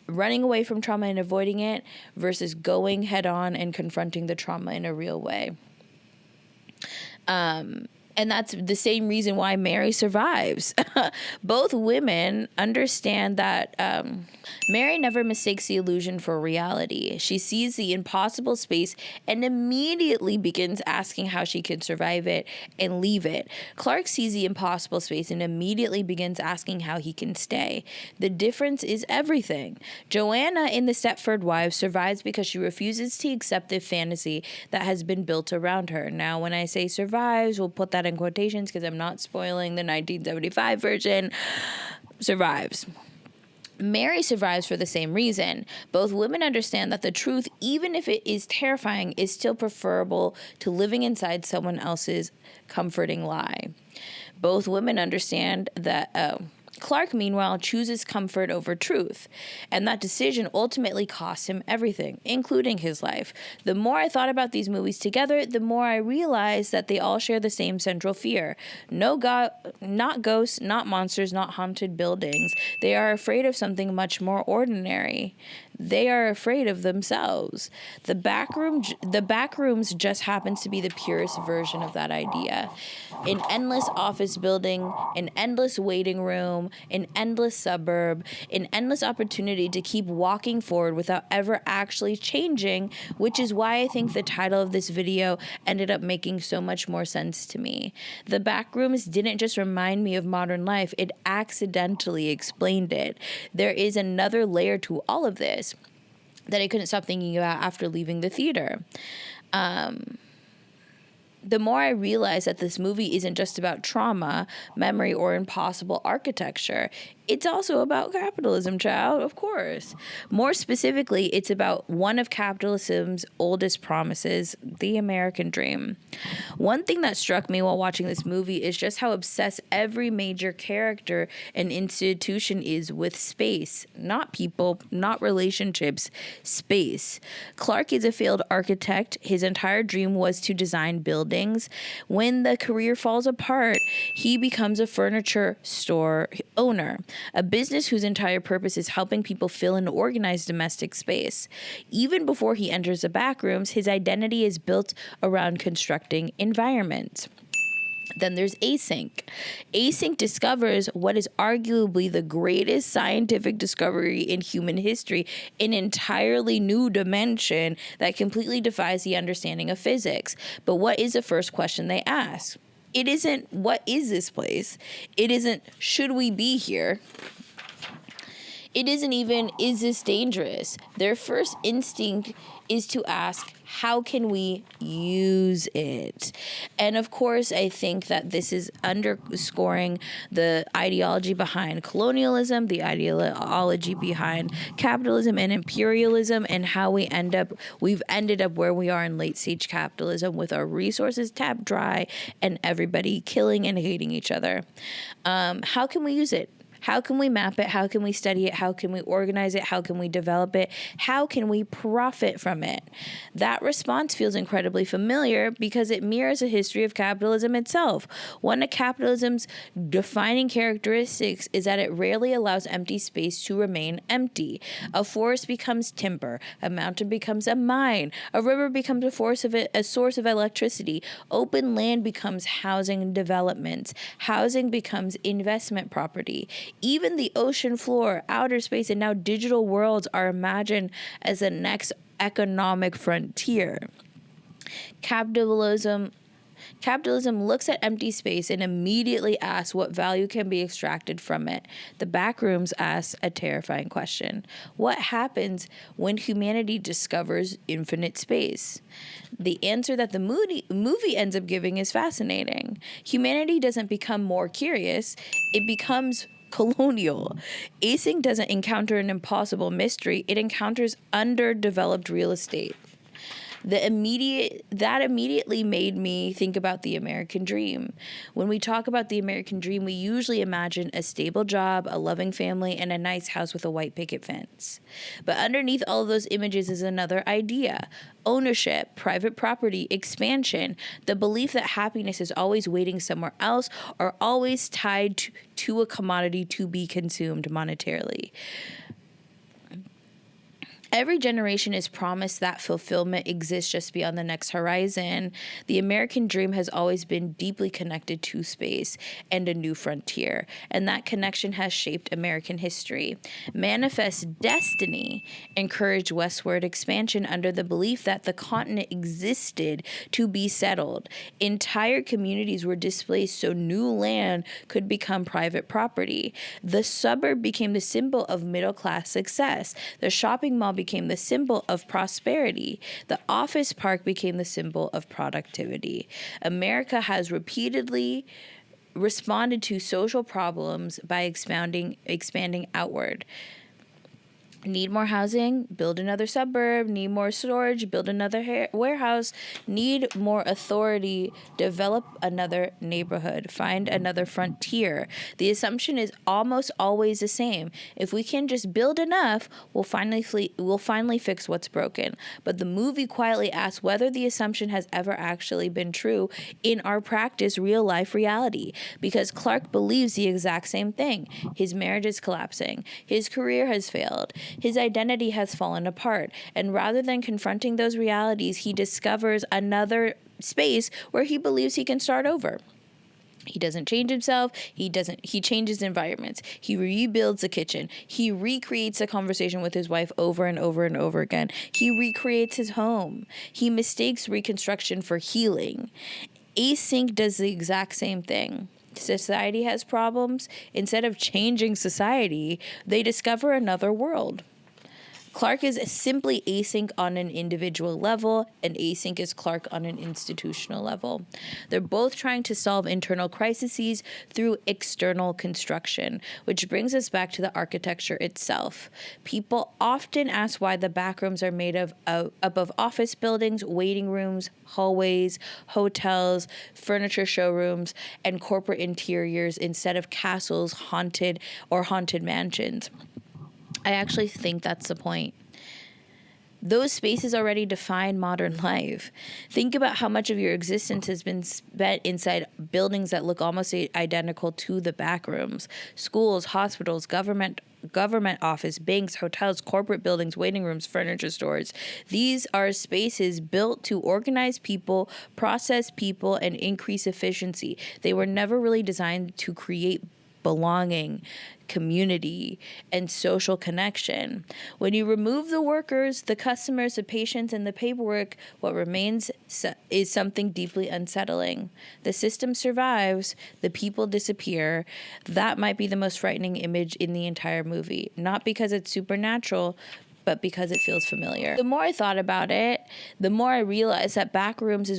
running away from trauma and avoiding it versus going head on and confronting the trauma in a real way. And that's the same reason why Mary survives. Both women understand that Mary never mistakes the illusion for reality. She sees the impossible space and immediately begins asking how she can survive it and leave it. Clark sees the impossible space and immediately begins asking how he can stay. The difference is everything. Joanna in the Stepford Wives survives because she refuses to accept the fantasy that has been built around her. Now, when I say survives, we'll put that in quotations because I'm not spoiling the 1975 version. Survives. Mary survives for the same reason. Both women understand that the truth, even if it is terrifying, is still preferable to living inside someone else's comforting lie. Both women understand that Clark, meanwhile, chooses comfort over truth, and that decision ultimately costs him everything, including his life. The more I thought about these movies together, the more I realized that they all share the same central fear. No God, not ghosts, not monsters, not haunted buildings. They are afraid of something much more ordinary. They are afraid of themselves. The Backrooms just happens to be the purest version of that idea. An endless office building, an endless waiting room, an endless suburb, an endless opportunity to keep walking forward without ever actually changing, which is why I think the title of this video ended up making so much more sense to me. The Backrooms didn't just remind me of modern life, it accidentally explained it. There is another layer to all of this that I couldn't stop thinking about after leaving the theater. The more I realize that this movie isn't just about trauma, memory, or impossible architecture, it's also about capitalism, child, of course. More specifically, it's about one of capitalism's oldest promises, the American dream. One thing that struck me while watching this movie is just how obsessed every major character and institution is with space. Not people, not relationships, space. Clark is a failed architect. His entire dream was to design buildings. When the career falls apart, he becomes a furniture store owner. A business whose entire purpose is helping people fill and organize domestic space. Even before he enters the Backrooms, his identity is built around constructing environments. Then there's Async. Async discovers what is arguably the greatest scientific discovery in human history, an entirely new dimension that completely defies the understanding of physics. But what is the first question they ask? It isn't, what is this place? It isn't, should we be here? It isn't even, is this dangerous? Their first instinct is to ask, how can we use it? And of course, I think that this is underscoring the ideology behind colonialism, the ideology behind capitalism and imperialism, and how we've ended up where we are in late stage capitalism with our resources tapped dry and everybody killing and hating each other. How can we use it? How can we map it? How can we study it? How can we organize it? How can we develop it? How can we profit from it? That response feels incredibly familiar because it mirrors a history of capitalism itself. One of capitalism's defining characteristics is that it rarely allows empty space to remain empty. A forest becomes timber, a mountain becomes a mine, a river becomes a source of electricity, open land becomes housing and developments, housing becomes investment property. Even the ocean floor, outer space, and now digital worlds are imagined as the next economic frontier. Capitalism looks at empty space and immediately asks what value can be extracted from it. The Backrooms asks a terrifying question. What happens when humanity discovers infinite space? The answer that the movie ends up giving is fascinating. Humanity doesn't become more curious, it becomes colonial. Async doesn't encounter an impossible mystery, it encounters underdeveloped real estate. That immediately made me think about the American dream. When we talk about the American dream, we usually imagine a stable job, a loving family, and a nice house with a white picket fence. But underneath all of those images is another idea: ownership, private property, expansion, the belief that happiness is always waiting somewhere else or always tied to a commodity to be consumed monetarily. Every generation is promised that fulfillment exists just beyond the next horizon. The American dream has always been deeply connected to space and a new frontier, and that connection has shaped American history. Manifest Destiny encouraged westward expansion under the belief that the continent existed to be settled. Entire communities were displaced so new land could become private property. The suburb became the symbol of middle-class success. The shopping mall became the symbol of prosperity. The office park became the symbol of productivity. America has repeatedly responded to social problems by expanding outward. Need more housing? Build another suburb. Need more storage? Build another warehouse. Need more authority? Develop another neighborhood. Find another frontier. The assumption is almost always the same. If we can just build enough, we'll finally fix what's broken. But the movie quietly asks whether the assumption has ever actually been true in our practice, real life reality. Because Clark believes the exact same thing. His marriage is collapsing. His career has failed. His identity has fallen apart, and rather than confronting those realities, he discovers another space where he believes he can start over. He doesn't change himself. He changes environments. He rebuilds the kitchen. He recreates a conversation with his wife over and over and over again. He recreates his home. He mistakes reconstruction for healing. Async does the exact same thing. Society has problems. Instead of changing society, they discover another world. Clark is simply async on an individual level, and async is Clark on an institutional level. They're both trying to solve internal crises through external construction, which brings us back to the architecture itself. People often ask why the backrooms are made up of office buildings, waiting rooms, hallways, hotels, furniture showrooms, and corporate interiors instead of castles, haunted mansions. I actually think that's the point. Those spaces already define modern life. Think about how much of your existence has been spent inside buildings that look almost identical to the backrooms. Schools, hospitals, government office, banks, hotels, corporate buildings, waiting rooms, furniture stores. These are spaces built to organize people, process people, and increase efficiency. They were never really designed to create belonging, community, and social connection. When you remove the workers, the customers, the patients, and the paperwork, what remains is something deeply unsettling. The system survives, the people disappear. That might be the most frightening image in the entire movie, not because it's supernatural, but because it feels familiar. The more I thought about it, the more I realized that Backrooms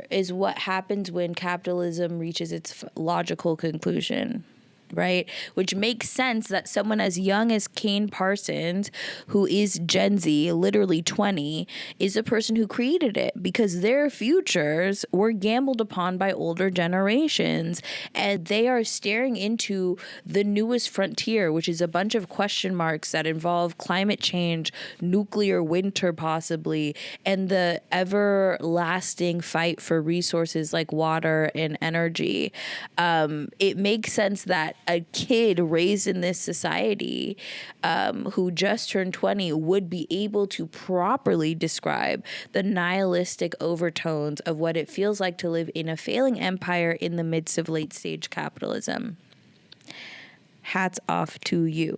is what happens when capitalism reaches its logical conclusion. right? Which makes sense that someone as young as Kane Parsons, who is Gen Z, literally 20, is a person who created it, because their futures were gambled upon by older generations, and they are staring into the newest frontier, which is a bunch of question marks that involve climate change, nuclear winter possibly, and the everlasting fight for resources like water and energy. It makes sense that a kid raised in this society, who just turned 20, would be able to properly describe the nihilistic overtones of what it feels like to live in a failing empire in the midst of late stage capitalism. Hats off to you.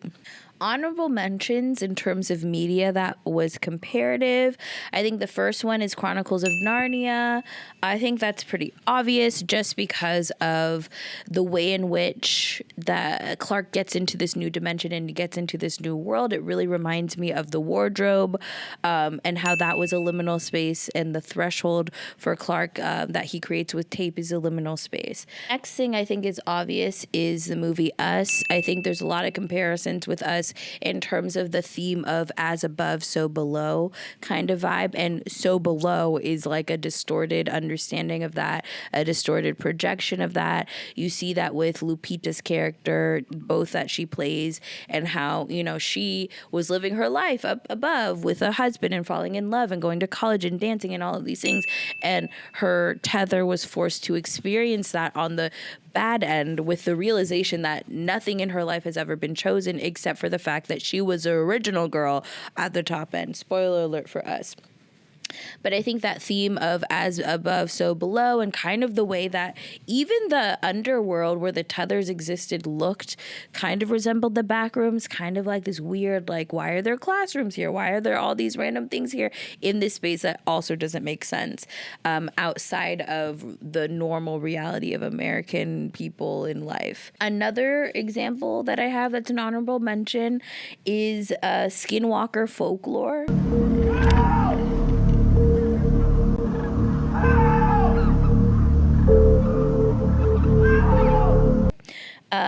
Honorable mentions in terms of media that was comparative. I think the first one is Chronicles of Narnia. I think that's pretty obvious just because of the way in which that Clark gets into this new dimension and gets into this new world. It really reminds me of the wardrobe, and how that was a liminal space, and the threshold for Clark that he creates with tape is a liminal space. Next thing I think is obvious is the movie Us. I think there's a lot of comparisons with Us in terms of the theme of as above, so below kind of vibe. And so below is like a distorted understanding of that, a distorted projection of that. You see that with Lupita's character, both that she plays, and how, you know, she was living her life up above with a husband and falling in love and going to college and dancing and all of these things. And her tether was forced to experience that on the bad end, with the realization that nothing in her life has ever been chosen except for the fact that she was the original girl at the top end. Spoiler alert for Us. But I think that theme of as above, so below, and kind of the way that even the underworld where the tethers existed looked kind of resembled the Backrooms, kind of like this weird, like, why are there classrooms here? Why are there all these random things here in this space that also doesn't make sense outside of the normal reality of American people in life? Another example that I have that's an honorable mention is Skinwalker Folklore.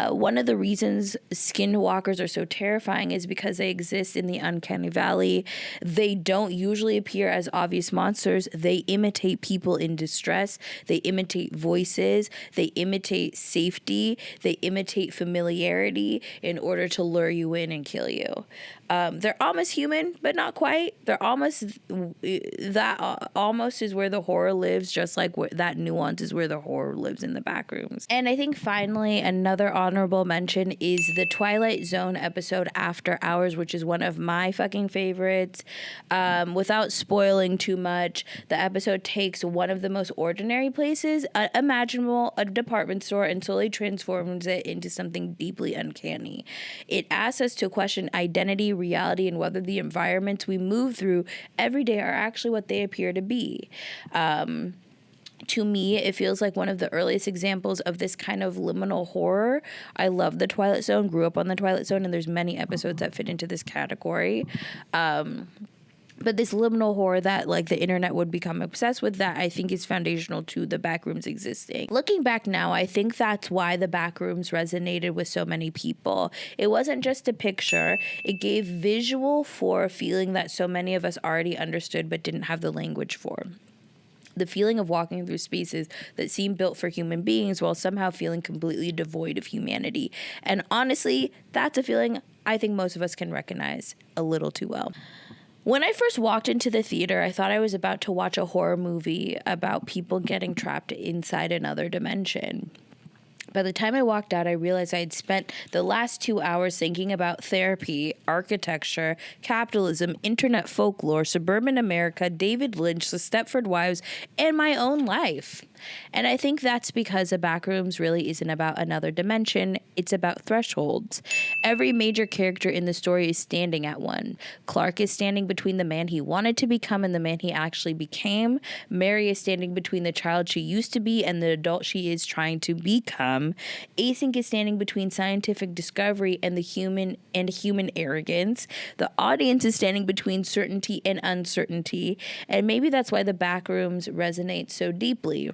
One of the reasons skinwalkers are so terrifying is because they exist in the uncanny valley. They don't usually appear as obvious monsters. They imitate people in distress. They imitate voices. They imitate safety. They imitate familiarity in order to lure you in and kill you. They're almost human, but not quite. They're almost that. Almost is where the horror lives, just like that nuance is where the horror lives in the Backrooms. And I think finally, another honorable mention is the Twilight Zone episode After Hours, which is one of my fucking favorites. Without spoiling too much, the episode takes one of the most ordinary places imaginable, a department store, and slowly transforms it into something deeply uncanny. It asks us to question identity, reality, and whether the environments we move through every day are actually what they appear to be. To me, it feels like one of the earliest examples of this kind of liminal horror. I love the Twilight Zone, grew up on the Twilight Zone, and there's many episodes that fit into this category. But this liminal horror that, like, the internet would become obsessed with, that I think is foundational to the Backrooms existing. Looking back now, I think that's why the Backrooms resonated with so many people. It wasn't just a picture. It gave visual for a feeling that so many of us already understood but didn't have the language for. The feeling of walking through spaces that seem built for human beings while somehow feeling completely devoid of humanity. And honestly, that's a feeling I think most of us can recognize a little too well. When I first walked into the theater, I thought I was about to watch a horror movie about people getting trapped inside another dimension. By the time I walked out, I realized I had spent the last 2 hours thinking about therapy, architecture, capitalism, internet folklore, suburban America, David Lynch, the Stepford Wives, and my own life. And I think that's because the Backrooms really isn't about another dimension. It's about thresholds. Every major character in the story is standing at one. Clark is standing between the man he wanted to become and the man he actually became. Mary is standing between the child she used to be and the adult she is trying to become. Async is standing between scientific discovery and the human arrogance. The audience is standing between certainty and uncertainty. And maybe that's why the Backrooms resonate so deeply.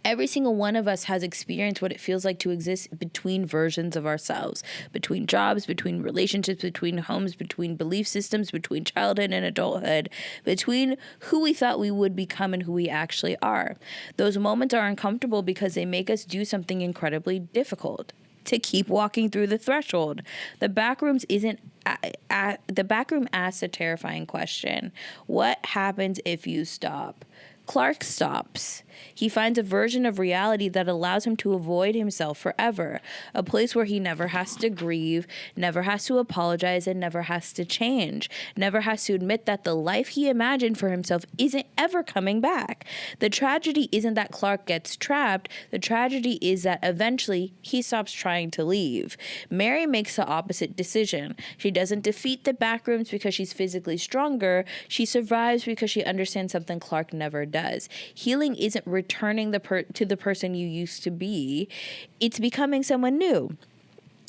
Every single one of us has experienced what it feels like to exist between versions of ourselves, between jobs, between relationships, between homes, between belief systems, between childhood and adulthood, between who we thought we would become and who we actually are. Those moments are uncomfortable because they make us do something incredibly difficult. To keep walking through the threshold. The Backrooms isn't. The Backroom asks a terrifying question: what happens if you stop? Clark stops. He finds a version of reality that allows him to avoid himself forever, a place where he never has to grieve, never has to apologize, and never has to change, never has to admit that the life he imagined for himself isn't ever coming back. The tragedy isn't that Clark gets trapped, the tragedy is that eventually he stops trying to leave. Mary makes the opposite decision. She doesn't defeat the Backrooms because she's physically stronger, she survives because she understands something Clark never does. Healing isn't returning to the person you used to be. It's becoming someone new.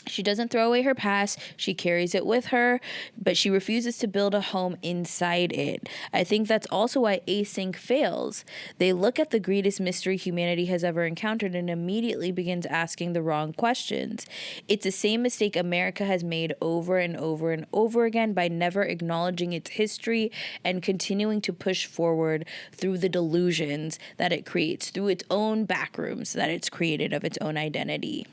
She doesn't throw away her past. She carries it with her, but she refuses to build a home inside it. I think that's also why Async fails. They look at the greatest mystery humanity has ever encountered and immediately begins asking the wrong questions. It's the same mistake America has made over and over and over again by never acknowledging its history and continuing to push forward through the delusions that it creates, through its own backrooms that it's created of its own identity.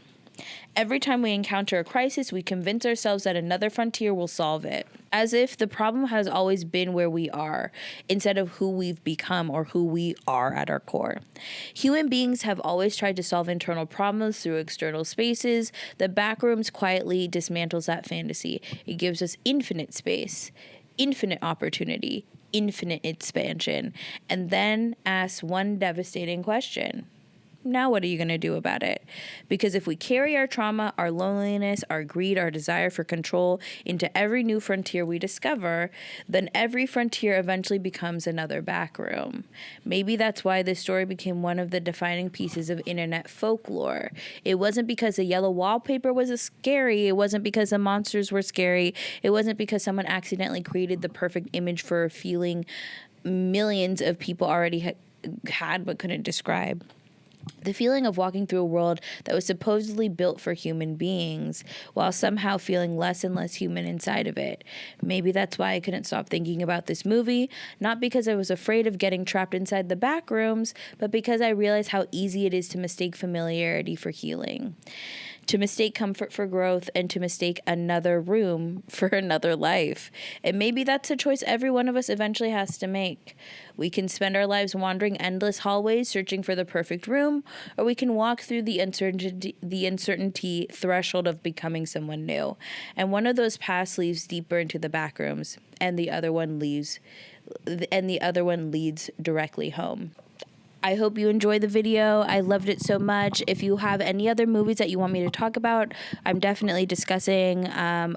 Every time we encounter a crisis, we convince ourselves that another frontier will solve it, as if the problem has always been where we are, instead of who we've become or who we are at our core. Human beings have always tried to solve internal problems through external spaces. The Backrooms quietly dismantles that fantasy. It gives us infinite space, infinite opportunity, infinite expansion, and then asks one devastating question. Now what are you going to do about it? Because if we carry our trauma, our loneliness, our greed, our desire for control into every new frontier we discover, then every frontier eventually becomes another backroom. Maybe that's why this story became one of the defining pieces of internet folklore. It wasn't because the yellow wallpaper was scary. It wasn't because the monsters were scary. It wasn't because someone accidentally created the perfect image for a feeling millions of people already had but couldn't describe. The feeling of walking through a world that was supposedly built for human beings, while somehow feeling less and less human inside of it. Maybe that's why I couldn't stop thinking about this movie, not because I was afraid of getting trapped inside the Backrooms, but because I realized how easy it is to mistake familiarity for healing, to mistake comfort for growth, and to mistake another room for another life. And maybe that's a choice every one of us eventually has to make. We can spend our lives wandering endless hallways searching for the perfect room, or we can walk through the uncertainty threshold of becoming someone new. And one of those paths leads deeper into the Backrooms, and the other one leads directly home. I hope you enjoyed the video. I loved it so much. If you have any other movies that you want me to talk about, I'm definitely discussing,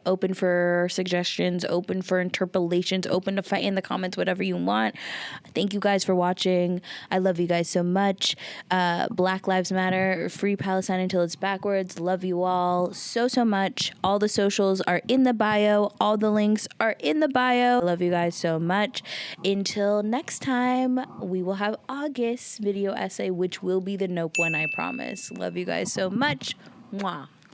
open for suggestions, open for interpolations, open to fight in the comments, whatever you want. Thank you guys for watching. I love you guys so much. Black Lives Matter, free Palestine until it's backwards. Love you all so, so much. All the socials are in the bio. All the links are in the bio. I love you guys so much. Until next time, we will have August video essay, which will be the Nope one, I promise. Love you guys so much. Mwah.